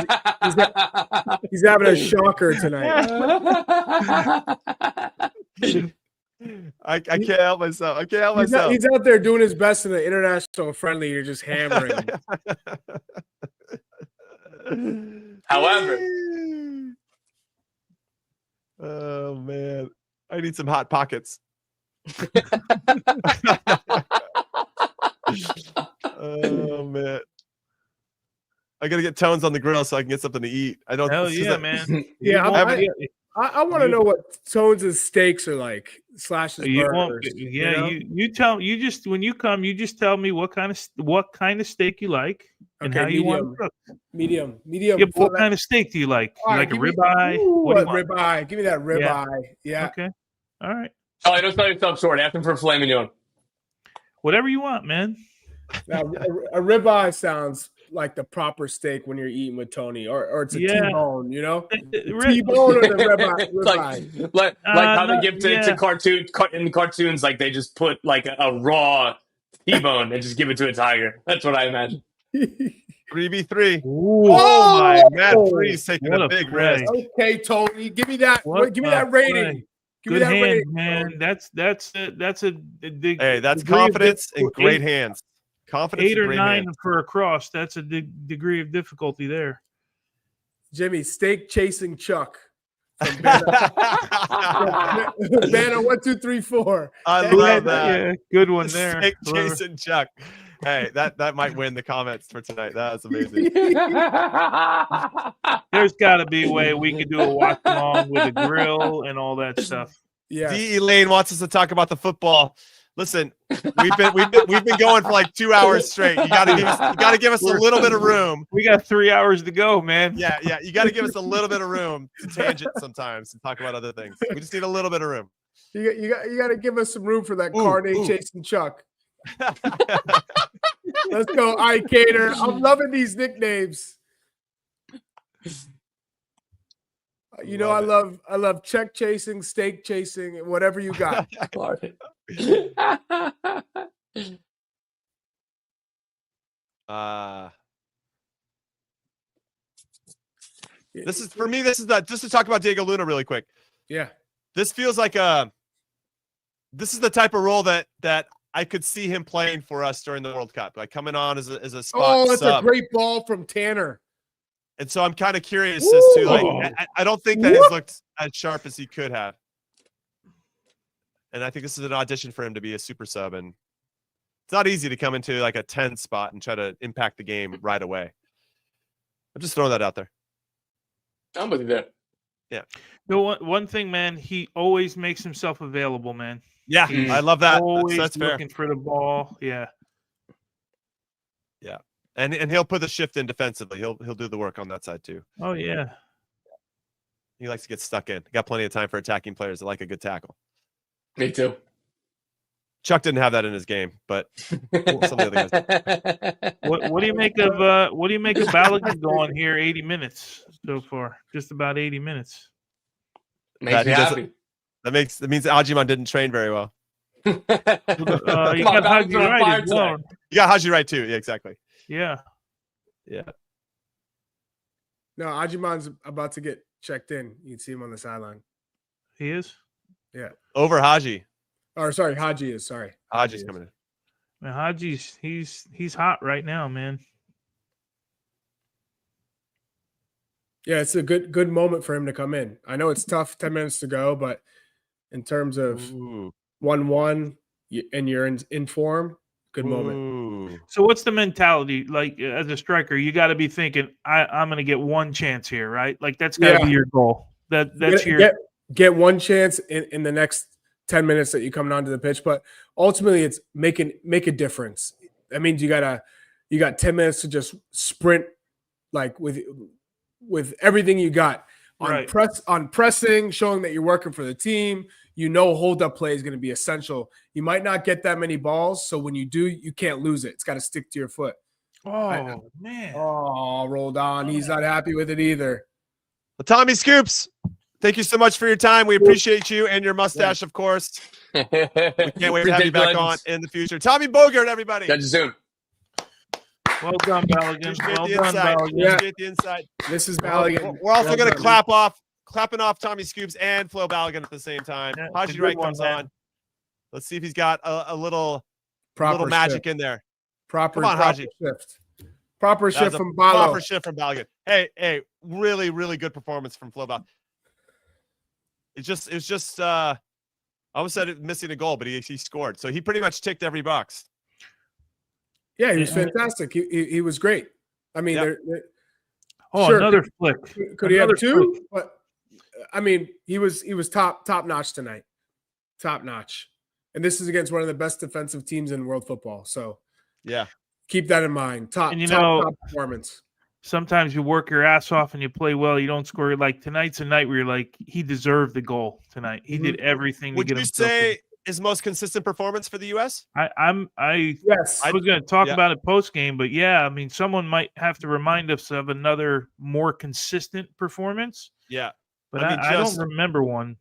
he's having a shocker tonight. I can't help myself. I can't help myself. He's out there doing his best in the international friendly. You're just hammering. However, oh man, I need some hot pockets. Oh man, I gotta get Tones on the grill so I can get something to eat. I don't. Hell yeah, man. Yeah, I want to know what Tones' steaks are like. Slashes burgers. You tell you just when you come, you just tell me what kind of steak you like and how you want it cooked. Medium. Yeah, but what kind of steak do you like? You like a ribeye? What ribeye? Give me that ribeye. Yeah. Okay. All right. oh, I don't sell yourself short. Ask him for filet mignon. Whatever you want, man. Now, a ribeye sounds like the proper steak when you're eating with Tony, or it's a T-bone, you know? T-bone or the ribeye. like how they give to cartoon in the cartoons, like they just put like a raw T-bone and just give it to a tiger. That's what I imagine. 3v3. Oh my Matt Freeze taking a big risk. Okay, Tony, give me that. Give me that rating. Give me that hands, rating, man. That's a hey, that's confidence and great hands. Confidence 8 or 9 hands. for a cross. That's a degree of difficulty there. Jimmy, steak chasing Chuck. Banner 1, 2, 3, 4. I love that. Yeah, good one there. Steak chasing Chuck. Hey, that might win the comments for tonight. That was amazing. There's got to be a way we could do a watch along with a grill and all that stuff. Yeah. D. Elaine wants us to talk about the football. Listen, we've been going for like 2 hours straight. You gotta give us a little bit of room. We got 3 hours to go, man. Yeah. You gotta give us a little bit of room to tangent sometimes and talk about other things. We just need a little bit of room. You got to give us some room for that carne chasing Chuck. Let's go, Cater. I'm loving these nicknames. You know, I love check chasing, steak chasing, whatever you got. This is for me. This is just to talk about Diego Luna really quick. Yeah, this feels like this is the type of role that I could see him playing for us during the World Cup, like coming on as a spot. Oh, that's sub. a great ball from Tanner. And so I'm kind of curious as to like I don't think that he's looked as sharp as he could have. And I think this is an audition for him to be a super sub, and it's not easy to come into like a 10 spot and try to impact the game right away. I'm just throwing that out there. I'm with you there. Yeah. The one thing, man, he always makes himself available, man. Yeah, I love that. Always that's fair. looking for the ball. Yeah. Yeah. And he'll put the shift in defensively. He'll do the work on that side too. Oh yeah. He likes to get stuck in. Got plenty of time for attacking players that like a good tackle. Me too. Chuck didn't have that in his game, but some of the other guys. What do you make of Balogun going here 80 minutes so far? Just about 80 minutes. Makes me happy. That means Ajiman didn't train very well. You got Haji right as well. You got Haji right too. Yeah, exactly. Yeah. Yeah. No, Ajiman's about to get checked in. You can see him on the sideline. He is? Yeah. Over Haji. Or sorry, Haji is. Sorry. Haji's coming in. Man, Haji's he's hot right now, man. Yeah, it's a good moment for him to come in. I know it's tough, 10 minutes to go, but in terms of 1-1 and you're in form, good moment. So what's the mentality? Like as a striker, you got to be thinking, I'm going to get one chance here, right? Like that's got to be your goal. That's get one chance in the next 10 minutes that you come onto the pitch, but ultimately it's make a difference. That means you got 10 minutes to just sprint like with everything you got on pressing, showing that you're working for the team. Hold up play is going to be essential. You might not get that many balls, so when you do, you can't lose it. It's got to stick to your foot. Oh man! Oh, rolled on. He's not happy with it either. The Tommy Scoops. Thank you so much for your time. We appreciate you and your mustache, of course. We Can't wait to have you back on in the future. Tommy Bogert, everybody. Catch you soon. Well done, Balogun. Appreciate Well the done, insight. Balogun. Appreciate the insight. This is Balogun. We're also going to done, clapping off Tommy Scoops and Flo Balogun at the same time. Yeah, Haji it's a Wright good one, comes man. on. Let's see if he's got a little Proper magic shift. in there. Proper, Come on, proper Haji. shift. Proper That was shift a from Balo. proper shift from Balogun. Hey, really, really good performance from Flo Balogun. It was just I almost said it missing a goal, but he scored. So he pretty much ticked every box. Yeah, he was fantastic. He was great. I mean, Yep. Oh, sure, another flick. could he have Another two? flick. But I mean, he was top notch tonight. Top notch. And this is against one of the best defensive teams in world football. So Yeah. keep that in mind. Top performance. Sometimes you work your ass off and you play well. You don't score. Like tonight's a night where you're like, he deserved the goal tonight. He did everything Would to get you himself in. say his most consistent performance for the U.S.? Yes. I was going to talk about it post game, but yeah, I mean, someone might have to remind us of another more consistent performance. Yeah. But I don't remember one.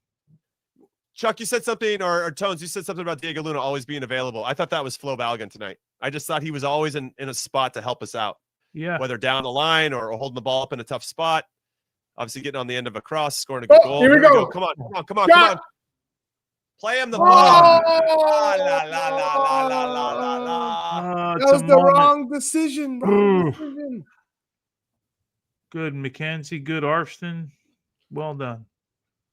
Chuck, you said something, or Tones, you said something about Diego Luna always being available. I thought that was Flo Balogun tonight. I just thought he was always in a spot to help us out. Yeah. Whether down the line or holding the ball up in a tough spot. Obviously getting on the end of a cross, scoring a good goal. Here we go. Come on. Play him the ball. That was the wrong decision. Good McKenzie, good Arfston. Well done.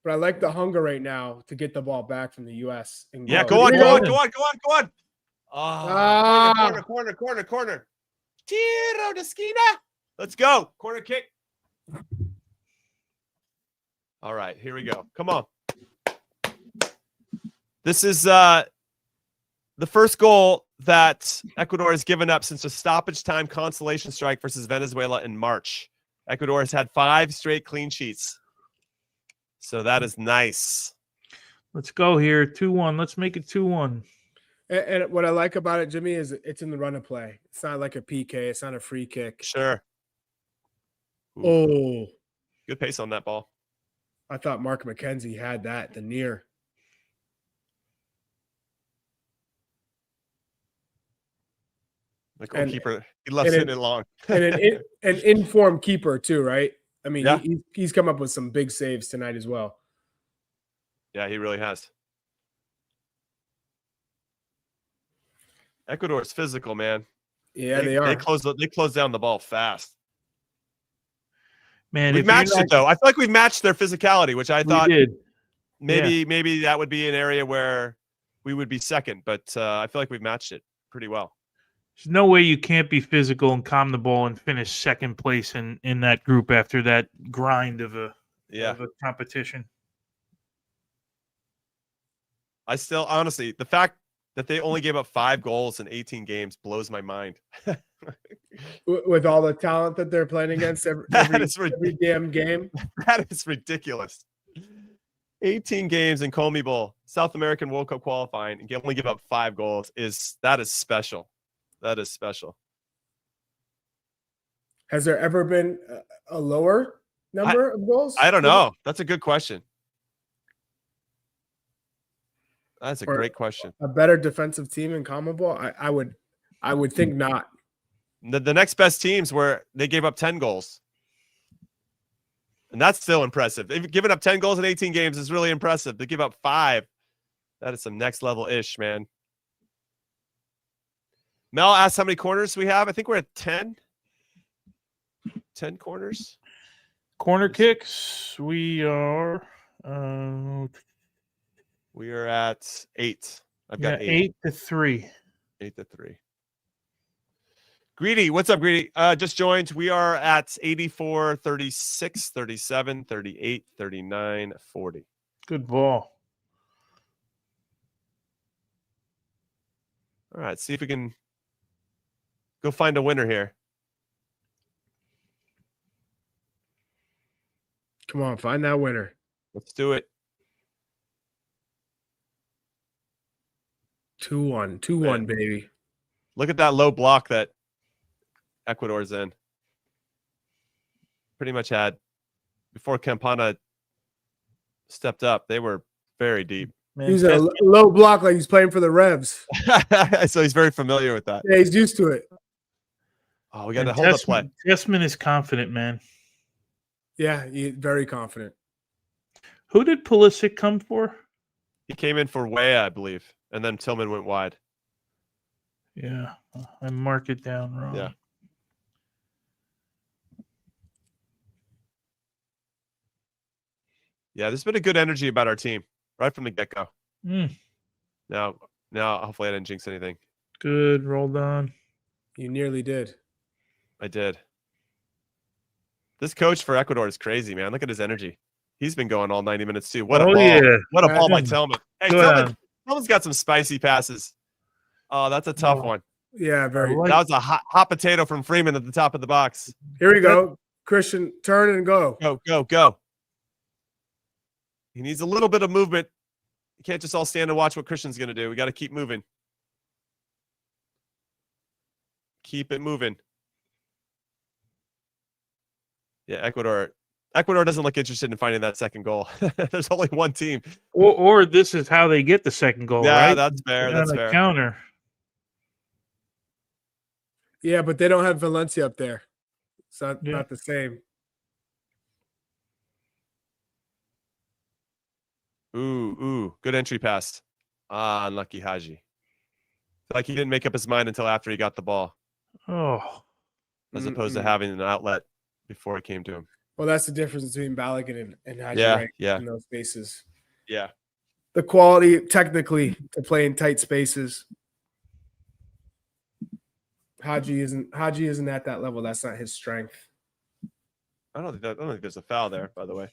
But I like the hunger right now to get the ball back from the U.S. and Yeah, go go on. Corner. Tiro de esquina. Let's go. Corner kick. All right, here we go. Come on. This is the first goal that Ecuador has given up since a stoppage time consolation strike versus Venezuela in March. Ecuador has had 5 straight clean sheets. So that is nice. Let's go here. 2-1. Let's make it 2-1. And what I like about it, Jimmy, is it's in the run of play. It's not like a PK. It's not a free kick. Sure. Ooh. Oh. Good pace on that ball. I thought Mark McKenzie had that, the near. The goalkeeper, he loves hitting it long. And an informed keeper too, right? I mean, yeah. he's come up with some big saves tonight as well. Yeah, he really has. Ecuador is physical, man. Yeah, they are. They close down the ball fast. Man, we matched it though. I feel like we've matched their physicality, which I thought maybe that would be an area where we would be second, but I feel like we've matched it pretty well. There's no way you can't be physical and calm the ball and finish second place in that group after that grind of a competition. I still, honestly, the fact that they only gave up 5 goals in 18 games blows my mind. With all the talent that they're playing against every damn game. That is ridiculous. 18 games in CONMEBOL, South American World Cup qualifying, and only give up 5 goals that is special. That is special. Has there ever been a lower number of goals? I don't know. That's a good question. That's a great question. A better defensive team in CONMEBOL? I would think not. The next best teams where they gave up 10 goals. And that's still impressive. They've given up 10 goals in 18 games is really impressive. They give up 5. That is some next level ish, man. Mel asked how many corners we have. I think we're at 10. 10 corners. Corner kicks. We are at 8. I've got 8. 8-3. 8-3. Greedy, what's up, Greedy? Just joined. We are at 84, 36, 37, 38, 39, 40. Good ball. All right, see if we can go find a winner here. Come on, find that winner. Let's do it. 2-1. 2-1, baby. Look at that low block that Ecuador's in. Pretty much had, before Campana stepped up. They were very deep. Man, He's a low block like he's playing for the Revs. So he's very familiar with that. Yeah, he's used to it. Oh, we got to hold up play. Tessman is confident, man. Yeah, very confident. Who did Pulisic come for? He came in for Weah, I believe, and then Tillman went wide. Yeah, I marked it down wrong. Yeah. Yeah, there's been a good energy about our team right from the get-go. Now, hopefully I didn't jinx anything. Good, rolled on. You nearly did. I did. This coach for Ecuador is crazy, man. Look at his energy. He's been going all 90 minutes too. What a ball. Yeah. What a ball by Tillman. Hey, Good. Tillman's got some spicy passes. Oh, that's a tough one. Yeah, very. That was a hot potato from Freeman at the top of the box. Here we go. Christian, turn and go. Go. He needs a little bit of movement. You can't just all stand and watch what Christian's going to do. We got to keep moving. Keep it moving. Yeah, Ecuador doesn't look interested in finding that second goal. There's only one team. Or this is how they get the second goal, yeah, right? That's fair. That's fair. Counter. Yeah, but they don't have Valencia up there. It's not the same. Ooh. Good entry pass. Unlucky Haji. Like he didn't make up his mind until after he got the ball. Oh. As opposed to having an outlet before it came to him. Well, that's the difference between Balogun and Haji in those spaces. Yeah. The quality, technically, to play in tight spaces. Haji isn't at that level. That's not his strength. I don't think there's a foul there, by the way.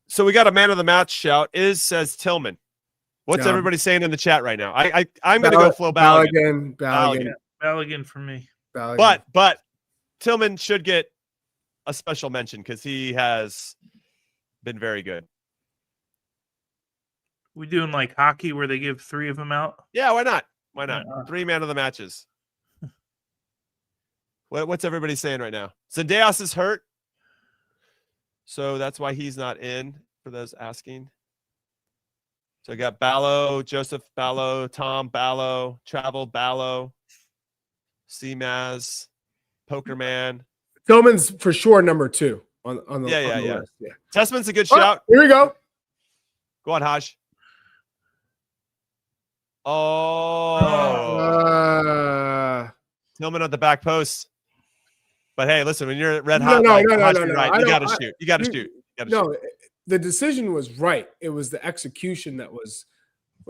So we got a man of the match shout. Says Tillman. What's everybody saying in the chat right now? I'm going to go Flo Balogun. Balogun for me. Balogun. But Tillman should get a special mention because he has been very good. We doing like hockey where they give 3 of them out? Yeah, why not? 3 man of the matches. What's everybody saying right now? Zendejas is hurt. So that's why he's not in, for those asking. So I got Ballo, Joseph Ballo, Tom Ballo, Travel Ballo, CMAS, Pokerman. Tillman's for sure number 2 on the list. Yeah. Tessman's a good shout. Here we go. Go on, Haj. Tillman at the back post. But hey, listen, when you're red hot, no. You got to shoot. You got to shoot. The decision was right. It was the execution that was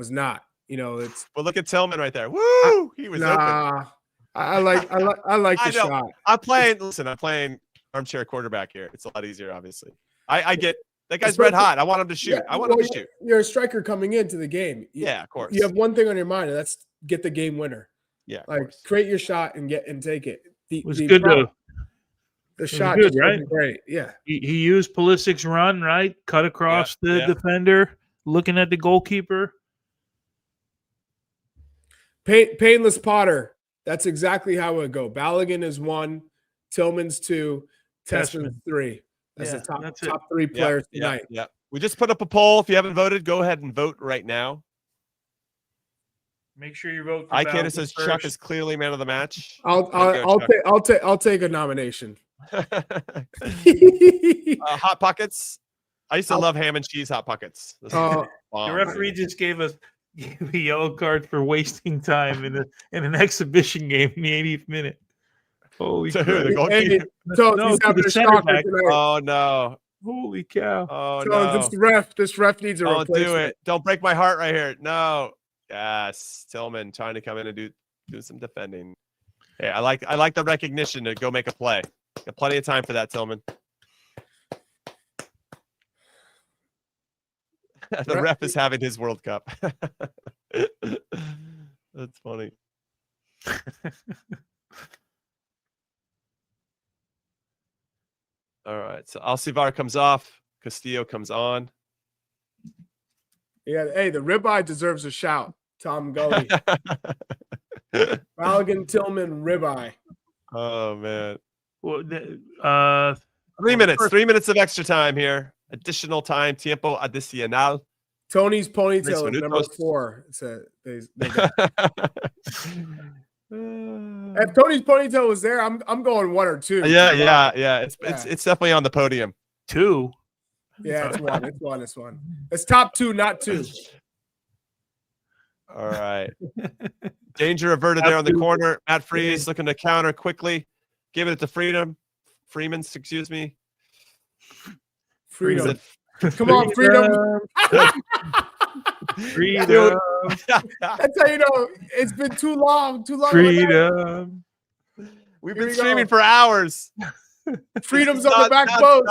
not. It's. Well, look at Tillman right there. Woo! He was open. I like the shot. I'm playing armchair quarterback here. It's a lot easier, obviously. I get that guy's red hot. I want him to shoot. I want him to shoot. You're a striker coming into the game. Yeah, of course. You have one thing on your mind, and that's get the game winner. Yeah, create your shot and take it. It was good though. The shot good, right? Great. Yeah. He used Pulisic's run, right? Cut across the defender, looking at the goalkeeper. Painless Potter. That's exactly how it would go. Balogun is 1, Tillman's 2, Tessman's 3. That's the top 3 players tonight. Yeah. We just put up a poll. If you haven't voted, go ahead and vote right now. Make sure you vote for Ikeda says first. Chuck is clearly man of the match. I'll take a nomination. Hot Pockets. I used to love ham and cheese Hot Pockets. The referee just gave a yellow card for wasting time in an exhibition game in the 80th minute. Holy cow. Oh no. Holy cow. Oh no. This ref needs a replacement. Don't do it. Don't break my heart right here. No. Yes. Tillman trying to come in and do some defending. Hey, I like the recognition to go make a play. Got plenty of time for that, Tillman. The ref is having his World Cup. That's funny. All right. So Alcivar comes off. Castillo comes on. Yeah. Hey, the ribeye deserves a shout. Tom Gully. Balogun, Tillman, ribeye. Oh man. Well, 3 minutes. 3 minutes of extra time here. Additional time, tiempo adicional. Tony's ponytail Tres is number minutos. 4. It's they got. If Tony's ponytail was there, I'm going 1 or 2. Yeah. It's definitely on the podium. 2. Yeah, it's 1. It's 1. It's top 2, not 2. All right. Danger averted there on the corner. Matt Freeze looking to counter quickly. Give it to Freeman, excuse me. Freedom. Come on, Freedom. Freedom. That's how you know it's been too long. Freedom. We've been streaming for hours. Freedom's on the back post.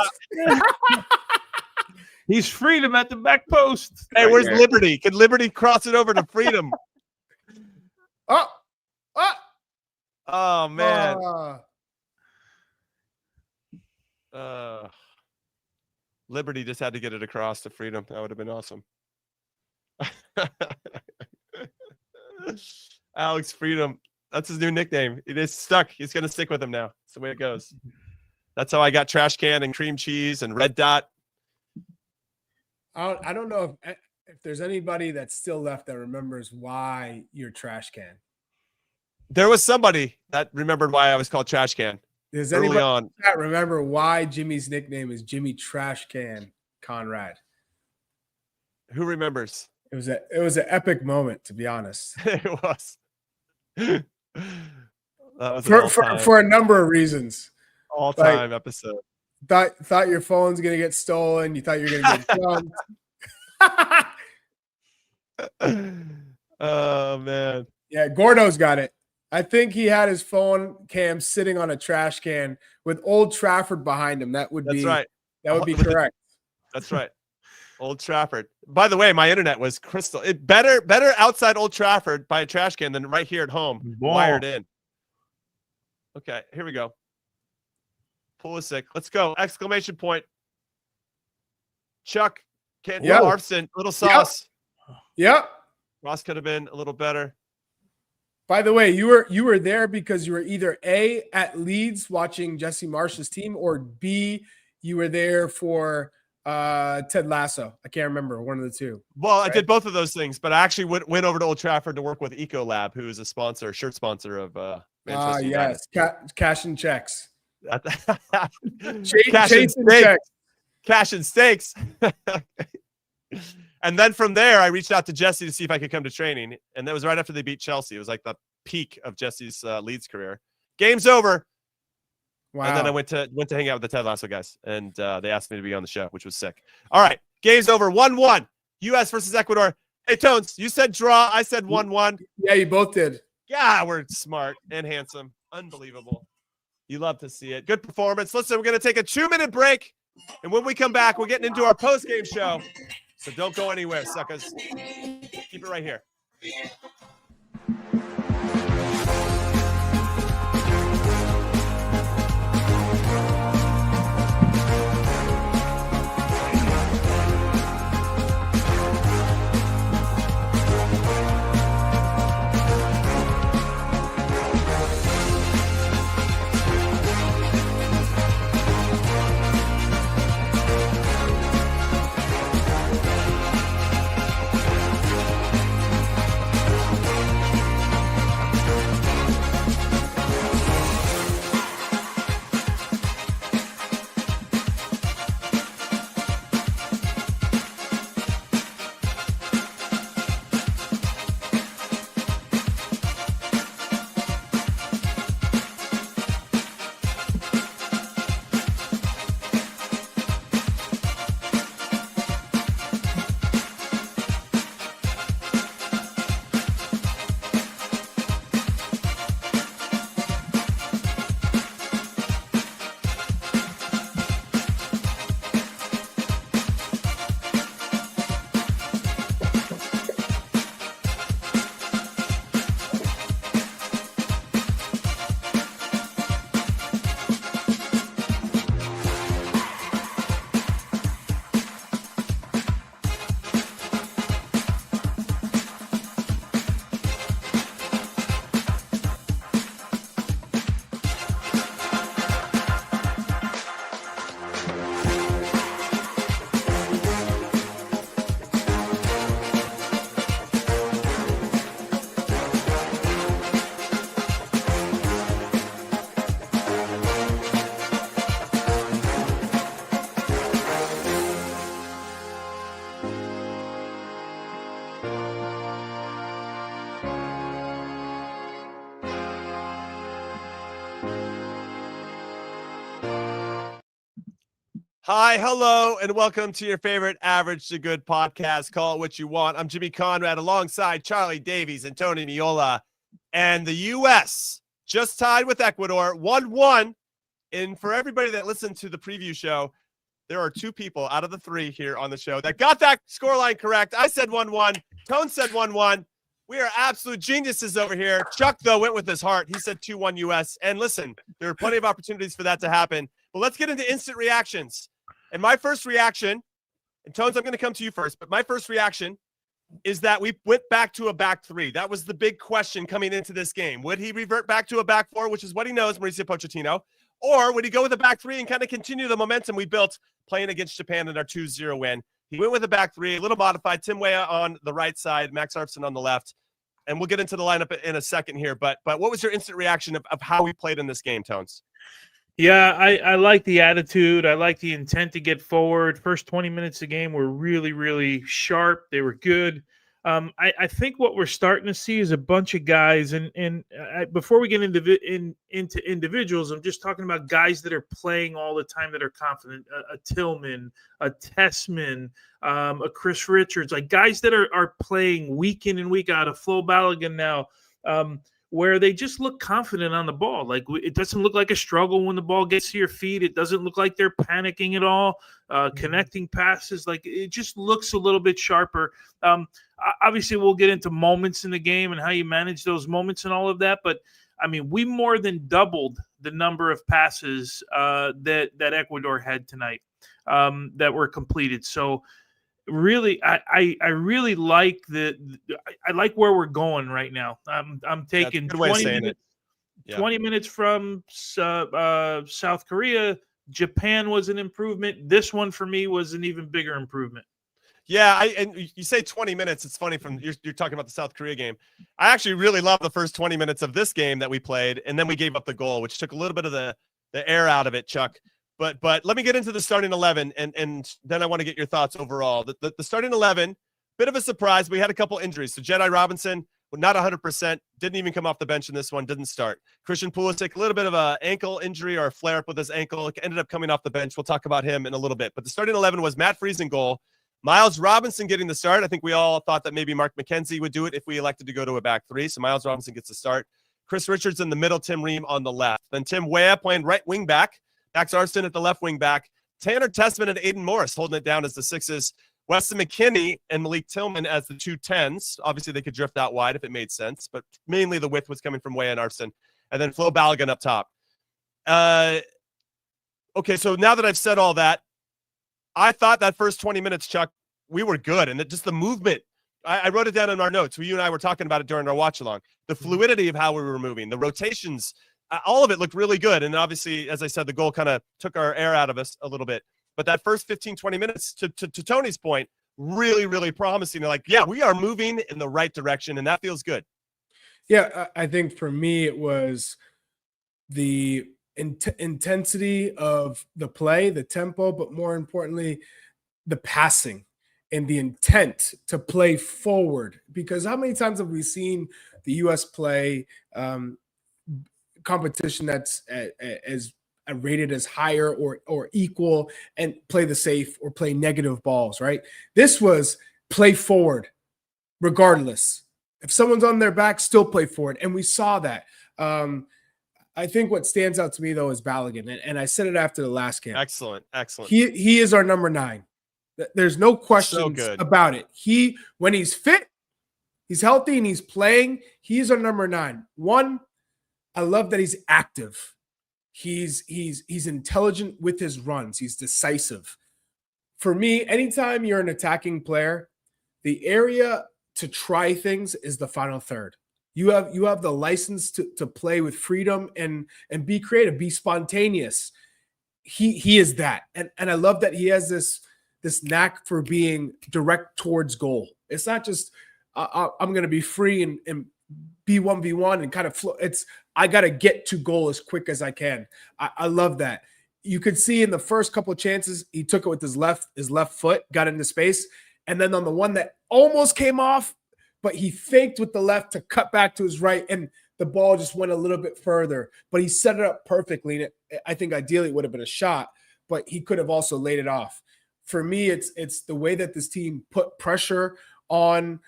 He's Freedom at the back post. Hey, where's Liberty? Can Liberty cross it over to Freedom? Oh man. Liberty just had to get it across to Freedom. That would have been awesome. Alex Freedom. That's his new nickname. It is stuck. He's going to stick with him now. That's the way it goes. That's how I got trash can and cream cheese and red dot. I don't know if there's anybody that's still left that remembers why you're trash can. There was somebody that remembered why I was called trash can. Does early anybody on. that remember why Jimmy's nickname is Jimmy Trash Can Conrad? Who remembers? It was an epic moment, to be honest. It was. That was for a number of reasons. All-time episode. Thought your phone's gonna get stolen. You thought you were gonna get jumped. Oh man. Yeah, Gordo's got it. I think he had his phone cam sitting on a trash can with Old Trafford behind him. That would be right. That would be correct. That's right. Old Trafford. By the way, my internet was crystal. Better outside Old Trafford by a trash can than right here at home, wired in. Okay, here we go. Pulisic. Let's go. Exclamation point. Chuck. Arfson. Little sauce. Yep. Ross could have been a little better. By the way, you were there because you were either A, at Leeds watching Jesse Marsh's team, or B, you were there for Ted Lasso. I can't remember, one of the two. Well, right? I did both of those things, but I actually went over to Old Trafford to work with Ecolab, who is a shirt sponsor of Manchester United. Yes, cash and checks. Cash and steaks. And then from there, I reached out to Jesse to see if I could come to training. And that was right after they beat Chelsea. It was like the peak of Jesse's Leeds career. Game's over. Wow. And then I went to hang out with the Ted Lasso guys. And they asked me to be on the show, which was sick. All right. Game's over. 1-1. U.S. versus Ecuador. Hey, Tones, you said draw. I said 1-1. Yeah, you both did. Yeah, we're smart and handsome. Unbelievable. You love to see it. Good performance. Listen, we're going to take a 2-minute break. And when we come back, we're getting into our post-game show. So don't go anywhere, suckers. Keep it right here. Hi, hello, and welcome to your favorite Average to Good podcast. Call it what you want. I'm Jimmy Conrad alongside Charlie Davies and Tony Meola. And the U.S. just tied with Ecuador 1-1. And for everybody that listened to the preview show, there are 2 people out of the 3 here on the show that got that scoreline correct. I said 1-1. Tone said 1-1. We are absolute geniuses over here. Chuck, though, went with his heart. He said 2-1 U.S. And listen, there are plenty of opportunities for that to happen. But let's get into instant reactions. And my first reaction, and Tones, I'm going to come to you first, but my first reaction is that we went back to a back 3. That was the big question coming into this game. Would he revert back to a back 4, which is what he knows, Mauricio Pochettino, or would he go with a back 3 and kind of continue the momentum we built playing against Japan in our 2-0 win? He went with a back 3, a little modified. Tim Weah on the right side, Max Arfson on the left. And we'll get into the lineup in a second here. But what was your instant reaction of how we played in this game, Tones? Yeah, I like the attitude. I like the intent to get forward. First 20 minutes of the game were really, really sharp. They were good. I think what we're starting to see is a bunch of guys, and before we get into individuals, I'm just talking about guys that are playing all the time that are confident. A Tillman, a Tessman, a Chris Richards, like guys that are playing week in and week out. A Flo Balogun now. Where they just look confident on the ball. Like it doesn't look like a struggle when the ball gets to your feet. It doesn't look like they're panicking at all. Connecting passes, like it just looks a little bit sharper. Obviously, we'll get into moments in the game and how you manage those moments and all of that. But I mean, we more than doubled the number of passes that Ecuador had tonight that were completed. So really, I really like I like where we're going right now. I'm taking 20 minutes. Yeah. 20 minutes from South Korea. Japan was an improvement. This one for me was an even bigger improvement. Yeah, and you say 20 minutes. It's funny you're talking about the South Korea game. I actually really love the first 20 minutes of this game that we played, and then we gave up the goal, which took a little bit of the air out of it, Chuck. But let me get into the starting 11, and then I want to get your thoughts overall. The starting 11, bit of a surprise. We had a couple injuries. So Jedi Robinson, not 100%, didn't even come off the bench in this one, didn't start. Christian Pulisic, a little bit of an ankle injury or a flare-up with his ankle, ended up coming off the bench. We'll talk about him in a little bit. But the starting 11 was Matt Freese in goal, Miles Robinson getting the start. I think we all thought that maybe Mark McKenzie would do it if we elected to go to a back 3. So Miles Robinson gets the start. Chris Richards in the middle, Tim Ream on the left. Then Tim Weah playing right wing back. Max Arfson at the left wing back. Tanner Tessman and Aiden Morris holding it down as the 6s. Weston McKennie and Malik Tillman as the 2 10s. Obviously, they could drift out wide if it made sense, but mainly the width was coming from Weah and Arfson. And then Flo Balogun up top. Okay, so now that I've said all that, I thought that first 20 minutes, Chuck, we were good. And just the movement, I wrote it down in our notes. You and I were talking about it during our watch along. The fluidity of how we were moving, the rotations, all of it looked really good. And obviously, as I said, the goal kind of took our air out of us a little bit. But that first 15, 20 minutes, to Tony's point, really, really promising. Like, yeah, we are moving in the right direction, and that feels good. Yeah, I think for me, it was the intensity of the play, the tempo, but more importantly, the passing and the intent to play forward. Because how many times have we seen the U.S. play competition that's as rated as higher or equal and play the safe or play negative balls, right? This was play forward regardless. If someone's on their back, still play forward. And we saw that. I think what stands out to me, though, is Balogun. And I said it after the last game. Excellent. He is our number 9. There's no questions about it. When he's fit, he's healthy, and he's playing, he's our number 9. One, I love that he's active. He's intelligent with his runs. He's decisive. For me, anytime you're an attacking player, the area to try things is the final third. You have the license to play with freedom and be creative, be spontaneous. He is that. And I love that he has this knack for being direct towards goal. It's not just I'm going to be free and be 1v1 and kind of flow. It's I got to get to goal as quick as I can. I love that. You could see in the first couple of chances, he took it with his left foot, got into space. And then on the one that almost came off, but he faked with the left to cut back to his right, and the ball just went a little bit further. But he set it up perfectly. And I think ideally it would have been a shot. but he could have also laid it off. For me, it's the way that this team put pressure on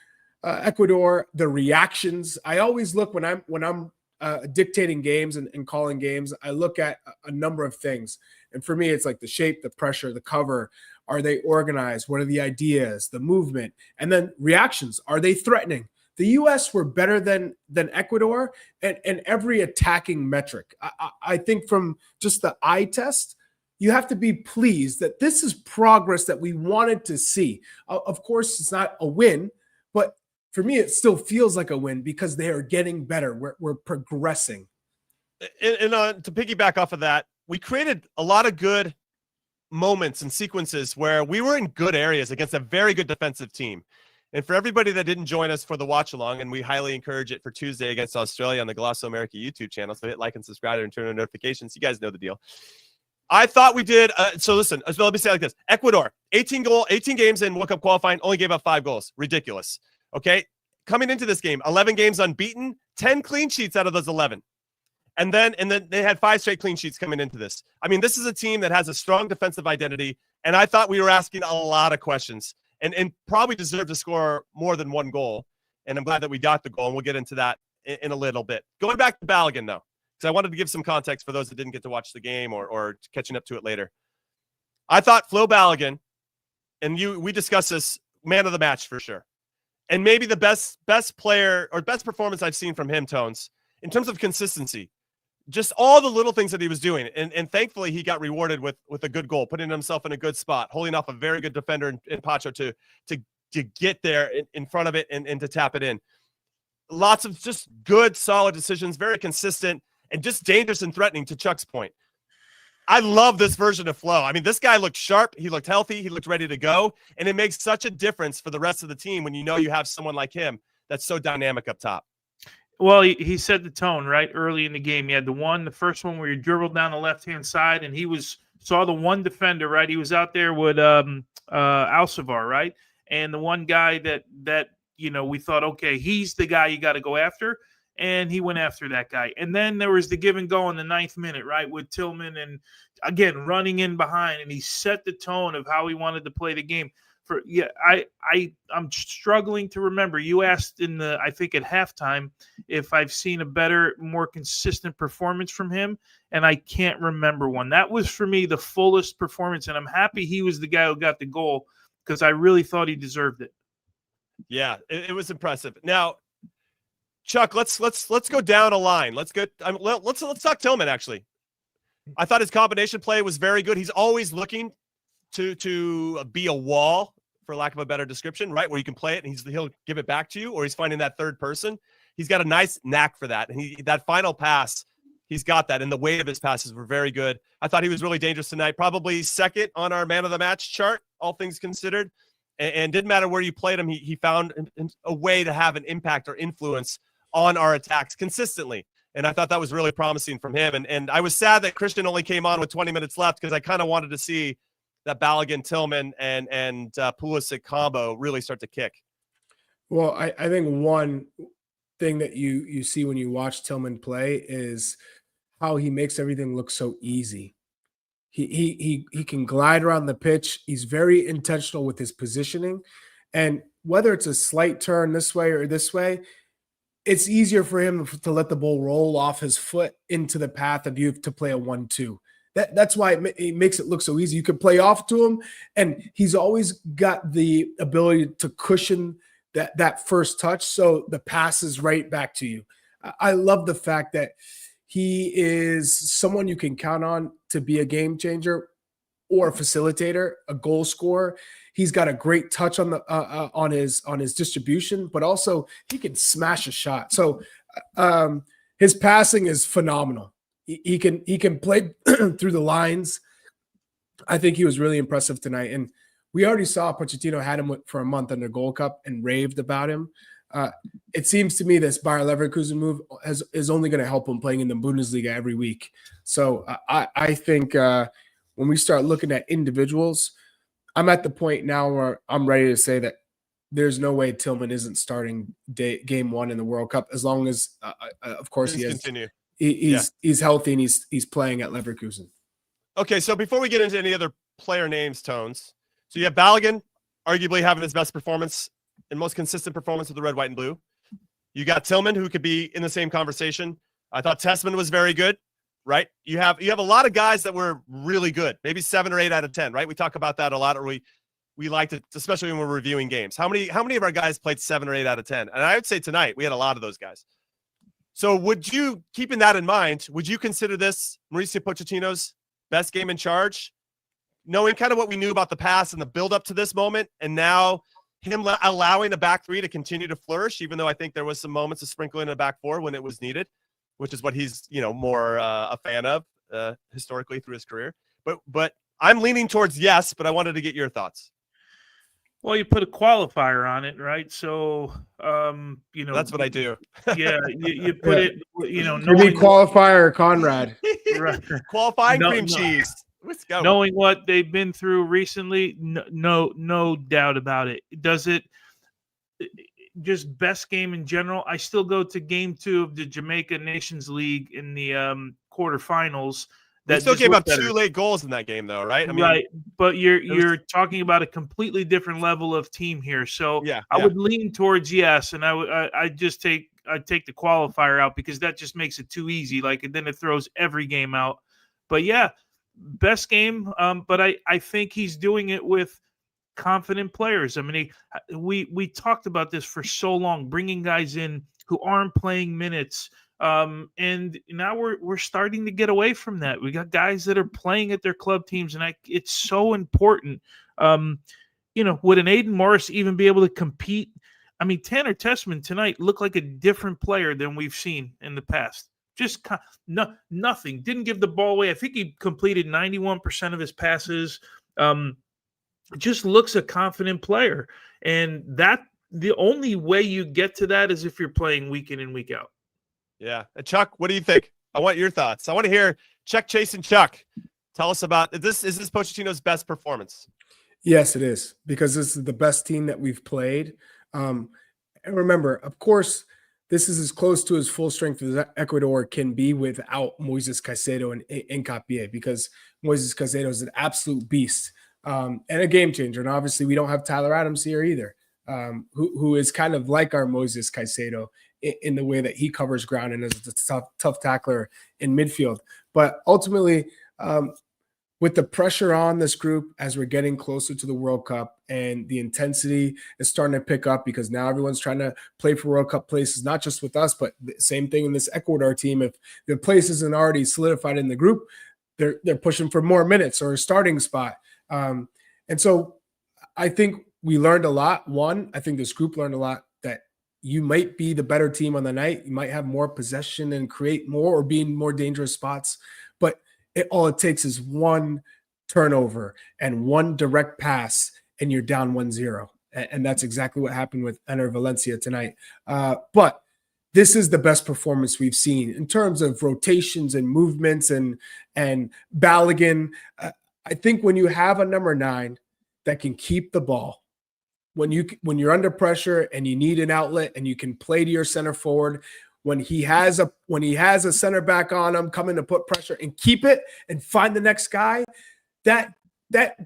Ecuador, the reactions. I always look when I'm dictating games and calling games, I look at a number of things. And for me, it's like the shape, the pressure, the cover. Are they organized? What are the ideas, the movement? And then reactions. Are they threatening? The U.S. were better than Ecuador and every attacking metric. I think from just the eye test, you have to be pleased that this is progress that we wanted to see. Of course, it's not a win, but for me, it still feels like a win because they are getting better. We're progressing. And to piggyback off of that, we created a lot of good moments and sequences where we were in good areas against a very good defensive team. And for everybody that didn't join us for the watch along, and we highly encourage it for Tuesday against Australia on the Glosso America YouTube channel, so hit like and subscribe and turn on notifications. You guys know the deal. I thought we did. So listen, let me say it like this. Ecuador, 18 games in World Cup qualifying, only gave up 5 goals. Ridiculous. Okay. Coming into this game, 11 games unbeaten, 10 clean sheets out of those 11. And then they had 5 straight clean sheets coming into this. I mean, this is a team that has a strong defensive identity. And I thought we were asking a lot of questions and probably deserved to score more than 1 goal. And I'm glad that we got the goal. And we'll get into that in a little bit. Going back to Balogun, though, because I wanted to give some context for those that didn't get to watch the game or catching up to it later. I thought Flo Balogun, and we discussed this, man of the match for sure. And maybe the best player or best performance I've seen from him, Tones, in terms of consistency. Just all the little things that he was doing. And thankfully, he got rewarded with a good goal, putting himself in a good spot, holding off a very good defender in Poch to get there in front of it and to tap it in. Lots of just good, solid decisions, very consistent, and just dangerous and threatening, to Chuck's point. I love this version of Flo. I mean, this guy looked sharp. He looked healthy. He looked ready to go. And it makes such a difference for the rest of the team when you know you have someone like him that's so dynamic up top. Well, he set the tone right early in the game. He had the first one where he dribbled down the left-hand side, and saw the one defender, right? He was out there with Alcivar, right? And the one guy that we thought, okay, he's the guy you got to go after, and he went after that guy. And then there was the give and go in the 9th minute, right, with Tillman, and again running in behind, and he set the tone of how he wanted to play the game. I'm struggling to remember. You asked I think at halftime if I've seen a better, more consistent performance from him, and I can't remember one. That was for me the fullest performance, and I'm happy he was the guy who got the goal because I really thought he deserved it. Yeah, it was impressive. Now, Chuck, let's go down a line. Let's talk Tillman. Actually, I thought his combination play was very good. He's always looking to be a wall, for lack of a better description, right? Where you can play it and he'll give it back to you, or he's finding that third person. He's got a nice knack for that. And that final pass, he's got that. And the weight of his passes were very good. I thought he was really dangerous tonight. Probably second on our man of the match chart, all things considered. And didn't matter where you played him. He found a way to have an impact or influence on our attacks consistently. And I thought that was really promising from him. And I was sad that Christian only came on with 20 minutes left because I kind of wanted to see that Balogun, Tillman, and Pulisic combo really start to kick. Well, I think one thing that you see when you watch Tillman play is how he makes everything look so easy. He can glide around the pitch. He's very intentional with his positioning. And whether it's a slight turn this way or this way, it's easier for him to let the ball roll off his foot into the path of you to play a 1-2. That's why it makes it look so easy. You can play off to him, and he's always got the ability to cushion that first touch, so the pass is right back to you. I love the fact that he is someone you can count on to be a game changer or a facilitator, a goal scorer. He's got a great touch on his distribution, but also he can smash a shot. So his passing is phenomenal. He can play through the lines. I think he was really impressive tonight. And we already saw Pochettino had him for a month under Gold Cup and raved about him. It seems to me this Bayer Leverkusen move is only going to help him playing in the Bundesliga every week. So I think when we start looking at individuals, I'm at the point now where I'm ready to say that there's no way Tillman isn't starting game 1 in the World Cup, as long as, of course, he has. Continue. He's healthy and he's playing at Leverkusen. Okay, so before we get into any other player names, Tones, so you have Balogun arguably having his best performance and most consistent performance with the red, white, and blue. You got Tillman, who could be in the same conversation. I thought Tessman was very good, right? You have a lot of guys that were really good, maybe 7 or 8 out of 10, right? We talk about that a lot, or we like to, especially when we're reviewing games. How many of our guys played 7 or 8 out of 10? And I would say tonight we had a lot of those guys. So would you, keeping that in mind, would you consider this Mauricio Pochettino's best game in charge, knowing kind of what we knew about the past and the build up to this moment, and now him allowing the back three to continue to flourish, even though I think there was some moments of sprinkling in the back four when it was needed, which is what he's, more a fan of historically through his career. But I'm leaning towards yes, but I wanted to get your thoughts. Well, you put a qualifier on it, right? So, that's what I do. Yeah, you put it, Maybe qualifier Conrad. Right. Qualifying cream cheese. Let's go. Knowing what they've been through recently, no doubt about it. Does it just best game in general? I still go to game 2 of the Jamaica Nations League in the quarterfinals. They still gave up 2 late goals in that game, though, right? I mean, right, but you're talking about a completely different level of team here. So I would lean towards yes, and I'd take the qualifier out because that just makes it too easy. Like, and then it throws every game out. But yeah, best game. But I think he's doing it with confident players. I mean, we talked about this for so long, bringing guys in who aren't playing minutes. And now we're starting to get away from that. We got guys that are playing at their club teams, and it's so important. Would an Aiden Morris even be able to compete? I mean, Tanner Tessman tonight looked like a different player than we've seen in the past. Just nothing. Didn't give the ball away. I think he completed 91% of his passes. Just looks a confident player, and that the only way you get to that is if you're playing week in and week out. Yeah. Chuck, what do you think? I want your thoughts. I want to hear Chuck, Chase, and Chuck. Tell us about this. Is this Pochettino's best performance? Yes, it is, because this is the best team that we've played. And remember, of course, this is as close to his full strength as Ecuador can be without Moises Caicedo and Nkapie, because Moises Caicedo is an absolute beast and a game changer. And obviously, we don't have Tyler Adams here either, who is kind of like our Moises Caicedo in the way that he covers ground and is a tough tackler in midfield. But ultimately, with the pressure on this group as we're getting closer to the World Cup, and the intensity is starting to pick up because now everyone's trying to play for World Cup places, not just with us, but the same thing in this Ecuador team. If the place isn't already solidified in the group, they're pushing for more minutes or a starting spot. And so I think we learned a lot. One, I think this group learned a lot, that you might be the better team on the night. You might have more possession and create more or be in more dangerous spots. But all it takes is one turnover and one direct pass, and you're down 1-0. And that's exactly what happened with Ener Valencia tonight. But this is the best performance we've seen in terms of rotations and movements and Balogun. I think when you have a number 9 that can keep the ball, when you're under pressure and you need an outlet and you can play to your center forward, when he has a center back on him coming to put pressure and keep it and find the next guy, that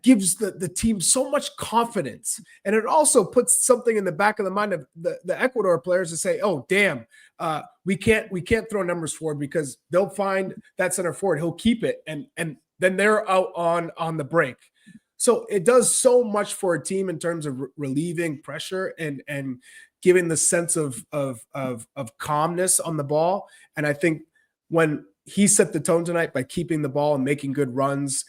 gives the team so much confidence. And it also puts something in the back of the mind of the Ecuador players to say, oh, damn, we can't throw numbers forward because they'll find that center forward. He'll keep it. And then they're out on the break. So it does so much for a team in terms of relieving pressure and giving the sense of calmness on the ball. And I think when he set the tone tonight by keeping the ball and making good runs,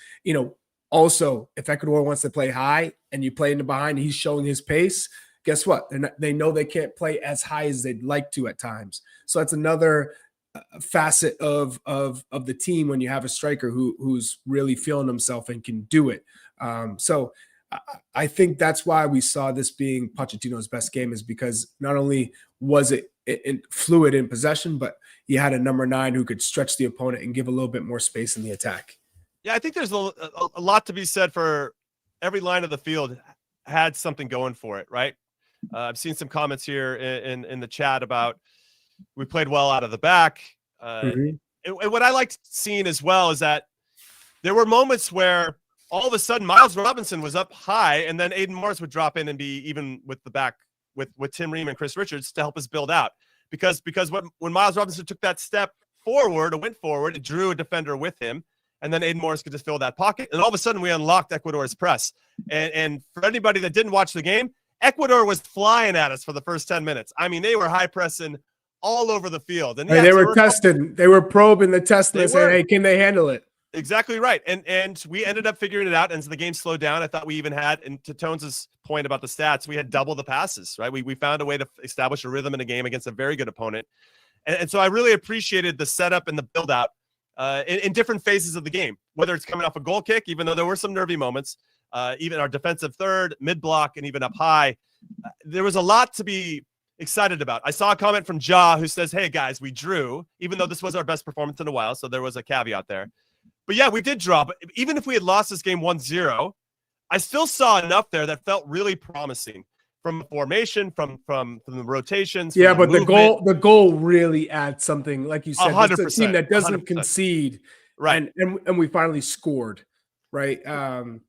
also, if Ecuador wants to play high and you play in the behind, he's showing his pace, guess what? They know they can't play as high as they'd like to at times. So that's another facet of the team when you have a striker who's really feeling himself and can do it. So I think that's why we saw this being Pochettino's best game, is because not only was it fluid in possession, but he had a number 9 who could stretch the opponent and give a little bit more space in the attack. Yeah, I think there's a lot to be said for every line of the field had something going for it, right? I've seen some comments here in the chat about we played well out of the back. And what I liked seeing as well is that there were moments where all of a sudden Miles Robinson was up high, and then Aiden Morris would drop in and be even with the back with Tim Ream and Chris Richards to help us build out. Because when Miles Robinson took that step forward or went forward, it drew a defender with him, and then Aiden Morris could just fill that pocket. And all of a sudden, we unlocked Ecuador's press. And for anybody that didn't watch the game, Ecuador was flying at us for the first 10 minutes. I mean, they were high pressing all over the field. And they were testing. They were probing the test and saying, hey, can they handle it? Exactly right. And we ended up figuring it out. And as the game slowed down, I thought we even had, and to Tones' point about the stats, we had double the passes, right? We found a way to establish a rhythm in a game against a very good opponent. And so I really appreciated the setup and the build out in different phases of the game, whether it's coming off a goal kick, even though there were some nervy moments, even our defensive third, mid block, and even up high. There was a lot to be excited about. I saw a comment from Ja who says, hey guys, we drew, even though this was our best performance in a while. So there was a caveat there. But yeah, we did draw. But even if we had lost this game 1-0, I still saw enough there that felt really promising from the formation, from the rotations. Yeah, but the goal really adds something. Like you said, 100%, it's a team that doesn't 100%. Concede, right? And we finally scored, right? I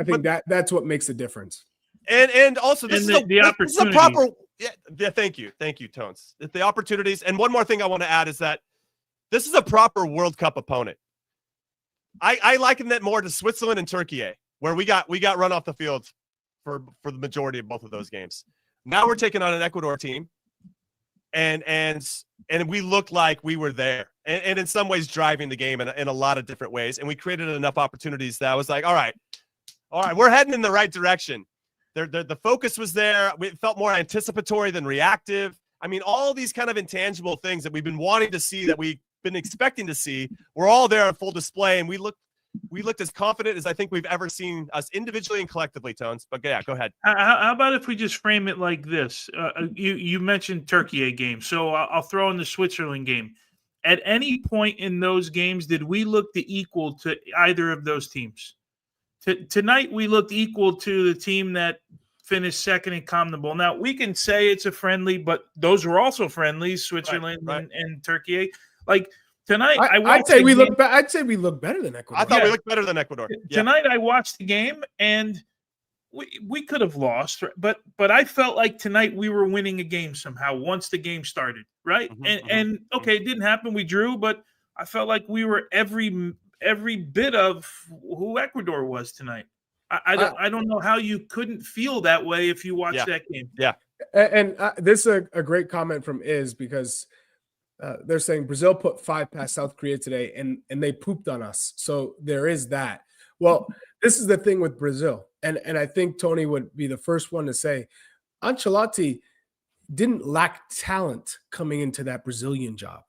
think that's what makes the difference. And also this is the opportunity. This is a proper. Yeah, thank you, Tones. The opportunities. And one more thing I want to add is that this is a proper World Cup opponent. I liken that more to Switzerland and Turkey, where we got run off the field for the majority of both of those games. Now we're taking on an Ecuador team, and we looked like we were there, and in some ways driving the game in a lot of different ways. And we created enough opportunities that I was like, all right, we're heading in the right direction. The focus was there. It felt more anticipatory than reactive. I mean, all these kind of intangible things that we've been wanting to see, that we've been expecting to see, we're all there on full display, and we looked as confident as I think we've ever seen us individually and collectively, Tones. But yeah, go ahead. How about if we just frame it like this? You mentioned Turkey game, so I'll throw in the Switzerland game. At any point in those games, did we look to equal to either of those teams? Tonight, we looked equal to the team that finished second in CONMEBOL. Now, we can say it's a friendly, but those were also friendlies, Switzerland right. And Turkey. Like tonight, I'd say we look better than Ecuador. I thought we looked better than Ecuador. Yeah. Tonight, I watched the game, and we could have lost, but I felt like tonight we were winning a game somehow once the game started, right? And okay, it didn't happen. We drew, but I felt like we were every bit of who Ecuador was tonight. I don't know how you couldn't feel that way if you watched that game. Yeah. And this is a great comment from Iz, because they're saying Brazil put 5 past South Korea today, and they pooped on us. So there is that. Well, this is the thing with Brazil. And I think Tony would be the first one to say Ancelotti didn't lack talent coming into that Brazilian job.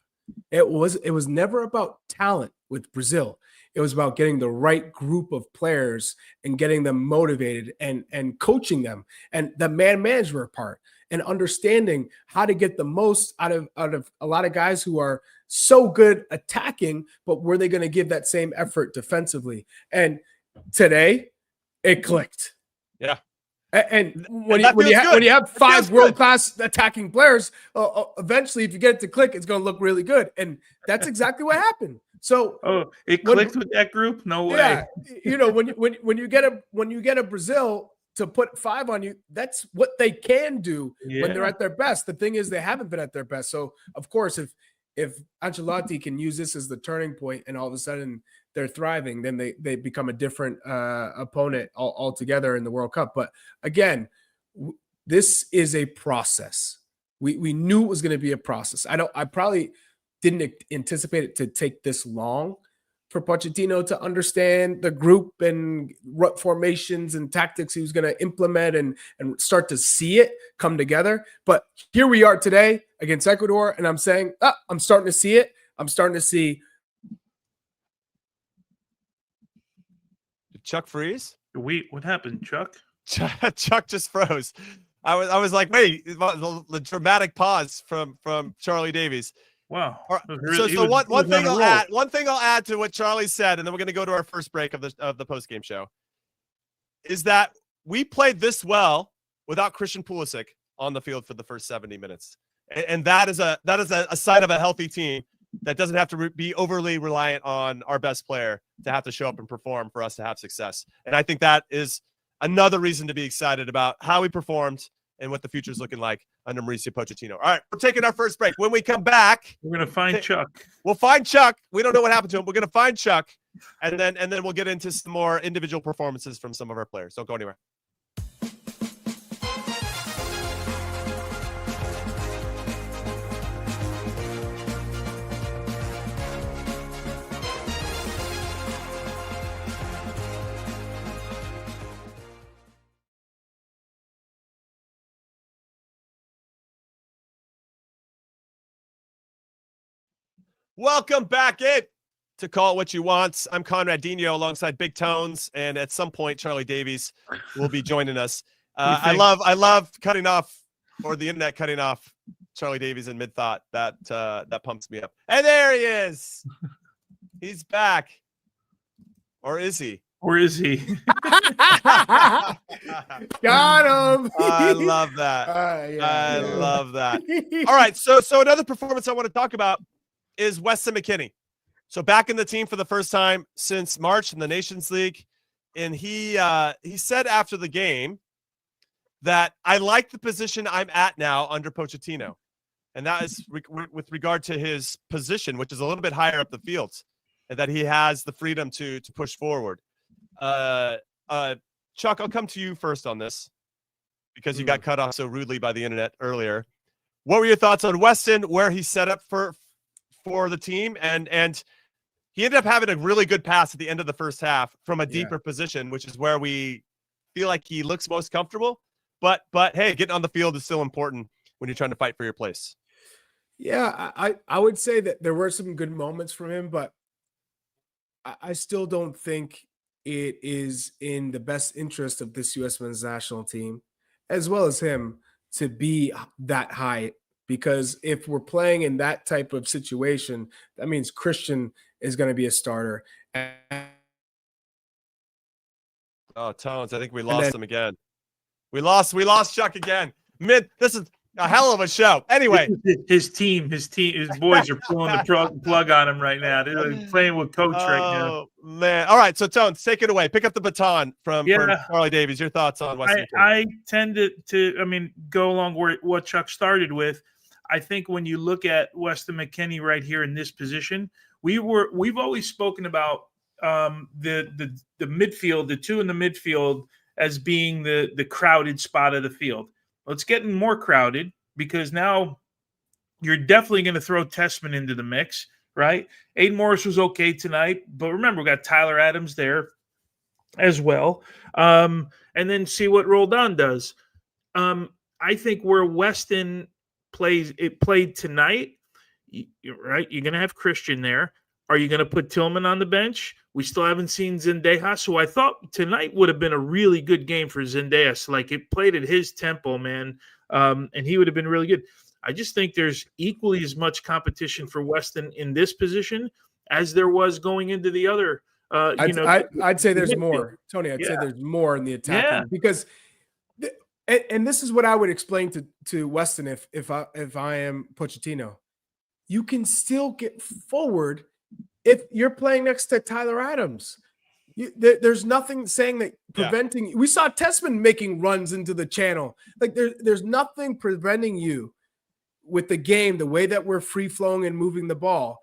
It was never about talent with Brazil. It was about getting the right group of players and getting them motivated and coaching them, and the man management part, and understanding how to get the most out of a lot of guys who are so good attacking, but were they going to give that same effort defensively? And today it clicked. Yeah. And when you have 5 world-class attacking players, eventually, if you get it to click, it's going to look really good. And that's exactly what happened. So, it clicked with that group? No way. Yeah, when you get a Brazil to put 5 on you, that's what they can do when they're at their best. The thing is, they haven't been at their best. So, of course, if Ancelotti can use this as the turning point, and all of a sudden they're thriving, then they become a different opponent altogether in the World Cup. But again, this is a process. We knew it was going to be a process. I probably didn't anticipate it to take this long for Pochettino to understand the group and what formations and tactics he was going to implement and start to see it come together. But here we are today against Ecuador, and I'm saying, I'm starting to see it. I'm starting to see. Did Chuck freeze? What happened, Chuck? Chuck just froze. I was like, wait, the dramatic pause from Charlie Davies. Wow. So one thing I'll add to what Charlie said, and then we're going to go to our first break of the post-game show, is that we played this well without Christian Pulisic on the field for the first 70 minutes. And that is a sign of a healthy team that doesn't have to be overly reliant on our best player to have to show up and perform for us to have success. And I think that is another reason to be excited about how we performed and what the future is looking like under Mauricio Pochettino. All right, we're taking our first break. When we come back, we're going to find Chuck. We'll find Chuck. We don't know what happened to him. We're going to find Chuck, and then we'll get into some more individual performances from some of our players. Don't go anywhere. Welcome back in to Call It What You Want. I'm Conrad Dino alongside Big Tones, and at some point Charlie Davies will be joining us. I love cutting off, or the internet cutting off, Charlie Davies in mid thought. That pumps me up. And there he is. He's back, or is he? Or is he? Got him. I love that. I love that. All right, so another performance I want to talk about is Weston McKennie. So back in the team for the first time since March in the Nations League. And he said after the game that I like the position I'm at now under Pochettino. And that is with regard to his position, which is a little bit higher up the field, and that he has the freedom to push forward. Chuck, I'll come to you first on this because you got cut off so rudely by the internet earlier. What were your thoughts on Weston, where he set up for the team, and he ended up having a really good pass at the end of the first half from a deeper position, which is where we feel like he looks most comfortable. But hey, getting on the field is still important when you're trying to fight for your place. Yeah, I would say that there were some good moments from him, but I still don't think it is in the best interest of this U.S. men's national team, as well as him, to be that high. Because if we're playing in that type of situation, that means Christian is going to be a starter. Oh, Tones, I think we lost him again. We lost Chuck again. This is a hell of a show. Anyway, his boys are pulling the plug on him right now. They're playing with coach right now. Oh, man. All right, so Tones, take it away. Pick up the baton from Charlie Davies. Your thoughts on Weston McKennie? I tend to go along with what Chuck started with. I think when you look at Weston McKennie right here in this position, we've always spoken about the midfield, the two in the midfield, as being the crowded spot of the field. Well, it's getting more crowded because now you're definitely going to throw Tessman into the mix, right? Aiden Morris was okay tonight, but remember, we got Tyler Adams there as well. And then see what Roldan does. I think where Weston played tonight, right? You're going to have Christian there. Are you going to put Tillman on the bench? We still haven't seen Zendejas, so I thought tonight would have been a really good game for Zendejas. Like, it played at his tempo, man, and he would have been really good. I just think there's equally as much competition for Weston in this position as there was going into the other. I'd say there's more, Tony. I'd say there's more in the attacking because. And this is what I would explain to Weston if I am Pochettino. You can still get forward if you're playing next to Tyler Adams. There's nothing saying that preventing. Yeah. We saw Tessman making runs into the channel. Like there's nothing preventing you with the game, the way that we're free flowing and moving the ball,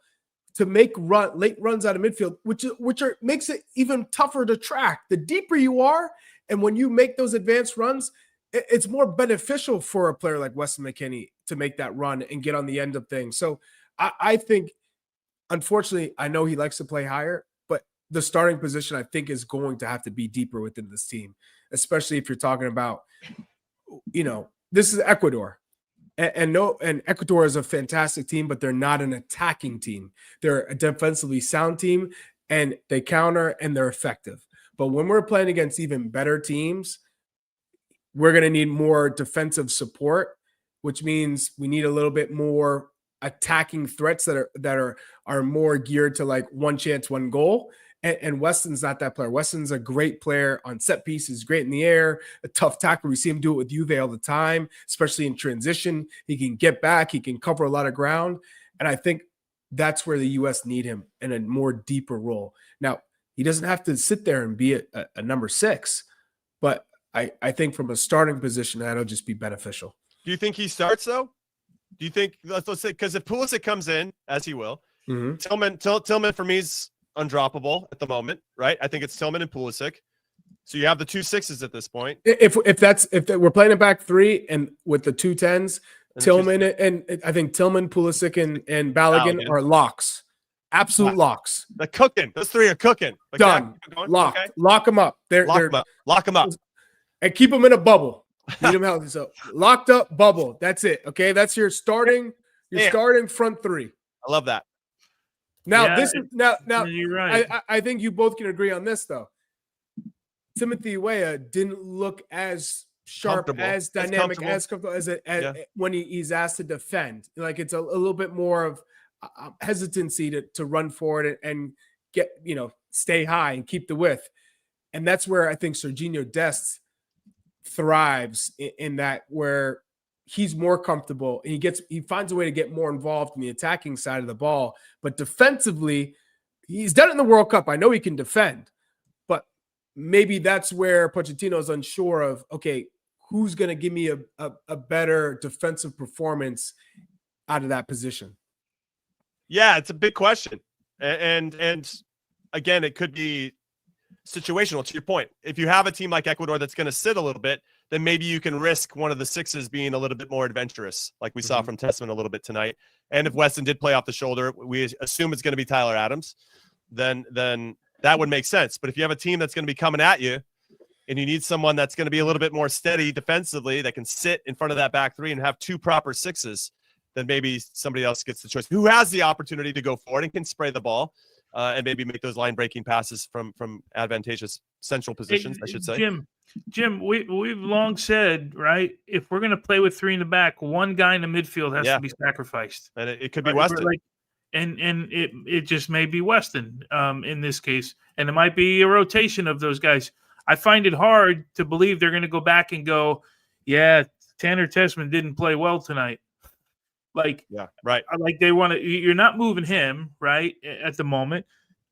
to make late runs out of midfield, which makes it even tougher to track. The deeper you are, and when you make those advanced runs, it's more beneficial for a player like Weston McKennie to make that run and get on the end of things. So I think, unfortunately, I know he likes to play higher, but the starting position, I think, is going to have to be deeper within this team, especially if you're talking about, this is Ecuador. And Ecuador is a fantastic team, but they're not an attacking team. They're a defensively sound team, and they counter, and they're effective. But when we're playing against even better teams, we're going to need more defensive support, which means we need a little bit more attacking threats that are more geared to like one chance, one goal. And Weston's not that player. Weston's a great player on set pieces, great in the air, a tough tackler. We see him do it with Juve all the time, especially in transition. He can get back. He can cover a lot of ground. And I think that's where the U.S. need him in a more deeper role. Now, he doesn't have to sit there and be a number 6, but I think from a starting position, that'll just be beneficial. Do you think he starts though? Do you think let's say because if Pulisic comes in, as he will, Tillman for me is undroppable at the moment, right? I think it's Tillman and Pulisic. So you have the 2 6s at this point. If we're playing it back 3 and with the 2 10s, Tillman and I think Tillman, Pulisic, and Balogun are locks. Absolute locks. They're cooking. Those 3 are cooking. Like done. Locked. Okay. Lock them up. Lock them up. And keep them in a bubble. Need them healthy. So locked up bubble. That's it. Okay. That's your starting front 3. I love that. Now now you're right. I think you both can agree on this though. Timothy Weah didn't look as sharp, as dynamic, as comfortable as when he's asked to defend. Like it's a little bit more of hesitancy to run forward and get, stay high and keep the width. And that's where I think Sergiño Dest thrives in that, where he's more comfortable and he finds a way to get more involved in the attacking side of the ball. But defensively, he's done it in the World Cup. I know he can defend, but maybe that's where Pochettino is unsure of, okay, who's going to give me a better defensive performance out of that position? Yeah, it's a big question. And again, it could be situational, to your point. If you have a team like Ecuador that's going to sit a little bit, then maybe you can risk one of the 6s being a little bit more adventurous, like we saw from Tessman a little bit tonight. And if Weston did play off the shoulder, we assume it's going to be Tyler Adams, then that would make sense. But if you have a team that's going to be coming at you and you need someone that's going to be a little bit more steady defensively that can sit in front of that back 3 and have 2 proper 6s, then maybe somebody else gets the choice who has the opportunity to go forward and can spray the ball. And maybe make those line-breaking passes from advantageous central positions, I should say. Jim, we've long said, right, if we're going to play with 3 in the back, one guy in the midfield has to be sacrificed. And it could be Weston. And it just may be Weston in this case. And it might be a rotation of those guys. I find it hard to believe they're going to go back and go, yeah, Tanner Tessman didn't play well tonight. Like, yeah, right. Like they want to, you're not moving him right at the moment.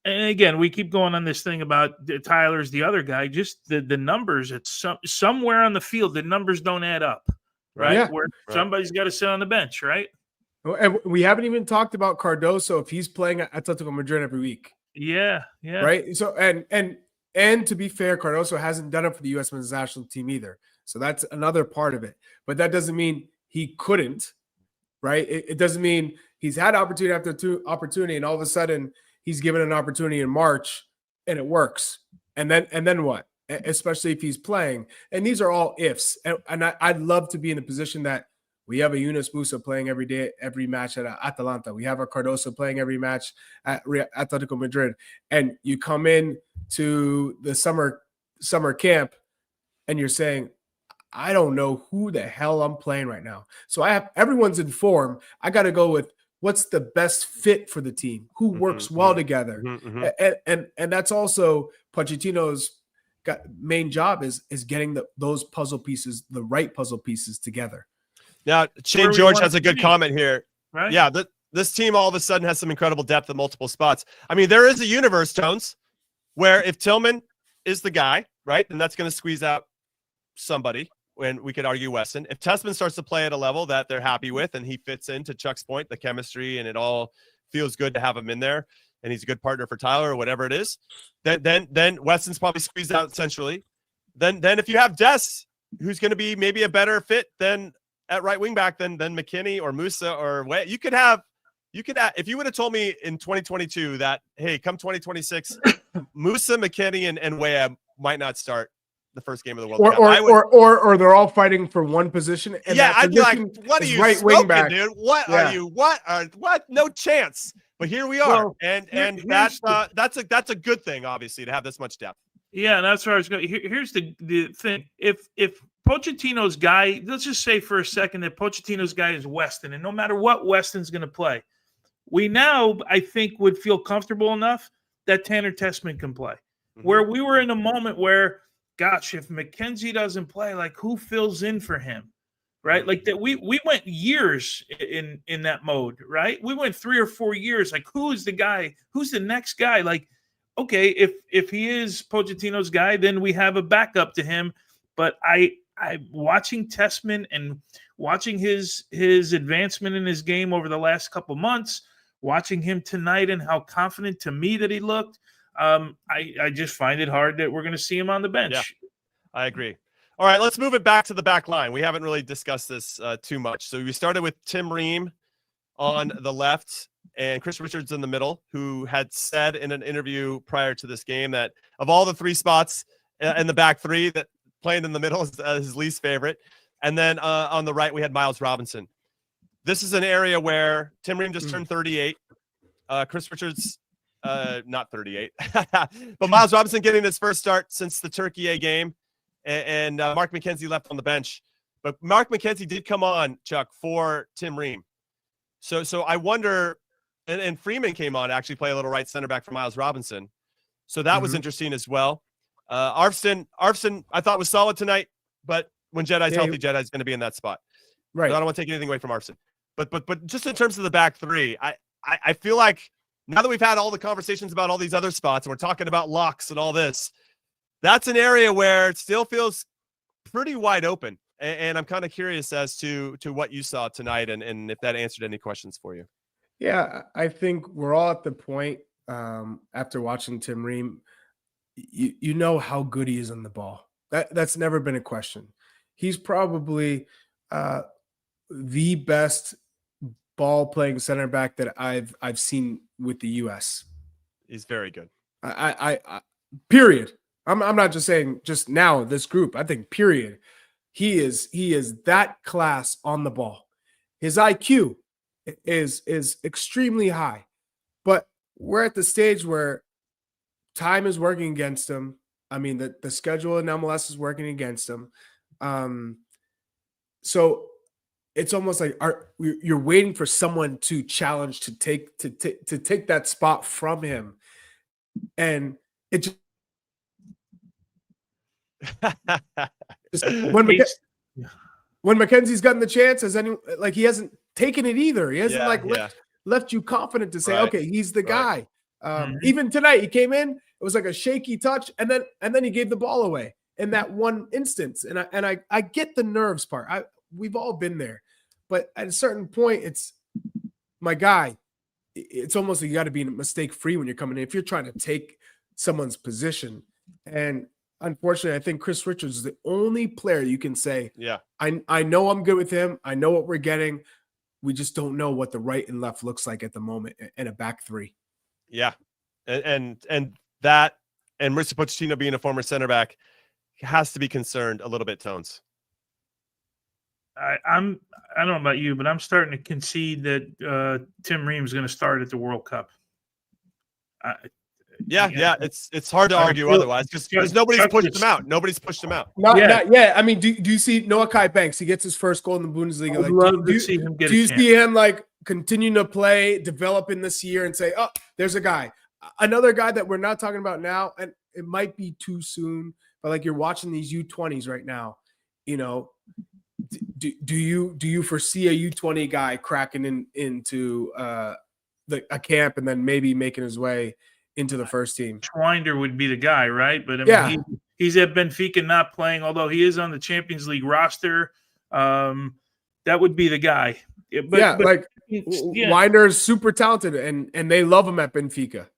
And again, we keep going on this thing about Tyler's the other guy, just the numbers at somewhere on the field, the numbers don't add up, right? Yeah. Where somebody's got to sit on the bench, right? And we haven't even talked about Cardoso if he's playing at Atletico Madrid every week. Yeah. Right. So and to be fair, Cardoso hasn't done it for the U.S. men's national team either. So that's another part of it. But that doesn't mean he couldn't. Right. It doesn't mean he's had opportunity after opportunity, and all of a sudden he's given an opportunity in March and it works. And then what? Especially if he's playing. And these are all ifs. And I'd love to be in the position that we have a Yunus Musa playing every day, every match at Atalanta. We have a Cardoso playing every match at Atletico Madrid. And you come in to the summer camp and you're saying, I don't know who the hell I'm playing right now. So everyone's in form. I got to go with what's the best fit for the team, who works well together. And that's also Pochettino's main job is getting those puzzle pieces, the right puzzle pieces together. Now, Shane George has a good comment here. Right? Yeah, this team all of a sudden has some incredible depth at multiple spots. I mean, there is a universe, Tones, where if Tillman is the guy, right, then that's going to squeeze out somebody. When we could argue Weston, if Tessman starts to play at a level that they're happy with and he fits into Chuck's point, the chemistry, and it all feels good to have him in there, and he's a good partner for Tyler or whatever it is, then Weston's probably squeezed out centrally. Then if you have Des, who's going to be maybe a better fit than at right wing back than McKennie or Musa or Way, you could have if you would have told me in 2022 that, hey, come 2026, Musa, McKennie, and Way might not start the first game of the World Cup. Or they're all fighting for one position. And I'd be like, what are you right smoking, wing back, dude? What are you? What? No chance. But here we are. Well, and that's a good thing, obviously, to have this much depth. Yeah, and that's where I was going. Here's the thing. If Pochettino's guy, let's just say for a second that Pochettino's guy is Weston, and no matter what Weston's going to play, we now, I think, would feel comfortable enough that Tanner Tessman can play. Where we were in a moment where, gosh, if McKenzie doesn't play, like who fills in for him, right? Like that, we went years in that mode, right? We went 3 or 4 years. Like, who is the guy? Who's the next guy? Like, okay, if he is Pochettino's guy, then we have a backup to him. But I watching Tessman and watching his advancement in his game over the last couple months, watching him tonight and how confident to me that he looked. I just find it hard that we're going to see him on the bench. Yeah, I agree. All right, let's move it back to the back line. We haven't really discussed this too much. So we started with Tim Ream on the left and Chris Richards in the middle, who had said in an interview prior to this game that of all the 3 spots in the back 3, that playing in the middle is his least favorite. And then on the right, we had Miles Robinson. This is an area where Tim Ream just turned 38. Chris Richards, not 38, but Miles Robinson getting his first start since the Turkey A game. And Mark McKenzie left on the bench. But Mark McKenzie did come on, Chuck, for Tim Ream. So I wonder, and Freeman came on to actually play a little right center back for Miles Robinson. So that was interesting as well. Arfston, I thought was solid tonight, but when Jedi's healthy, Jedi's going to be in that spot. Right. So I don't want to take anything away from Arfston. But just in terms of the back 3, I feel like now that we've had all the conversations about all these other spots and we're talking about locks and all this, that's an area where it still feels pretty wide open. And I'm kind of curious as to what you saw tonight and if that answered any questions for you. Yeah, I think we're all at the point after watching Tim Ream, you know how good he is on the ball. That's never been a question. He's probably the best ball playing center back that I've seen with the US. He's very good. I period. I'm not just saying just now this group. I think period. He is that class on the ball. His IQ is extremely high, but we're at the stage where time is working against him. I mean, the schedule in MLS is working against him. So it's almost like you're waiting for someone to challenge to take that spot from him, and it just when Mackenzie's gotten the chance, he hasn't taken it either. He hasn't left you confident to say, okay, he's the guy. Even tonight, he came in. It was like a shaky touch, and then he gave the ball away in that one instance. And I get the nerves part. We've all been there, but at a certain point, it's my guy. It's almost like you got to be mistake free when you're coming in if you're trying to take someone's position. And unfortunately, I think Chris Richards is the only player you can say, I know I'm good with him. I know what we're getting. We just don't know what the right and left looks like at the moment in a back 3. Yeah. And that and Mauricio Pochettino being a former center back has to be concerned a little bit, Tones. I don't know about you, but I'm starting to concede that Tim Ream's going to start at the World Cup. It's hard to argue otherwise because nobody's pushed him out. Nobody's pushed him out. Not yet. I mean, do you see Noah Kai Banks? He gets his first goal in the Bundesliga. I'd love to see him get do you see him like continuing to play, developing this year, and say, oh, there's a guy, another guy that we're not talking about now, and it might be too soon, but like you're watching these U20s right now, you know. Do you foresee a U20 guy cracking into a camp and then maybe making his way into the first team? Schwinder would be the guy, right? But I mean, he's at Benfica not playing, although he is on the Champions League roster. That would be the guy. Winder is super talented, and they love him at Benfica.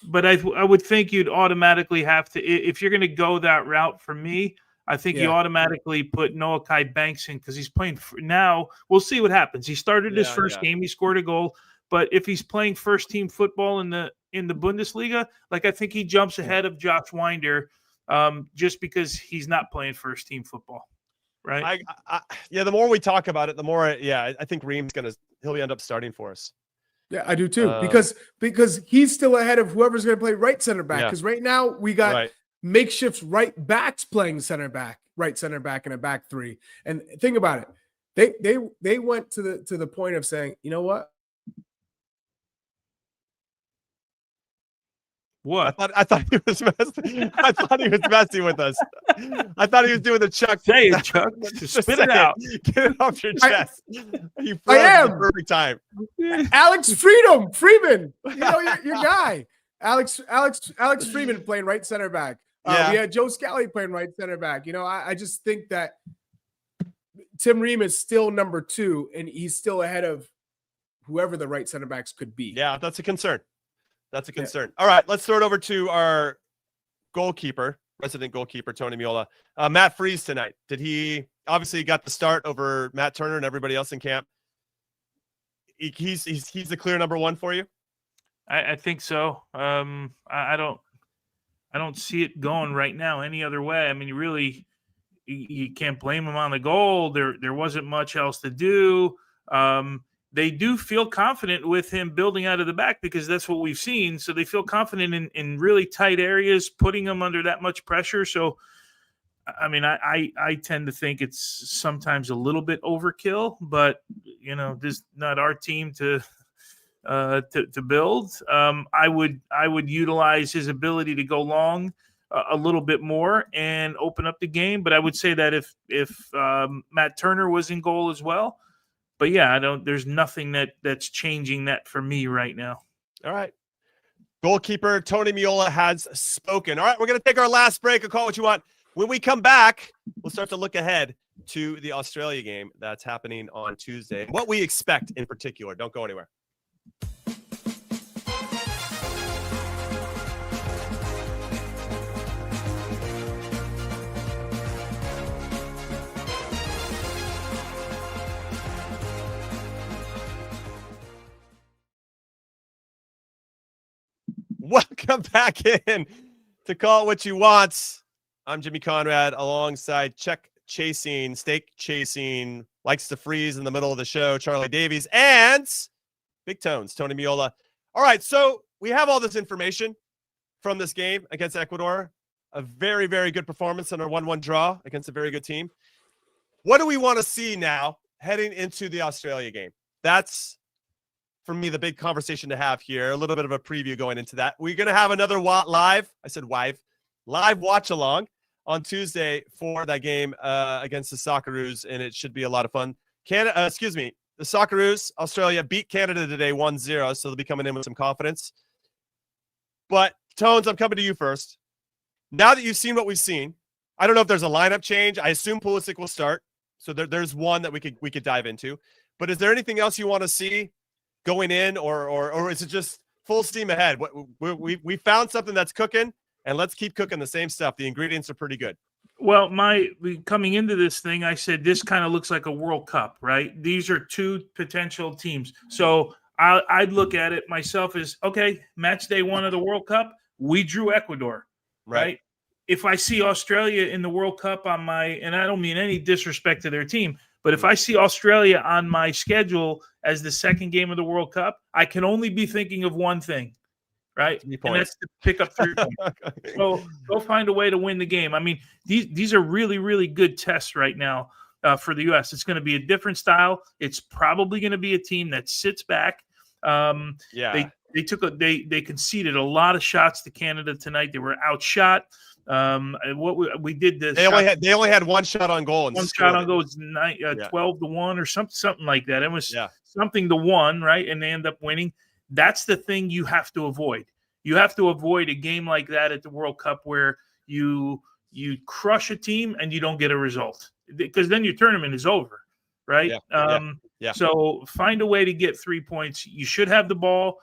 But I would think you'd automatically have to, if you're going to go that route for me, I think you automatically put Noah Kai Banks in because he's playing now. We'll see what happens. He started his first game. He scored a goal. But if he's playing first team football in the Bundesliga, like I think he jumps ahead of Josh Winder just because he's not playing first team football. Right. The more we talk about it, the more I think Ream's he'll end up starting for us. Yeah, I do too. Because he's still ahead of whoever's going to play right center back. Because right now we got makeshift right backs playing right center back in a back 3. And think about it. They went to the point of saying, you know what? What? I thought he was messing. I thought he was messing with us. I thought he was doing the Chuck. Say it, Chuck. Just Spit it out. Get it off your chest. You I froze at am. the perfect time. Alex Freeman, your guy. Alex Freeman playing right center back. Yeah. We had Joe Scally playing right center back. I just think that Tim Ream is still number 2, and he's still ahead of whoever the right center backs could be. Yeah, that's a concern. That's a concern. All right, let's throw it over to our goalkeeper, resident goalkeeper, Tony Meola. Matt Freese tonight. Did he obviously got the start over Matt Turner and everybody else in camp? He's the clear number 1 for you? I think so. I don't see it going right now any other way. I mean, you can't blame him on the goal. There wasn't much else to do. They do feel confident with him building out of the back because that's what we've seen. So they feel confident in really tight areas, putting them under that much pressure. So, I mean, I tend to think it's sometimes a little bit overkill, but this is not our team to build. I would utilize his ability to go long a little bit more and open up the game. But I would say that if Matt Turner was in goal as well. But yeah, there's nothing that's changing that for me right now. All right. Goalkeeper Tony Meola has spoken. All right, we're going to take our last break and call what you want. When we come back, we'll start to look ahead to the Australia game that's happening on Tuesday. What we expect in particular. Don't go anywhere. Welcome back in to Call It What You Want. I'm Jimmy Conrad alongside steak chasing, likes to freeze in the middle of the show, Charlie Davies, and Big Tones, Tony Meola. All right, so we have all this information from this game against Ecuador. A very, very good performance and a 1-1 draw against a very good team. What do we want to see now heading into the Australia game? That's, for me, the big conversation to have here. A little bit of a preview going into that. We're going to have another live watch along on Tuesday for that game against the Socceroos, and it should be a lot of fun. The Socceroos, Australia, beat Canada today 1-0, so they'll be coming in with some confidence. But, Tones, I'm coming to you first. Now that you've seen what we've seen, I don't know if there's a lineup change. I assume Pulisic will start, so there's one that we could dive into. But is there anything else you want to see going in, or is it just full steam ahead? We found something that's cooking, and let's keep cooking the same stuff. The ingredients are pretty good. Well, coming into this thing, I said this kind of looks like a World Cup, right? These are 2 potential teams. So I'd look at it myself as, okay, match day 1 of the World Cup, we drew Ecuador, right? If I see Australia in the World Cup and I don't mean any disrespect to their team, but if I see Australia on my schedule as the second game of the World Cup, I can only be thinking of one thing, right? And that's to pick up 3 points. So go find a way to win the game. I mean, these are really, really good tests right now for the U.S. It's going to be a different style. It's probably going to be a team that sits back. They conceded a lot of shots to Canada tonight. They were outshot. What we did this. They only had one shot on goal. One shot on goal. It's 12-1 or something like that. It was something to 1, right? And they end up winning. That's the thing you have to avoid. You have to avoid a game like that at the World Cup where you crush a team and you don't get a result, because then your tournament is over, right? So find a way to get 3 points. You should have the ball.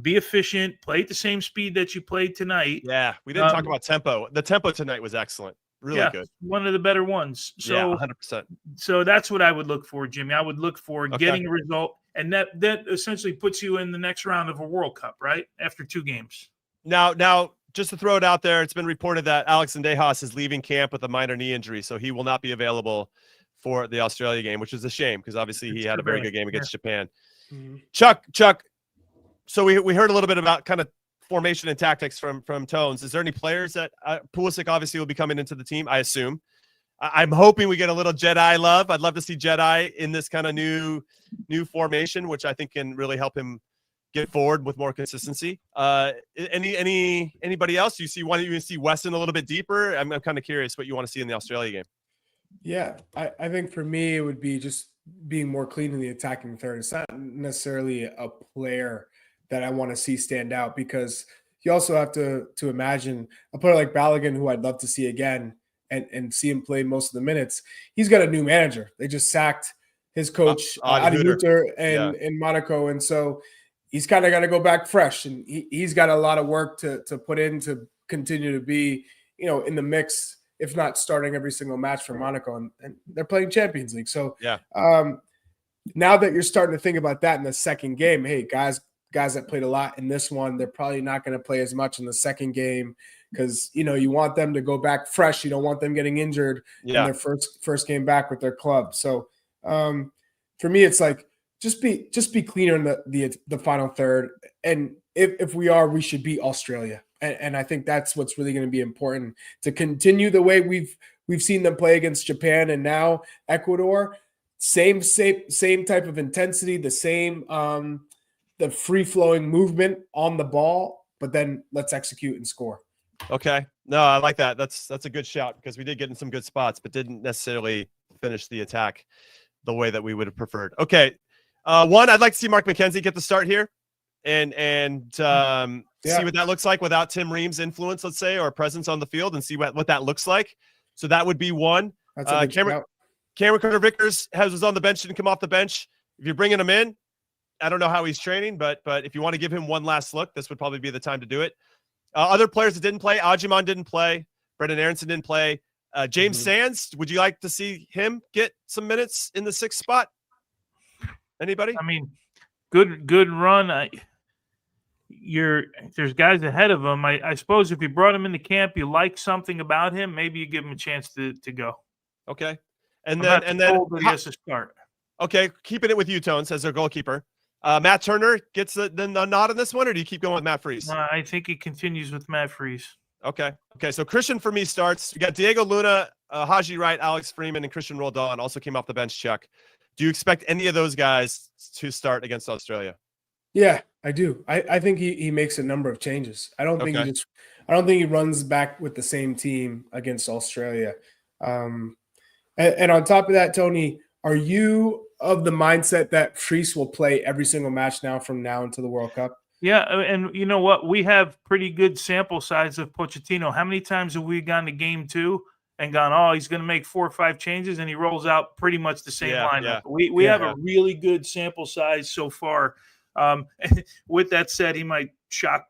Be efficient. Play at the same speed that you played tonight. Yeah, we didn't talk about tempo. The tempo tonight was excellent. Really good. One of the better ones. So 100%. So that's what I would look for, Jimmy. I would look for getting a result, and that essentially puts you in the next round of a World Cup, right? After 2 games. Now, just to throw it out there, it's been reported that Alex Dejas is leaving camp with a minor knee injury, so he will not be available for the Australia game, which is a shame because obviously he had a very good game against Japan. Mm-hmm. Chuck. So we heard a little bit about kind of formation and tactics from Tones. Is there any players that Pulisic obviously will be coming into the team, I assume? I'm hoping we get a little Jedi love. I'd love to see Jedi in this kind of new formation, which I think can really help him get forward with more consistency. Anybody else? You want to see Weston a little bit deeper? I'm kind of curious what you want to see in the Australia game. Yeah, I think for me it would be just being more clean in the attacking third. It's not necessarily a player that I want to see stand out, because you also have to imagine a player like Balogun, who I'd love to see again and see him play most of the minutes. He's got a new manager. They just sacked his coach Adi Hutter in Monaco, and so he's kind of got to go back fresh, and he's got a lot of work to put in to continue to be, in the mix, if not starting every single match for Monaco, and they're playing Champions League. So now that you're starting to think about that in the second game, hey, guys that played a lot in this one, they're probably not going to play as much in the second game, because you want them to go back fresh. You don't want them getting injured in their first game back with their club. So for me, it's like just be cleaner in the final third, and if we should beat Australia. And I think that's what's really going to be important, to continue the way we've seen them play against Japan and now Ecuador. Same type of intensity, the same the free-flowing movement on the ball, but then let's execute and score. Okay. No, I like that. That's a good shout, because we did get in some good spots, but didn't necessarily finish the attack the way that we would have preferred. Okay. One, I'd like to see Mark McKenzie get the start here and see what that looks like without Tim Ream's influence, let's say, or presence on the field, and see what that looks like. So that would be one. Cameron Carter-Vickers was on the bench, didn't come off the bench. If you're bringing him in, I don't know how he's training, but if you want to give him one last look, this would probably be the time to do it. Other players that didn't play, Ajiman didn't play, Brendan Aronson didn't play. James Sands, would you like to see him get some minutes in the 6th spot? Anybody? I mean, good run. There's guys ahead of him. I suppose if you brought him into camp, you like something about him, maybe you give him a chance to go. Okay. And then he has to start. Okay, keeping it with you, Tones, as their goalkeeper. Matt Turner gets the nod in this one, or do you keep going with Matt Freese? I think he continues with Matt Freese. Okay, so Christian for me starts. We got Diego Luna, Haji Wright, Alex Freeman, and Christian Roldan also came off the bench check. Do you expect any of those guys to start against Australia? Yeah, I do. I think he makes a number of changes. I don't think he runs back with the same team against Australia. And on top of that, Tony, are you of the mindset that Freese will play every single match from now until the World Cup? Yeah, and you know what? We have pretty good sample size of Pochettino. How many times have we gone to game 2 and gone, he's going to make 4 or 5 changes, and he rolls out pretty much the same lineup? Yeah. We have a really good sample size so far. With that said, he might shock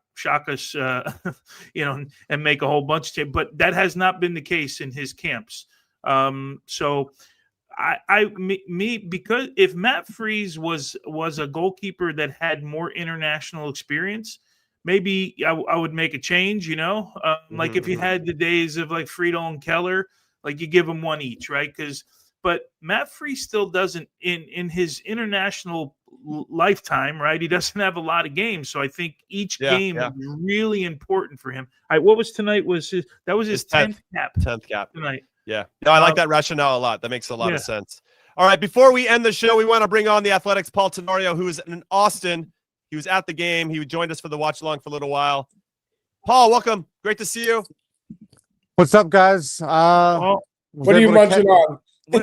us, and make a whole bunch of changes, but that has not been the case in his camps. So because if Matt Freese was a goalkeeper that had more international experience, maybe I would make a change, like if you had the days of like Friedel and Keller, like you give them one each, right? But Matt Freese still doesn't in his international lifetime, right? He doesn't have a lot of games, so I think each game is really important for him. What was tonight? That was his 10th cap. 10th cap tonight. Yeah. No, I like that rationale a lot. That makes a lot of sense. All right. Before we end the show, we want to bring on the Athletics' Paul Tenorio, who is in Austin. He was at the game. He joined us for the watch along for a little while. Paul, welcome. Great to see you. What's up, guys? What are you munching on?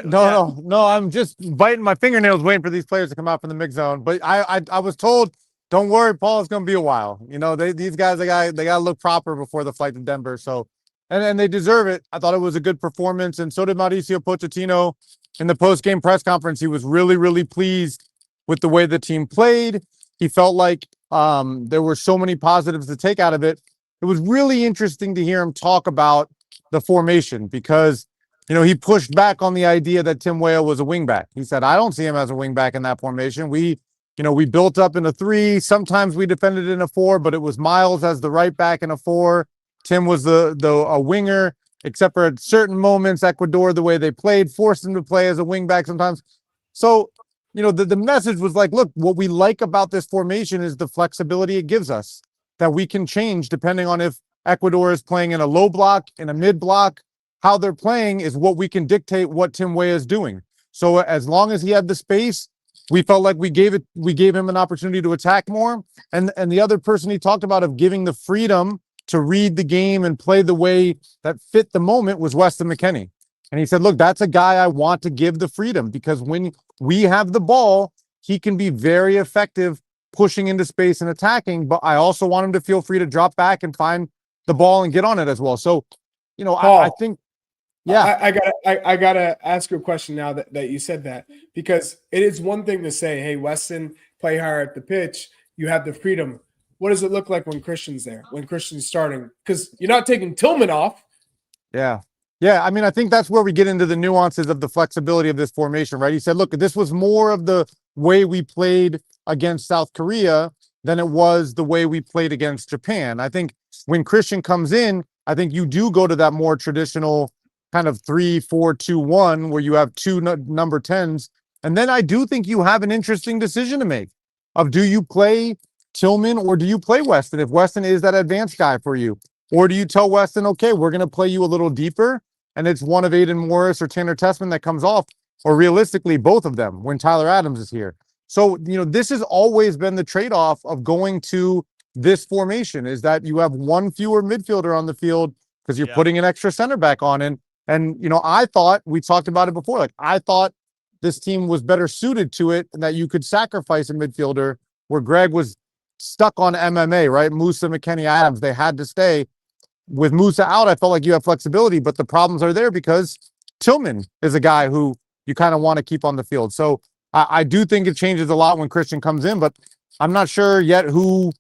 No. I'm just biting my fingernails waiting for these players to come out from the mix zone. But I was told, don't worry, Paul, it's going to be a while. These guys, they got to look proper before the flight to Denver. So. And they deserve it. I thought it was a good performance, and so did Mauricio Pochettino. In the post-game press conference, he was really, really pleased with the way the team played. He felt like there were so many positives to take out of it. It was really interesting to hear him talk about the formation because, he pushed back on the idea that Tim Weah was a wingback. He said, I don't see him as a wingback in that formation. We built up in a 3. Sometimes we defended in a 4, but it was Miles as the right back in a 4. Tim was a winger, except for at certain moments, Ecuador, the way they played, forced him to play as a wingback sometimes. So, the message was like, look, what we like about this formation is the flexibility it gives us, that we can change depending on if Ecuador is playing in a low block, in a mid block. How they're playing is what we can dictate what Tim Weah is doing. So as long as he had the space, we felt like we gave him an opportunity to attack more. And the other person he talked about of giving the freedom to read the game and play the way that fit the moment was Weston McKennie. And he said, look, that's a guy I want to give the freedom, because when we have the ball, he can be very effective pushing into space and attacking, but I also want him to feel free to drop back and find the ball and get on it as well. So, Paul, I think, yeah. I gotta ask you a question now that you said that, because it is one thing to say, hey, Weston, play hard at the pitch. You have the freedom. What does it look like when Christian's there, when Christian's starting? Because you're not taking Tillman off. Yeah. Yeah. I mean, I think that's where we get into the nuances of the flexibility of this formation, right? He said, look, this was more of the way we played against South Korea than it was the way we played against Japan. I think when Christian comes in, I think you do go to that more traditional kind of 3-4-2-1 where you have two number 10s. And then I do think you have an interesting decision to make of, do you play Tillman or do you play Weston? If Weston is that advanced guy for you, or do you tell Weston, okay, we're going to play you a little deeper and it's one of Aiden Morris or Tanner Tessman that comes off, or realistically both of them when Tyler Adams is here. So, this has always been the trade-off of going to this formation, is that you have one fewer midfielder on the field because you're putting an extra center back on. And I thought, we talked about it before, like I thought this team was better suited to it, and that you could sacrifice a midfielder where Greg was stuck on MMA, right? Musa, McKennie, Adams, they had to stay. With Musa out, I felt like you have flexibility, but the problems are there because Tillman is a guy who you kind of want to keep on the field. So I do think it changes a lot when Christian comes in, but I'm not sure yet who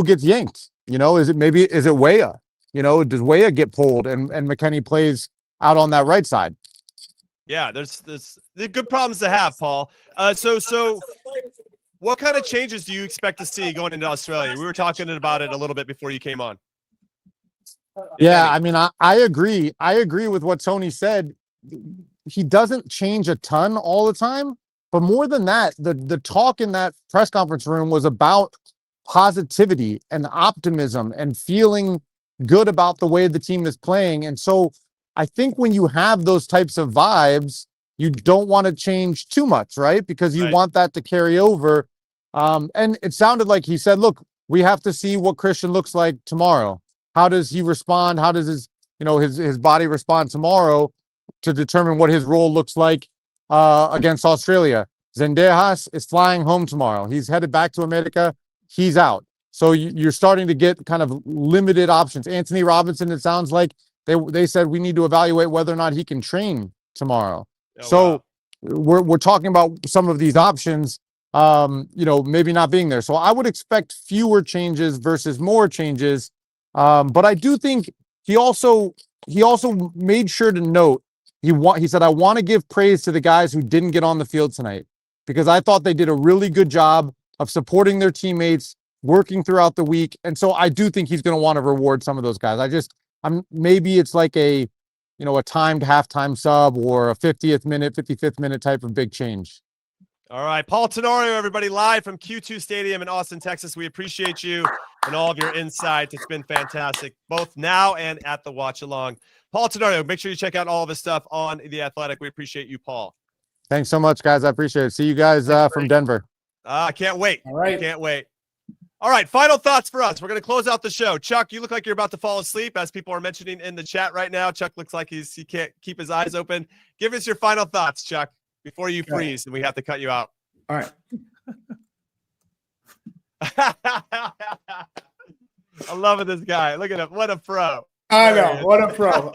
gets yanked. Is it Weah? Does Weah get pulled and McKennie plays out on that right side? Yeah, there's good problems to have, Paul. So what kind of changes do you expect to see going into Australia? We were talking about it a little bit before you came on. Yeah, I mean, I agree. I agree with what Tony said. He doesn't change a ton all the time, but more than that, the talk in that press conference room was about positivity and optimism and feeling good about the way the team is playing. And so I think when you have those types of vibes, you don't want to change too much, right? Because you want that to carry over. And it sounded like he said, look, we have to see what Christian looks like tomorrow. How does he respond? How does his body respond tomorrow to determine what his role looks like against Australia? Zendejas is flying home tomorrow. He's headed back to America. He's out. So you're starting to get kind of limited options. Anthony Robinson, it sounds like they said we need to evaluate whether or not he can train tomorrow. We're talking about some of these options, maybe not being there. So I would expect fewer changes versus more changes. But I do think he also made sure to note, he said, I want to give praise to the guys who didn't get on the field tonight, because I thought they did a really good job of supporting their teammates, working throughout the week. And so I do think he's going to want to reward some of those guys. Maybe it's like a timed halftime sub or a 55th minute type of big change. All right, Paul Tenorio, everybody, live from Q2 Stadium in Austin, Texas. We appreciate you and all of your insights. It's been fantastic, both now and at the watch along. Paul Tenorio, make sure you check out all of his stuff on The Athletic. We appreciate you, Paul. Thanks so much, guys. I appreciate it. See you guys from Denver. I can't wait. All right. I can't wait. All right, final thoughts for us. We're going to close out the show. Chuck, you look like you're about to fall asleep, as people are mentioning in the chat right now. Chuck looks like he can't keep his eyes open. Give us your final thoughts, Chuck, before you freeze and we have to cut you out. All right. I'm loving this guy. Look at him. What a pro. I know. What a pro.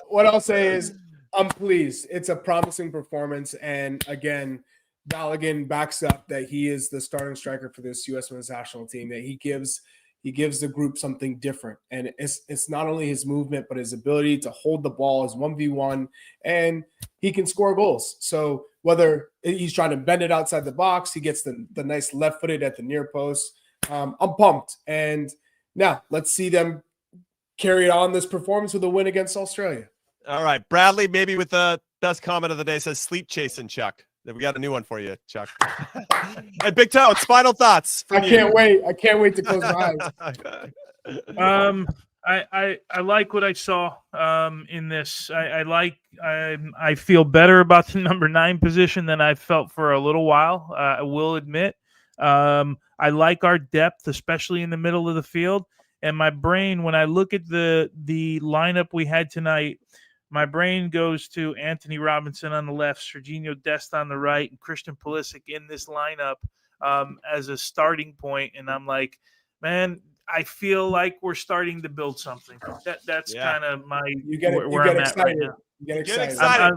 What I'll say is I'm pleased. It's a promising performance. And again, Balogun backs up that he is the starting striker for this U.S. men's national team, that he gives the group something different. And it's not only his movement, but his ability to hold the ball as 1v1, and he can score goals. So whether he's trying to bend it outside the box, he gets the nice left-footed at the near post. I'm pumped. And now let's see them carry on this performance with a win against Australia. All right. Bradley, maybe with the best comment of the day, says sleep chasing, Chuck. We got a new one for you, Chuck. And Big Toe, final thoughts. I can't wait to close my eyes. I like what I saw in this. I feel better about the number 9 position than I've felt for a little while. I will admit. I like our depth, especially in the middle of the field. And my brain, when I look at the lineup we had tonight, my brain goes to Anthony Robinson on the left, Serginho Dest on the right, and Christian Pulisic in this lineup as a starting point. And I'm like, man, I feel like we're starting to build something. That's kind of my where I'm at right now. You get excited.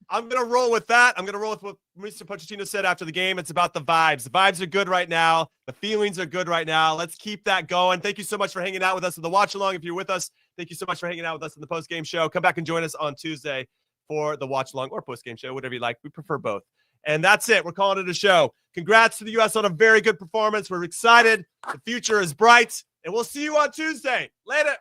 I'm going to roll with that. I'm going to roll with what Mr. Pochettino said after the game. It's about the vibes. The vibes are good right now. The feelings are good right now. Let's keep that going. Thank you so much for hanging out with us in the watch along. If you're with us, thank you so much for hanging out with us in the post-game show. Come back and join us on Tuesday for the watch along or post-game show, whatever you like. We prefer both. And that's it. We're calling it a show. Congrats to the U.S. on a very good performance. We're excited. The future is bright. And we'll see you on Tuesday. Later.